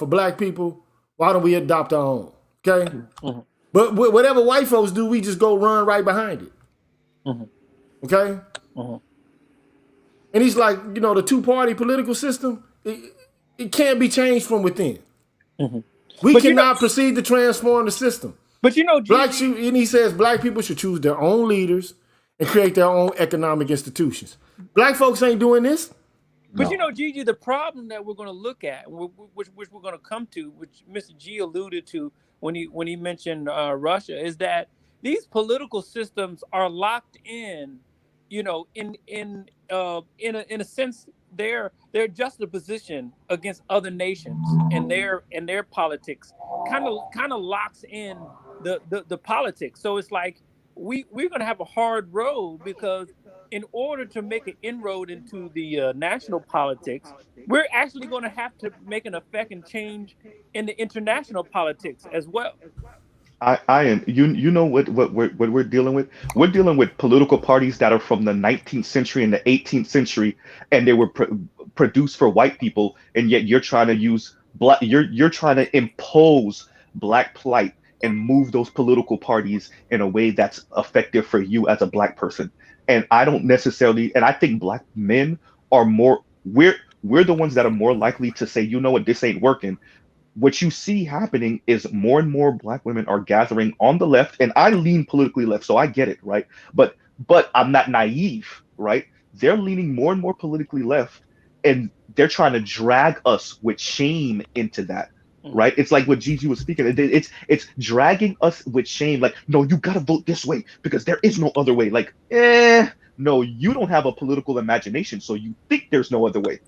B: black people. Why don't we adopt our own? Okay? Mm-hmm. But whatever white folks do, we just go run right behind it. Mm-hmm. Okay? Mm-hmm. And he's like, the two-party political system, it can't be changed from within. Mm-hmm. We cannot proceed to transform the system.
D: But
B: and he says black people should choose their own leaders and create their own economic institutions. Black folks ain't doing this.
D: But Gigi, the problem that we're going to look at, which we're going to come to, which Mr. G alluded to when he mentioned Russia, is that these political systems are locked in. In a sense, their juxtaposition against other nations and their politics kind of locks in the politics. So it's like we're gonna have a hard road, because in order to make an inroad into the national politics, we're actually going to have to make an effect and change in the international politics as well.
F: I am. You know what we're dealing with? We're dealing with political parties that are from the 19th century and the 18th century, and they were produced for white people, and yet you're trying to use black. You're trying to impose black plight and move those political parties in a way that's effective for you as a black person. And I don't necessarily. And I think black men are more. We're the ones that are more likely to say, you know what, this ain't working. What you see happening is more and more black women are gathering on the left, and I lean politically left, so I get it, right? But I'm not naive, right? They're leaning more and more politically left, and they're trying to drag us with shame into that, right? It's like what Gigi was speaking. It's dragging us with shame. Like, no, you gotta vote this way because there is no other way. Like, no, you don't have a political imagination, so you think there's no other way.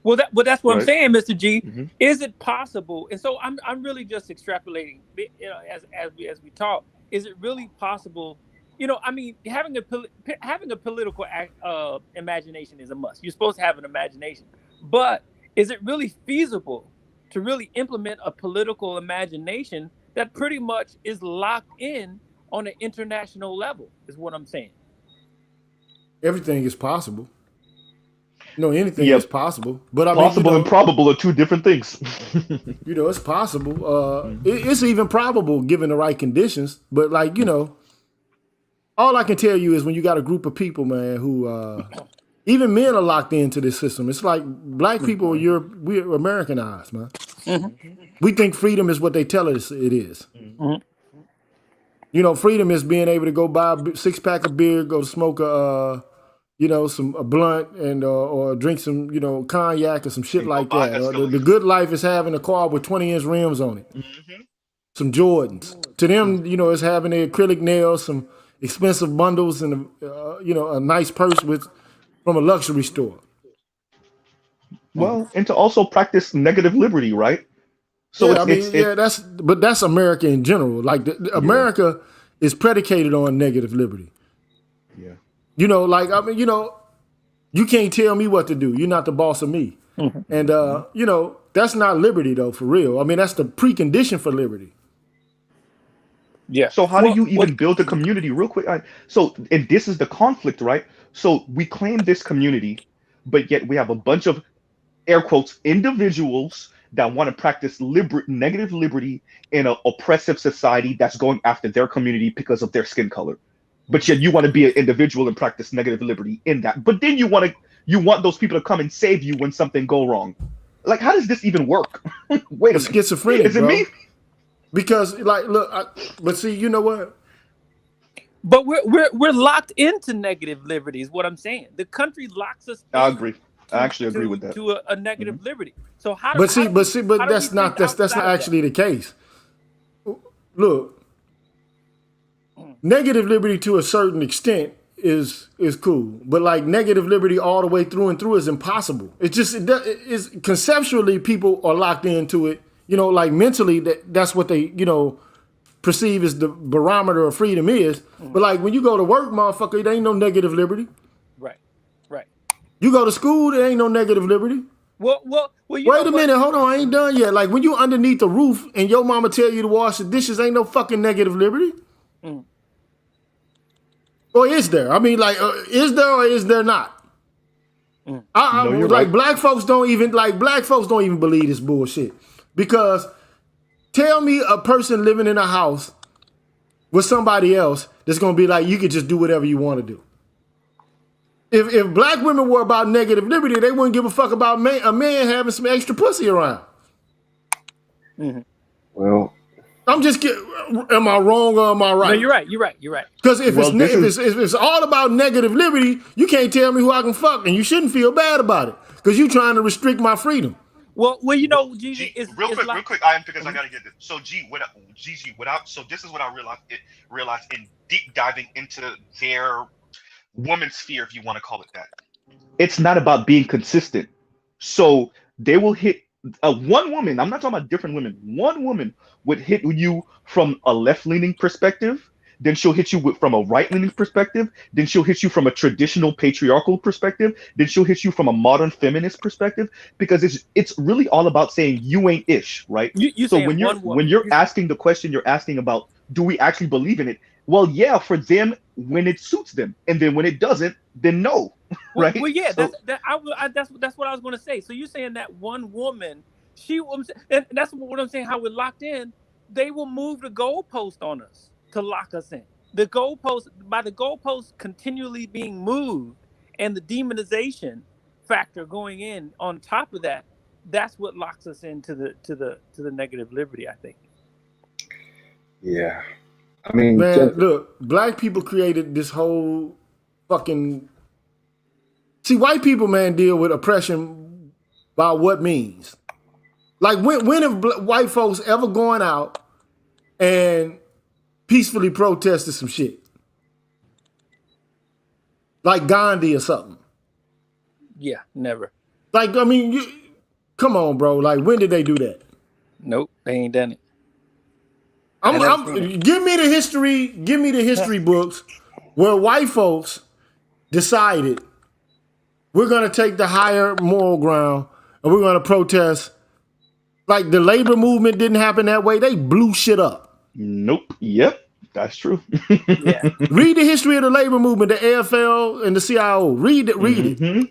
D: Well, that's what I'm saying, Mr. G. Mm-hmm. Is it possible? And so I'm really just extrapolating, as we talk. Is it really possible? Having a political imagination is a must. You're supposed to have an imagination, but is it really feasible to really implement a political imagination that pretty much is locked in on an international level? Is what I'm saying.
B: Everything is possible. Anything is possible, but
F: possible and probable are two different things.
B: It's possible. It's even probable given the right conditions. But all I can tell you is when you got a group of people, man, who even men are locked into this system. It's like black people, we're Americanized, man. Mm-hmm. We think freedom is what they tell us it is. Mm-hmm. Freedom is being able to go buy a 6-pack of beer, go smoke a blunt and or drink some, cognac or some shit like that. The good life is having a car with 20-inch rims on it. Mm-hmm. Some Jordans. To them, it's having the acrylic nails, some expensive bundles, and a nice purse from a luxury store.
F: Well, and to also practice negative liberty, right?
B: So that's America in general. Like America is predicated on negative liberty.
F: Yeah.
B: You can't tell me what to do. You're not the boss of me. Mm-hmm. And, that's not liberty, though, for real. I mean, that's the precondition for liberty.
F: Yeah. So how do you even build a community real quick? And this is the conflict, right? So we claim this community, but yet we have a bunch of, air quotes, individuals that want to practice negative liberty in an oppressive society that's going after their community because of their skin color. But yet you want to be an individual and practice negative liberty in that. But then you want those people to come and save you when something go wrong. Like, how does this even work? Wait a minute.
B: Schizophrenic,
F: Is it me?
B: Because like, look, but see, you know what?
D: But we're locked into negative liberty, is what I'm saying. The country locks us
F: I
D: in
F: agree. I actually agree with that.
D: to a negative liberty. So how
B: But
D: do we
B: that's not
D: think
B: that's not
D: outside of
B: actually the case. Look, negative liberty to a certain extent is cool, but like negative liberty all the way through and through is impossible. It's just it is conceptually people are locked into it. You know, like mentally that's what they perceive as the barometer of freedom is. But like when you go to work, motherfucker, there ain't no negative liberty.
D: Right.
B: You go to school, there ain't no negative liberty.
D: Well,
B: Wait a minute, hold on, I ain't done yet. Like when you underneath the roof and your mama tell you to wash the dishes, ain't no fucking negative liberty. Or is there? I mean, like, is there or is there not?
F: No,
B: like
F: you're right.
B: black folks don't even believe this bullshit. Because tell me a person living in a house with somebody else that's gonna be like, you could just do whatever you want to do. If black women were about negative liberty, they wouldn't give a fuck about a man having some extra pussy around.
E: Well,
B: I'm just kidding. Am I wrong or am I right?
D: No, you're right.
B: Because if
F: Well,
B: if it's all about negative liberty, you can't tell me who I can fuck, and you shouldn't feel bad about it because you're trying to restrict my freedom.
D: Well, Gigi,
A: real quick, I am because I gotta get this. So, so this is what I realized in deep diving into their woman's sphere, if you want to call it that.
F: It's not about being consistent. So they will hit one woman. I'm not talking about different women. One woman would hit you from a left-leaning perspective. Then she'll hit you from a right-leaning perspective. Then she'll hit you from a traditional patriarchal perspective. Then she'll hit you from a modern feminist perspective. Because it's really all about saying you ain't ish, right? So when you're asking the question, you're asking about, do we actually believe in it? Well, yeah, for them when it suits them, and then when it doesn't, then no, right?
D: Well, yeah,
F: so,
D: that's what I was going to say. So you're saying that one woman, and that's what I'm saying. How we're locked in, they will move the goalpost on us to lock us in. The goalpost continually being moved, and the demonization factor going in on top of that. That's what locks us into the negative liberty, I think.
E: yeah. I mean,
B: man, look, black people created this whole fucking. See, white people, man, deal with oppression by what means. Like, when have white folks ever gone out and peacefully protested some shit? Like Gandhi or something.
D: Yeah, never.
B: Like, I mean, come on, bro. Like, when did they do that?
D: Nope, they ain't done it.
B: Give me the history books where white folks decided we're going to take the higher moral ground and we're going to protest. Like the labor movement didn't happen that way. They blew shit up.
F: Nope. Yep. That's true.
D: Yeah.
B: Read the history of the labor movement, the AFL and the CIO. Read it.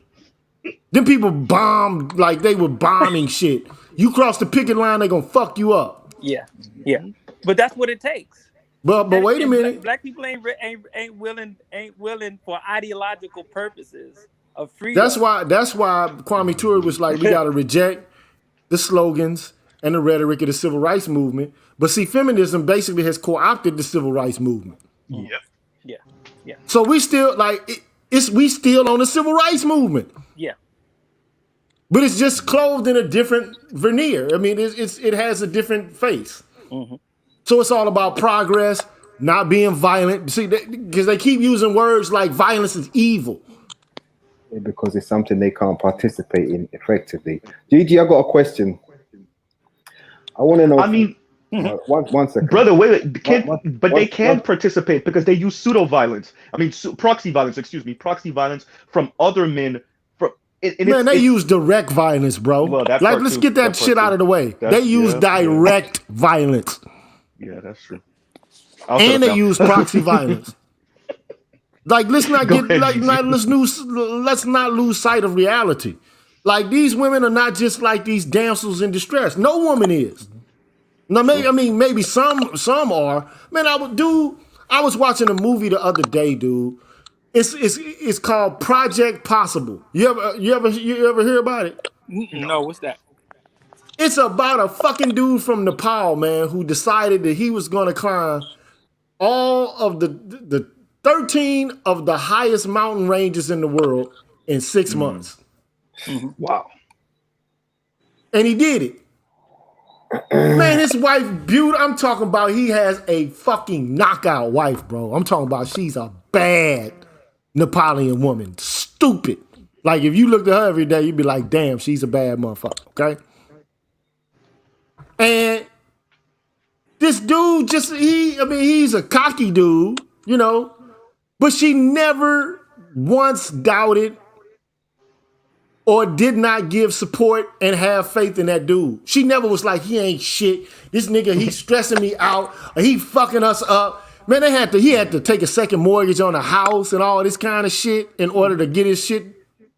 B: Them people bombed like they were bombing shit. You cross the picket line, they going to fuck you up.
D: Yeah. But that's what it takes.
B: But wait a minute.
D: Black people ain't willing for ideological purposes of freedom.
B: That's why Kwame Ture was like, we got to reject the slogans and the rhetoric of the civil rights movement. But see, feminism basically has co-opted the civil rights movement.
A: Yep.
D: Yeah.
B: So we still we still on the civil rights movement.
D: Yeah.
B: But it's just clothed in a different veneer. I mean, it has a different face. Mm-hmm. So it's all about progress, not being violent. See, because they keep using words like violence is evil.
E: Yeah, because it's something they can't participate in effectively. Gigi, I got a question. I want to know.
F: I mean,
E: one second,
F: brother. Wait. They can participate because they use pseudo violence. I mean, proxy violence. Excuse me, proxy violence from other men.
B: Man, they use direct violence, bro.
F: Well,
B: let's get that shit out of the way. They use direct violence.
F: Yeah, that's true.
B: And they use proxy violence. Like, let's not lose sight of reality. Like, these women are not just like these damsels in distress. No woman is. Now, maybe some are. Man, I was watching a movie the other day, dude. It's called Project Possible. You ever hear about it?
D: No, what's that?
B: It's about a fucking dude from Nepal, man, who decided that he was going to climb all of the 13 of the highest mountain ranges in the world in 6 months.
F: Wow.
B: And he did it. Man, his wife, beautiful. I'm talking about he has a fucking knockout wife, bro. I'm talking about she's a bad Nepalian woman. Stupid. Like, if you looked at her every day, you'd be like, damn, she's a bad motherfucker, okay? And this dude he's a cocky dude, you know, but she never once doubted or did not give support and have faith in that dude. She never was like, he ain't shit. This nigga, he's stressing me out, or he fucking us up. Man, he had to take a second mortgage on a house and all this kind of shit in order to get his shit,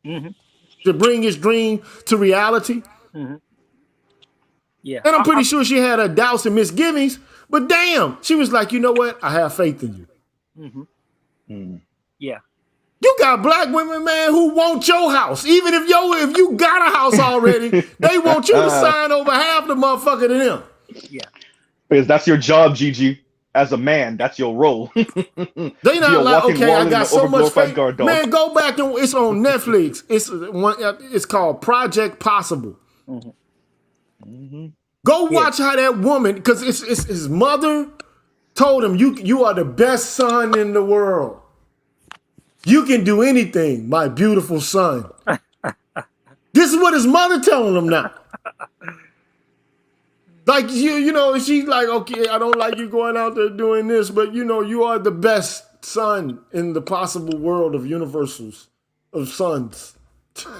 B: to bring his dream to reality.
D: Yeah.
B: And I'm pretty sure she had her doubts and misgivings, but damn, she was like, you know what? I have faith in you.
D: Yeah.
B: You got black women, man, who want your house. Even if you got a house already, they want you to sign over half the motherfucker to them.
D: Yeah.
F: Because that's your job, Gigi. As a man, that's your role.
B: They not like, okay, I got so much faith.
F: Guard dog.
B: Man, go back and it's on Netflix. It's called Project Possible. Go watch how that woman, because his mother told him, you are the best son in the world. You can do anything, my beautiful son. This is what his mother telling him now. Like, you know, she's like, okay, I don't like you going out there doing this, but you know, you are the best son in the possible world of universals, of sons.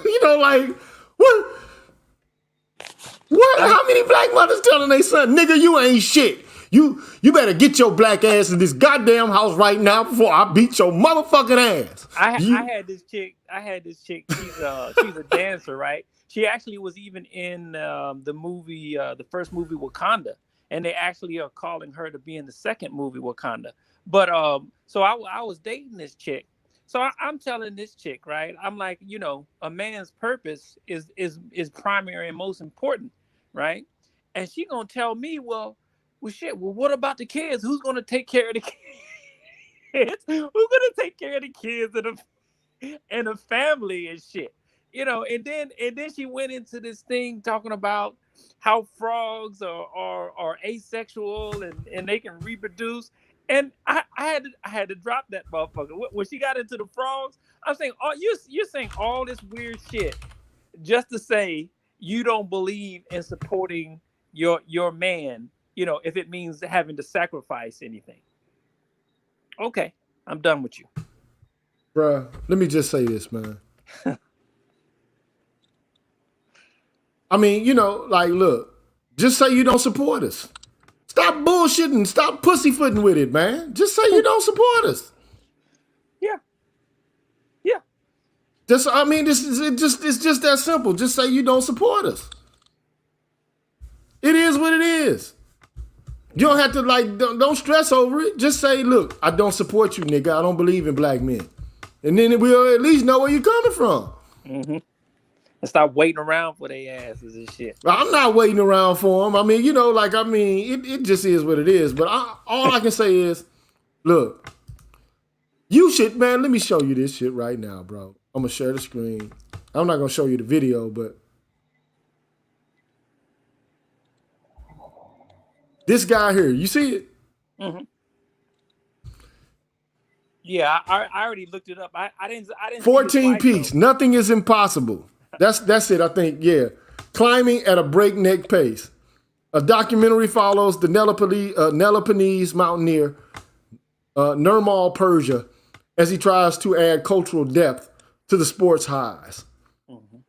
B: You know, like, what? How many black mothers telling their son, nigga, you ain't shit. You better get your black ass in this goddamn house right now before I beat your motherfucking ass.
D: I had this chick. She's a dancer, right? She actually was even in the movie, the first movie Wakanda, and they actually are calling her to be in the second movie Wakanda. But so I was dating this chick. So I'm telling this chick, right? I'm like, you know, a man's purpose is primary and most important, right? And she gonna tell me, well, shit. Well, what about the kids? Who's gonna take care of the kids? Who's gonna take care of the kids and the family and shit? You know. And then she went into this thing talking about how frogs are asexual and they can reproduce. And I had to drop that motherfucker when she got into the frogs. I'm saying, oh, you're saying all this weird shit just to say you don't believe in supporting your man. You know, if it means having to sacrifice anything. Okay, I'm done with you.
B: Bruh, let me just say this, man. I mean, you know, like, look, just say you don't support us. Stop bullshitting, stop pussyfooting with it, man. Just say you don't support us.
D: Yeah.
B: It's just that simple. Just say you don't support us. It is what it is. You don't have to, like, don't stress over it. Just say, look, I don't support you, nigga. I don't believe in black men. And then we'll at least know where you're coming from.
D: And stop waiting around for their asses and shit.
B: I'm not waiting around for them. I mean, you know, like, I mean, it just is what it is. But all I can say is, look, you should, man, let me show you this shit right now, bro. I'm going to share the screen. I'm not going to show you the video, but this guy here, you see it?
D: Yeah, I already looked it up. I didn't
B: 14 piece. Nothing is impossible. That's it, I think. Yeah. Climbing at a breakneck pace. A documentary follows the Nepalese mountaineer, Nirmal Persia, as he tries to add cultural depth to the sport's highs.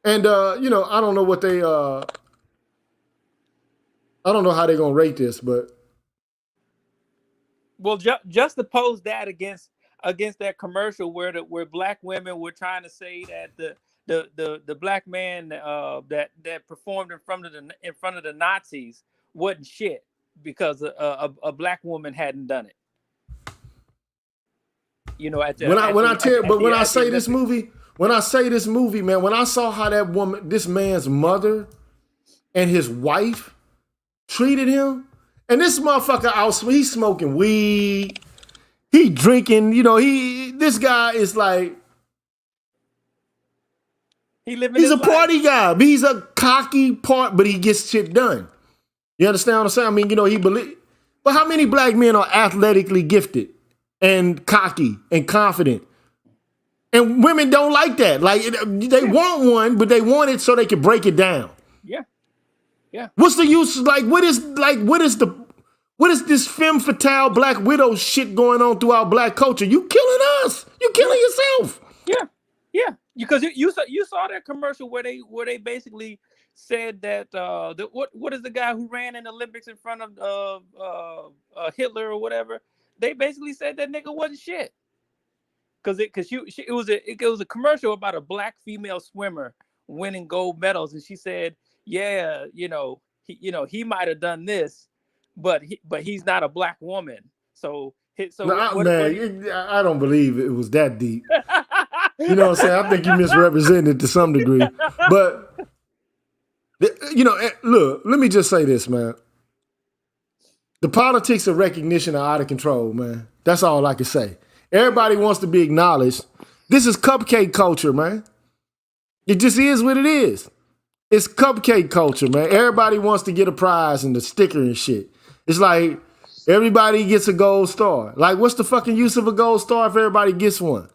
B: And, you know, I don't know what they, I don't know how they're going to rate this, but.
D: Well, just to pose that against that commercial where black women were trying to say that the black man that performed in front of the Nazis wasn't shit because a black woman hadn't done it. You know, when I say this movie, man, when I saw how that woman, this man's mother
B: and his wife treated him. And this motherfucker out, he's smoking weed, he drinking, this guy is like, he's a party guy. He's a cocky but he gets shit done. You understand what I'm saying? I mean, he believe. But how many black men are athletically gifted and cocky and confident? And women don't like that. Like, they want one, but they want it so they can break it down.
D: Yeah. Yeah.
B: What's the use? What is this femme fatale black widow shit going on throughout black culture? You killing us. You killing yourself.
D: Yeah. Yeah. Because you saw that commercial where they basically said that what is the guy who ran in the Olympics in front of Hitler or whatever? They basically said that nigga wasn't shit. It was a commercial about a black female swimmer winning gold medals, and she said, yeah, he might have done this, but he's not a black woman. I don't believe it was that deep. You know what I'm saying? I think you misrepresented to some degree. But, look, let me just say this, man. The politics of recognition are out of control, man. That's all I can say. Everybody wants to be acknowledged. This is cupcake culture, man. It just is what it is. It's cupcake culture, man. Everybody wants to get a prize and the sticker and shit. It's like everybody gets a gold star. Like, what's the fucking use of a gold star if everybody gets one?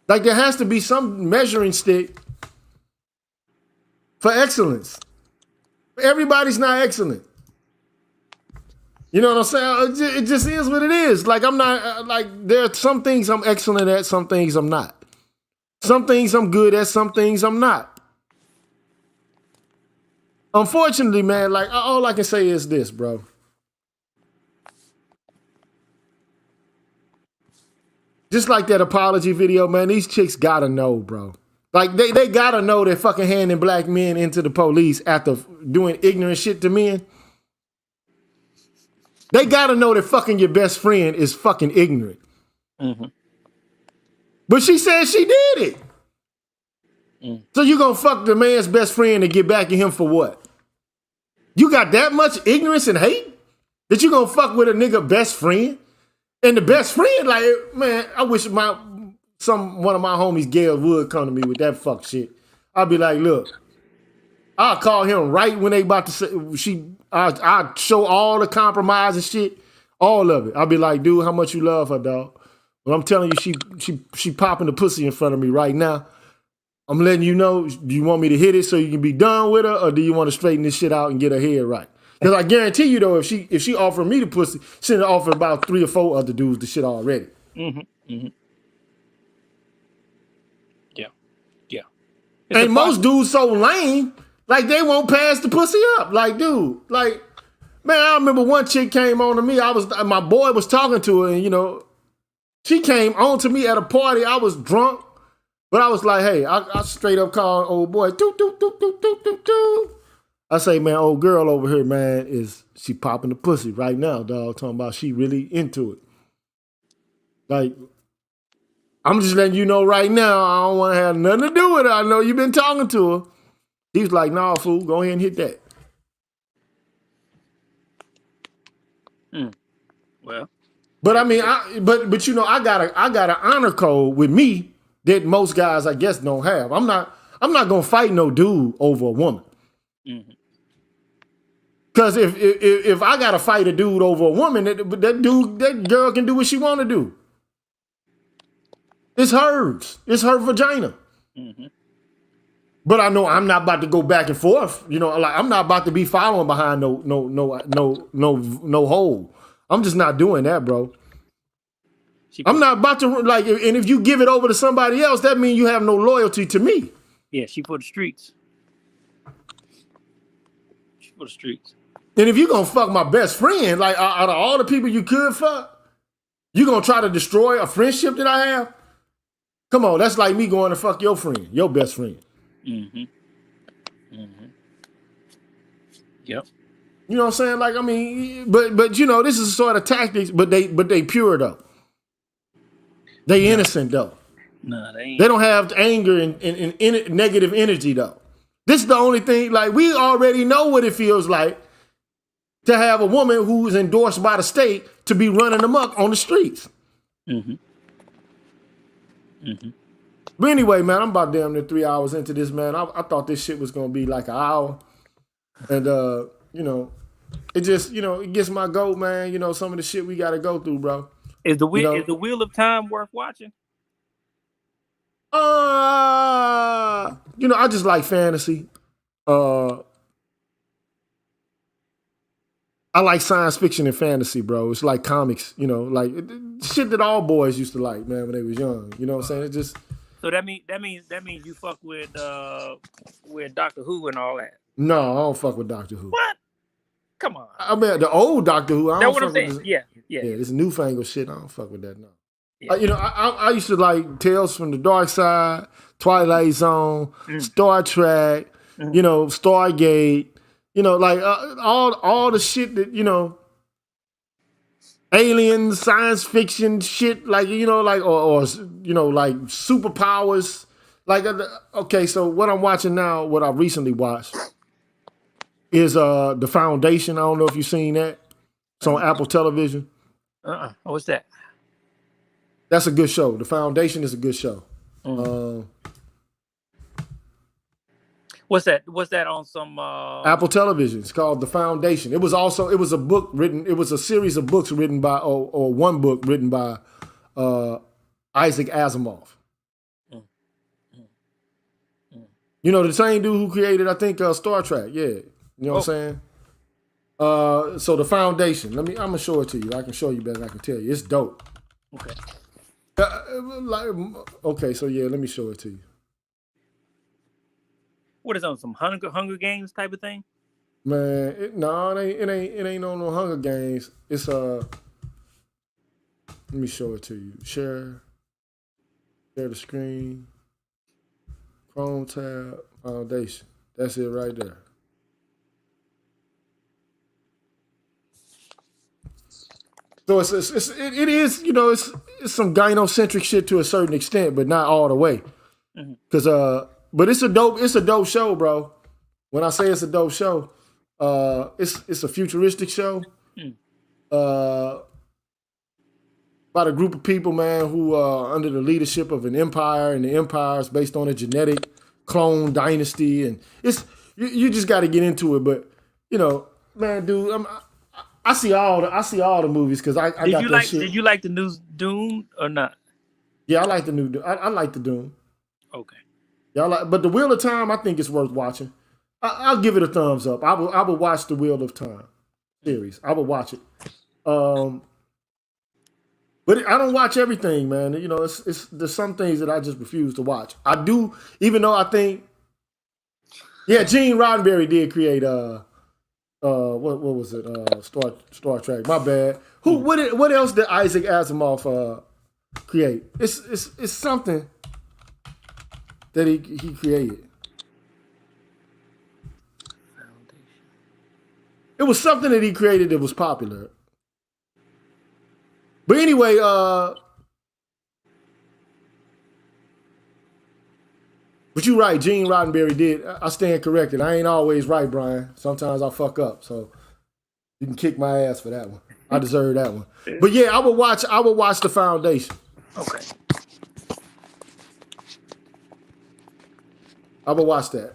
D: Like, there has to be some measuring stick for excellence. Everybody's not excellent. You know what I'm saying? It just is what it is. Like, I'm not, there are some things I'm excellent at, some things I'm not. Some things I'm good at, some things I'm not. Unfortunately, man, like, all I can say is this, bro. Just like that apology video, man, these chicks gotta know, bro. Like, they gotta know they're fucking handing black men into the police after doing ignorant shit to men. They gotta know that fucking your best friend is fucking ignorant. Mm-hmm. But she said she did it. Mm. So you gonna fuck the man's best friend and get back at him for what? You got that much ignorance and hate that you gonna fuck with a nigga best friend? And the best friend, like, man, I wish one of my homies, Gail, would come to me with that fuck shit. I'll be like, look, I'll call him right when they about to say I'll show all the compromise and shit, all of it. I'll be like, dude, how much you love her, dog? Well, I'm telling you, she popping the pussy in front of me right now. I'm letting you know, do you want me to hit it so you can be done with her, or do you want to straighten this shit out and get her head right? Because I guarantee you, though, if she offered me the pussy, she'd have offered about 3 or 4 other dudes the shit already. Mm-hmm. Mm-hmm. Yeah. Yeah.
B: And most dudes so lame, like, they won't pass the pussy up. Like, dude, like, man, I remember one chick came on to me. My boy was talking to her, and, she came on to me at a party. I was drunk, but I was like, hey, I straight up called old boy. I say, man, old girl over here, man, she popping the pussy right now, dog, talking about she really into it. Like, I'm just letting you know right now, I don't want to have nothing to do with her. I know you've been talking to her. He was like, nah, fool, go ahead and hit that.
D: Well.
B: But I mean, I got an honor code with me that most guys, I guess, don't have. I'm not gonna fight no dude over a woman. Mm-hmm. Cause if I gotta fight a dude over a woman, that girl can do what she want to do. It's hers. It's her vagina. Mm-hmm. But I know I'm not about to go back and forth. Like, I'm not about to be following behind no hole. I'm just not doing that, bro. I'm not about to, like, and if you give it over to somebody else, that means you have no loyalty to me.
D: Yeah, she for the streets. She for the streets.
B: And if you're going to fuck my best friend, like, out of all the people you could fuck, you're going to try to destroy a friendship that I have? Come on, that's like me going to fuck your friend, your best friend. Mm-hmm. Mm-hmm. Yep. You know what I'm saying? Like, I mean, but this is sort of tactics, but they pure though. They innocent though.
D: No, they ain't.
B: They don't have anger and negative energy though. This is the only thing, like, we already know what it feels like to have a woman who's endorsed by the state to be running amok on the streets.
D: Mm-hmm. Mm-hmm.
B: But anyway, man, I'm about damn near 3 hours into this, man. I thought this shit was going to be like an hour. And, you know, it just, you know, it gets my goat, man. You know, some of the shit we got to go through, bro.
D: Is the Wheel of Time worth watching?
B: You know, I just like fantasy. I like science fiction and fantasy, bro. It's like comics, you know, like shit that all boys used to like, man, when they was young. You know what I'm saying? It just.
D: So that means you fuck with Doctor Who and all that.
B: No, I don't fuck with Doctor Who.
D: What? Come on.
B: I mean, the old Doctor Who. I don't
D: That's what I'm
B: fuck with
D: saying.
B: this,
D: Yeah.
B: this newfangled shit. I don't fuck with that. No.
D: Yeah.
B: You know, I used to like Tales from the Dark Side, Twilight Zone, Star Trek. You know, Stargate. You know, like all the shit that, you know, aliens, science fiction shit, like, you know, like, or you know, like superpowers. Like, okay, so what I'm watching now, what I recently watched is The Foundation. I don't know if you've seen that. It's on Apple Television.
D: What's that?
B: That's a good show. The Foundation is a good show.
D: What's that on some
B: Apple Television? It's called The Foundation. It was a book written. It was a series of books written by, or one book written by Isaac Asimov. You know, the same dude who created, I think, Star Trek. Yeah, you know what I'm saying. So The Foundation. I'm gonna show it to you. I can show you better than I can tell you. It's dope.
D: Okay.
B: Okay, so yeah, let me show it to you.
D: What is on some Hunger Games type of thing?
B: Man, it ain't on no Hunger Games. It's let me show it to you. Share the screen. Chrome tab, Foundation. That's it right there. So it is, you know, it's some gynocentric shit to a certain extent, but not all the way. Cause but it's a dope show, bro. When I say it's a dope show, it's a futuristic show. About a group of people, man, who are under the leadership of an empire, and the empire is based on a genetic clone dynasty, and you just got to get into it. But you know, man, dude, I see all the movies because I got that shit.
D: Did you like the new Doom or not?
B: Yeah, I like the new. I like the Doom.
D: Okay.
B: Yeah, but the Wheel of Time, I think it's worth watching. I'll give it a thumbs up. I will watch the Wheel of Time series. I will watch it. But I don't watch everything, man. You know, there's some things that I just refuse to watch. I do, even though I think, yeah, Gene Roddenberry did create what was it? Star Trek. My bad. What else did Isaac Asimov create? It's something that he created. It was something that he created that was popular. But anyway, but you're right, Gene Roddenberry did. I stand corrected. I ain't always right, Brian. Sometimes I fuck up, so you can kick my ass for that one. I deserve that one. But yeah, I would watch The Foundation.
D: Okay.
B: I would watch that.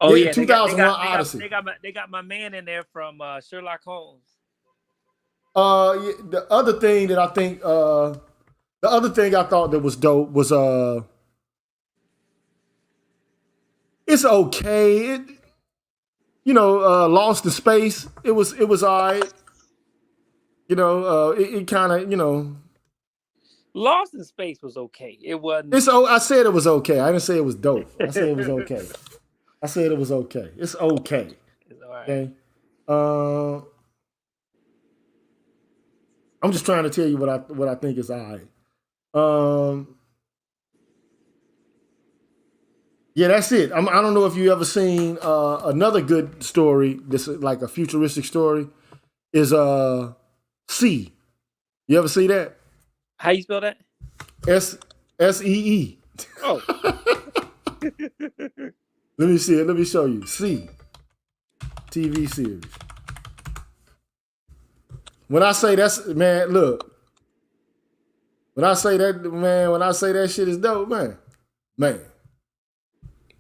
D: Oh yeah,
B: 2001 Odyssey.
D: They got my man in there from Sherlock Holmes.
B: The other thing I thought that was dope was it's okay. Lost in Space. It was alright. You know, it kind of, you know.
D: Lost in Space was okay. It wasn't.
B: I said it was okay. I didn't say it was dope. I said it was okay. I said it was okay. It's okay.
D: It's all right.
B: Okay. I'm just trying to tell you what I think is all right. Yeah, that's it. I don't know if you ever seen another good story. This is like a futuristic story. Is C. You ever see that?
D: How you spell that?
B: SEE.
D: Oh.
B: Let me see it. Let me show you. See, TV series. When I say that's, man, look. When I say that, man, when I say that shit is dope, man.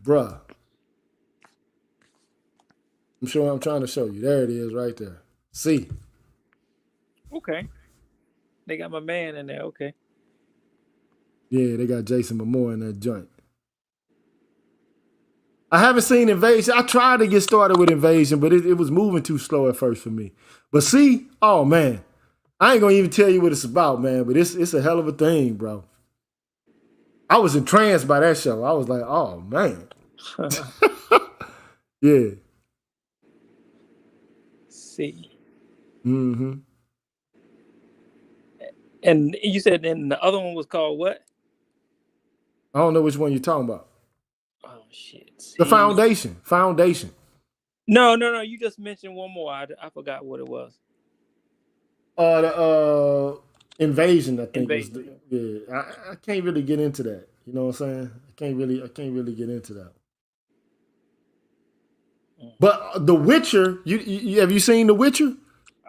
B: Bruh. I'm trying to show you. There it is right there. See.
D: Okay. They got my man in there. Okay.
B: Yeah, they got Jason Momoa in that joint. I haven't seen Invasion. I tried to get started with Invasion, but it was moving too slow at first for me. But see, oh man, I ain't gonna even tell you what it's about, man. But it's a hell of a thing, bro. I was entranced by that show. I was like, oh man, yeah.
D: See.
B: Mm-hmm.
D: And you said then the other one was called what?
B: I don't know which one you're talking about.
D: Oh shit! See?
B: The Foundation.
D: No. You just mentioned one more. I forgot what it was.
B: The Invasion. I think
D: Invasion.
B: I can't really get into that. You know what I'm saying? I can't really get into that. But The Witcher. You have you seen The Witcher?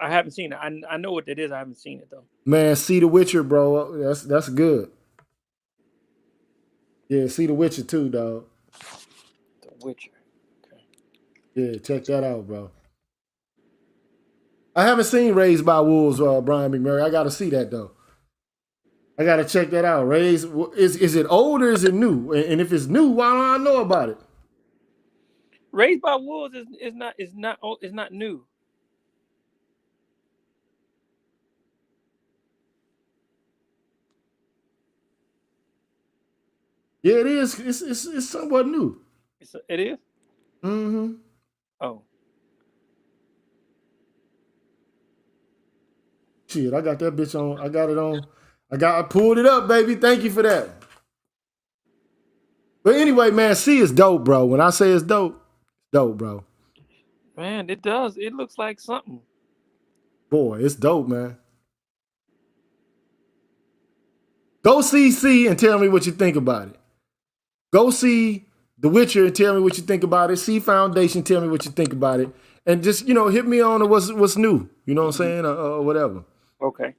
D: I haven't seen it. I know what it is. I haven't seen it though.
B: Man, see The Witcher, bro. That's good. Yeah, see The Witcher too, dog.
D: The Witcher. Okay.
B: Yeah, check that out, bro. I haven't seen Raised by Wolves, Brian McMurray. I got to see that though. I got to check that out. Raised is it old or is it new? And if it's new, why don't I know about it?
D: Raised by Wolves is not new.
B: Yeah, it is. It's somewhat new.
D: It is?
B: Mm-hmm.
D: Oh.
B: Shit, I got that bitch on. I got it on. I pulled it up, baby. Thank you for that. But anyway, man, see, it's dope, bro. When I say it's dope, bro.
D: Man, it does. It looks like something.
B: Boy, it's dope, man. Go see and tell me what you think about it. Go see The Witcher and tell me what you think about it. See Foundation, tell me what you think about it. And just, hit me on what's new. You know what I'm saying? Or whatever.
D: Okay.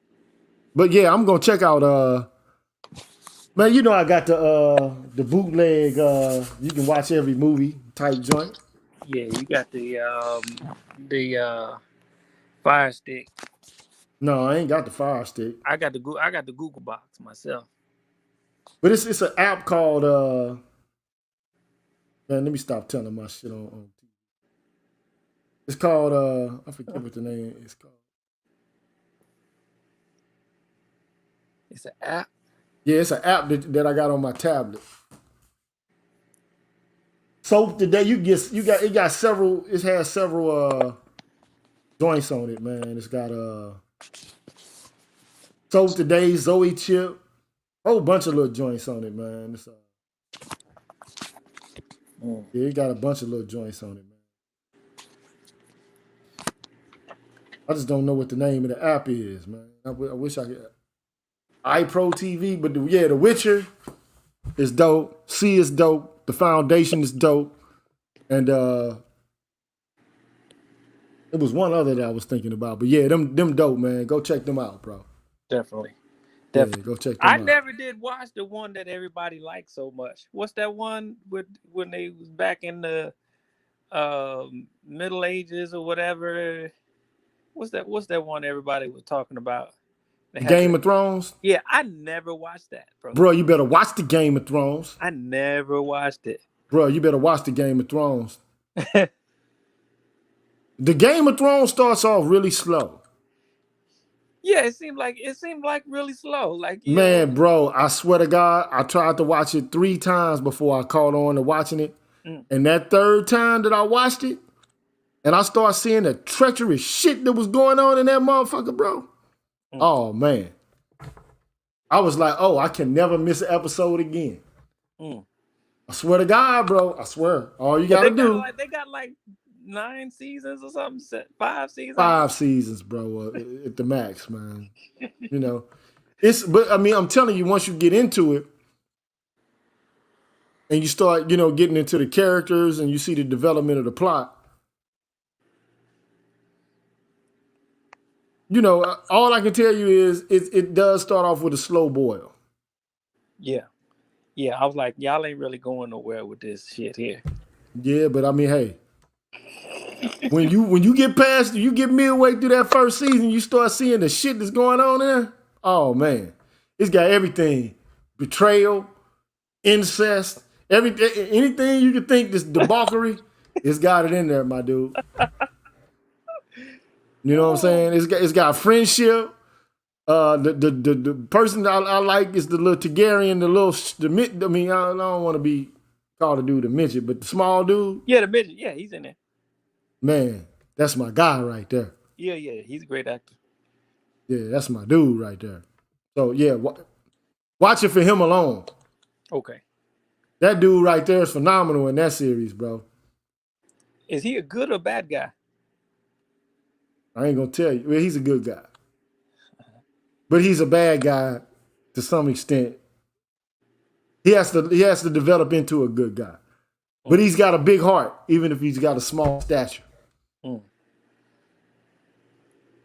B: But yeah, I'm gonna check out man, I got the bootleg you can watch every movie type joint.
D: Yeah, you got the Fire Stick.
B: No, I ain't got the Fire Stick.
D: I got the Google Box myself.
B: But it's an app called man, let me stop telling my shit on TV. It's called I forget what the name is called.
D: It's an app?
B: Yeah, it's an app that I got on my tablet. So today it has several joints on it, man. It's got So today, Zoe Chip, whole bunch of little joints on it, man. It's, yeah, it got a bunch of little joints on it, man. I just don't know what the name of the app is, man. I wish I could. iPro TV, but The Witcher is dope. C is dope. The Foundation is dope. And it was one other that I was thinking about. But yeah, them dope, man. Go check them out, bro.
D: Definitely.
B: Yeah, go check them out.
D: I never did watch the one that everybody liked so much. What's that one when they was back in the Middle Ages or whatever? What's that one everybody was talking about?
B: Game of Thrones?
D: Yeah, I never watched that, bro.
B: Bro, you better watch the Game of Thrones.
D: I never watched it.
B: Bro, you better watch the Game of Thrones. The Game of Thrones starts off really slow.
D: Yeah, it seemed like really slow. Like,
B: man, bro, I swear to God, I tried to watch it 3 times before I caught on to watching it. And that third time that I watched it, and I started seeing the treacherous shit that was going on in that motherfucker, bro. Oh, man. I was like, oh, I can never miss an episode again. I swear to God, bro. I swear. All you got to do.
D: They got like 9 seasons or something. 5 seasons.
B: 5 seasons, bro, at the max, man. But I mean, I'm telling you, once you get into it, and you start, getting into the characters and you see the development of the plot, all I can tell you is it does start off with a slow boil.
D: Yeah. Yeah, I was like, y'all ain't really going nowhere with this shit here.
B: Yeah, but I mean, hey, when you get past, you get midway through that first season, you start seeing the shit that's going on there. Oh man, it's got everything: betrayal, incest, everything, anything you could think this debauchery, it's got it in there, my dude. You know what I'm saying? It's got friendship. The person I like is the little Targaryen, I mean, I don't want to be called a dude a midget, but the small dude.
D: Yeah, the midget. Yeah, he's in there.
B: Man, that's my guy right there.
D: Yeah, he's a great actor.
B: Yeah, that's my dude right there. So yeah, watch it for him alone.
D: Okay.
B: That dude right there is phenomenal in that series, bro.
D: Is he a good or bad guy?
B: I ain't gonna tell you. Well, he's a good guy, but he's a bad guy to some extent. He has to develop into a good guy, but he's got a big heart, even if he's got a small stature.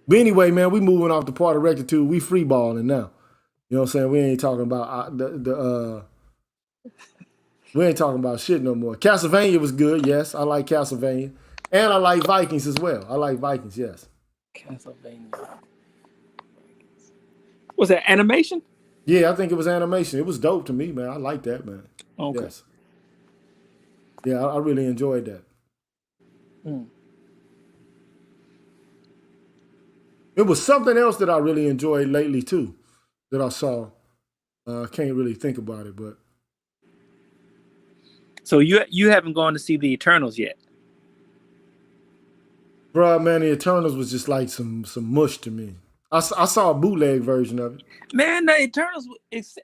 B: But anyway, man, we moving off the part of rectitude. We free balling now. You know what I'm saying? We ain't talking about we ain't talking about shit no more. Castlevania was good, yes. I like Castlevania. And I like Vikings as well. I like Vikings, yes.
D: Castlevania. Was that animation?
B: Yeah, I think it was animation. It was dope to me, man. I like that, man.
D: Okay.
B: Yes. Yeah, I really enjoyed that. It was something else that I really enjoyed lately too, that I saw. I can't really think about it, but.
D: So you haven't gone to see the Eternals yet?
B: Bruh, man, the Eternals was just like some mush to me. I saw a bootleg version of it.
D: Man, the Eternals,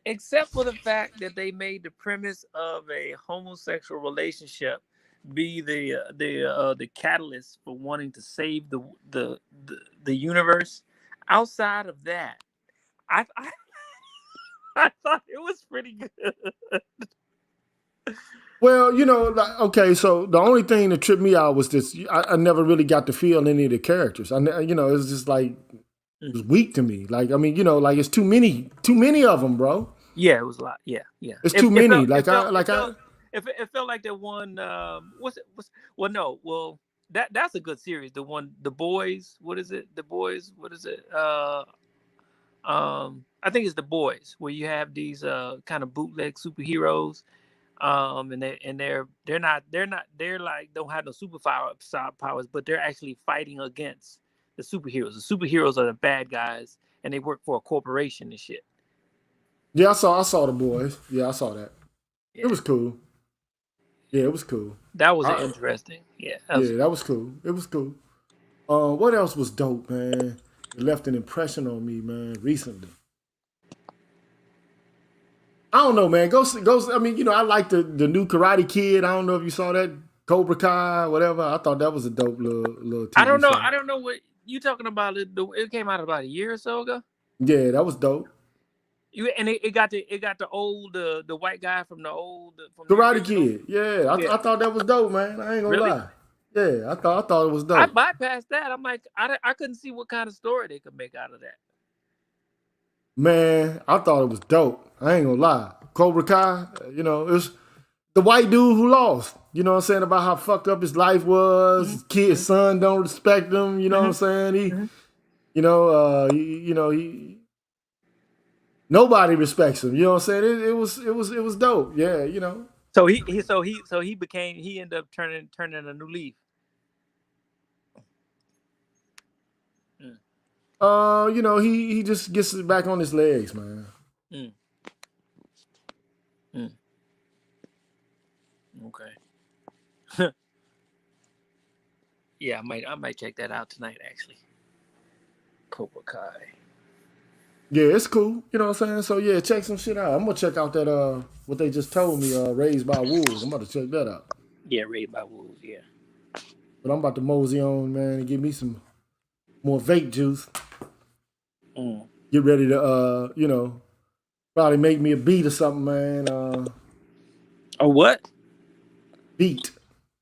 D: except for the fact that they made the premise of a homosexual relationship be the catalyst for wanting to save the universe. Outside of that, I thought it was pretty good.
B: Well, okay, so the only thing that tripped me out was this. I never really got to feel any of the characters. It was just like, it was weak to me. Like, I mean, like it's too many of them, bro.
D: Yeah, it was a lot. Yeah.
B: It's too many.
D: It felt like that one. That's a good series. The one, The Boys. What is it? The Boys. What is it? I think it's The Boys, where you have these kind of bootleg superheroes. And they're like don't have no powers, but they're actually fighting against the superheroes. The superheroes are the bad guys, and they work for a corporation and shit.
B: Yeah, I saw The Boys. Yeah, I saw that.
D: Yeah.
B: It was cool. Yeah, it was cool.
D: That was interesting. Yeah.
B: That was cool. It was cool. What else was dope, man? It left an impression on me, man, recently. I don't know, man. Go. I mean, I like the new Karate Kid. I don't know if you saw that, Cobra Kai, whatever. I thought that was a dope little TV
D: I don't know.
B: show.
D: I don't know what you talking about. It came out about a year or so ago.
B: Yeah, that was dope.
D: It got the old the white guy from the old
B: Karate Kid. Yeah, I thought that was dope, man. I ain't gonna lie. Yeah, I thought it was dope.
D: I bypassed that. I'm like, I couldn't see what kind of story they could make out of that.
B: Man, I thought it was dope. I ain't gonna lie. Cobra Kai, it's the white dude who lost. You know what I'm saying? About how fucked up his life was. His kid's son don't respect him. You know what I'm saying? He nobody respects him. You know what I'm saying? It was dope. Yeah,
D: So he ended up turning a new leaf.
B: He just gets back on his legs, man.
D: Okay. Yeah, I might check that out tonight, actually. Cobra Kai.
B: Yeah, it's cool. You know what I'm saying? So yeah, check some shit out. I'm gonna check out that what they just told me, Raised by Wolves. I'm about to check that out.
D: Yeah, Raised by Wolves, yeah.
B: But I'm about to mosey on, man, and give me some more vape juice. Get ready to probably make me a beat or something, man.
D: A what?
B: Beat.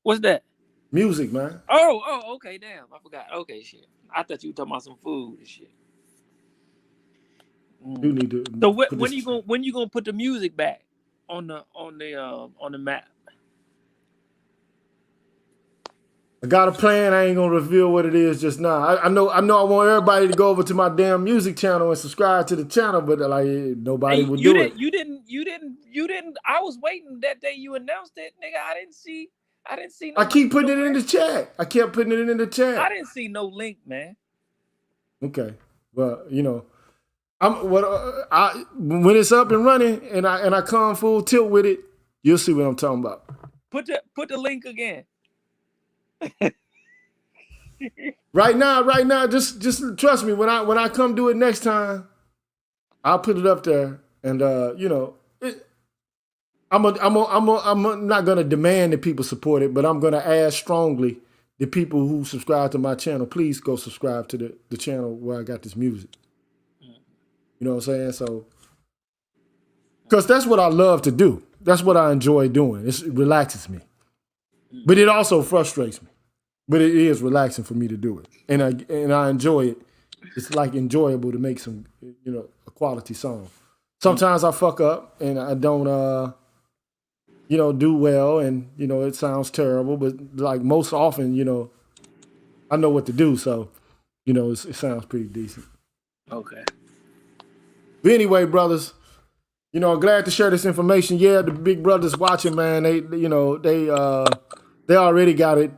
D: What's that?
B: Music, man.
D: Oh, okay, damn. I forgot. Okay, shit. I thought you were talking about some food and shit.
B: You need to.
D: So when you gonna put the music back on the map?
B: I got a plan. I ain't gonna reveal what it is just now. I know. I want everybody to go over to my damn music channel and subscribe to the channel, but like nobody would do it.
D: You didn't. I was waiting that day you announced it, nigga. I didn't see. No,
B: I keep putting it in the chat. I kept putting it in the chat.
D: I didn't see no link, man.
B: Okay, well, you know, when it's up and running and I come full tilt with it, you'll see what I'm talking about.
D: Put the link again.
B: Right now, just trust me. When I come do it next time, I'll put it up there, and you know, I'm not gonna demand that people support it, but I'm gonna ask strongly the people who subscribe to my channel, please go subscribe to the channel where I got this music. You know what I'm saying? So, because that's what I love to do. That's what I enjoy doing. It relaxes me, but it also frustrates me. But it is relaxing for me to do it, and I enjoy it. It's like enjoyable to make some, you know, a quality song. Sometimes I fuck up and I don't, you know, do well, and you know it sounds terrible. But like most often, you know, I know what to do, so you know it sounds pretty decent.
D: Okay.
B: But anyway, brothers, you know, I'm glad to share this information. Yeah, the big brothers watching, man. They already got it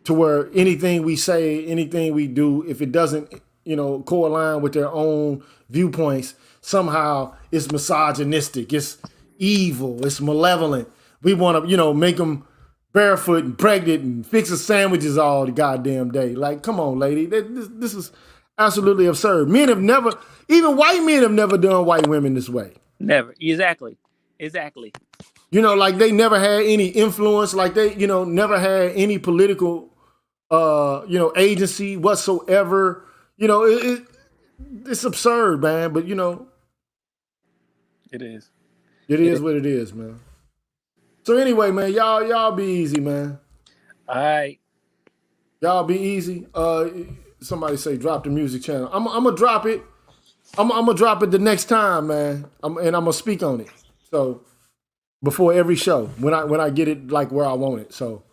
B: to where anything we say, anything we do, if it doesn't, you know, co-align with their own viewpoints, somehow it's misogynistic, it's evil, it's malevolent. We want to, you know, make them barefoot and pregnant and fixing sandwiches all the goddamn day. Like, come on, lady. This is absolutely absurd. Even white men have never done white women this way.
D: Never. Exactly.
B: You know, like they never had any influence, like they, you know, never had any political, you know, agency whatsoever. You know, it's absurd, man. But you know,
D: it is.
B: It is what it is, man. So anyway, man, y'all be easy, man.
D: All right.
B: Y'all be easy. Somebody say drop the music channel. I'm gonna drop it. I'm gonna drop it the next time, man. And I'm gonna speak on it. So. Before every show, when I get it like where I want it. So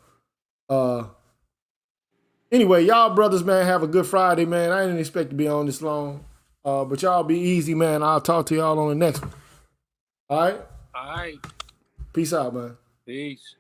B: anyway, y'all brothers, man, have a good Friday, man. I didn't expect to be on this long. But y'all be easy, man. I'll talk to y'all on the next one. All right?
D: All right.
B: Peace out, man.
D: Peace.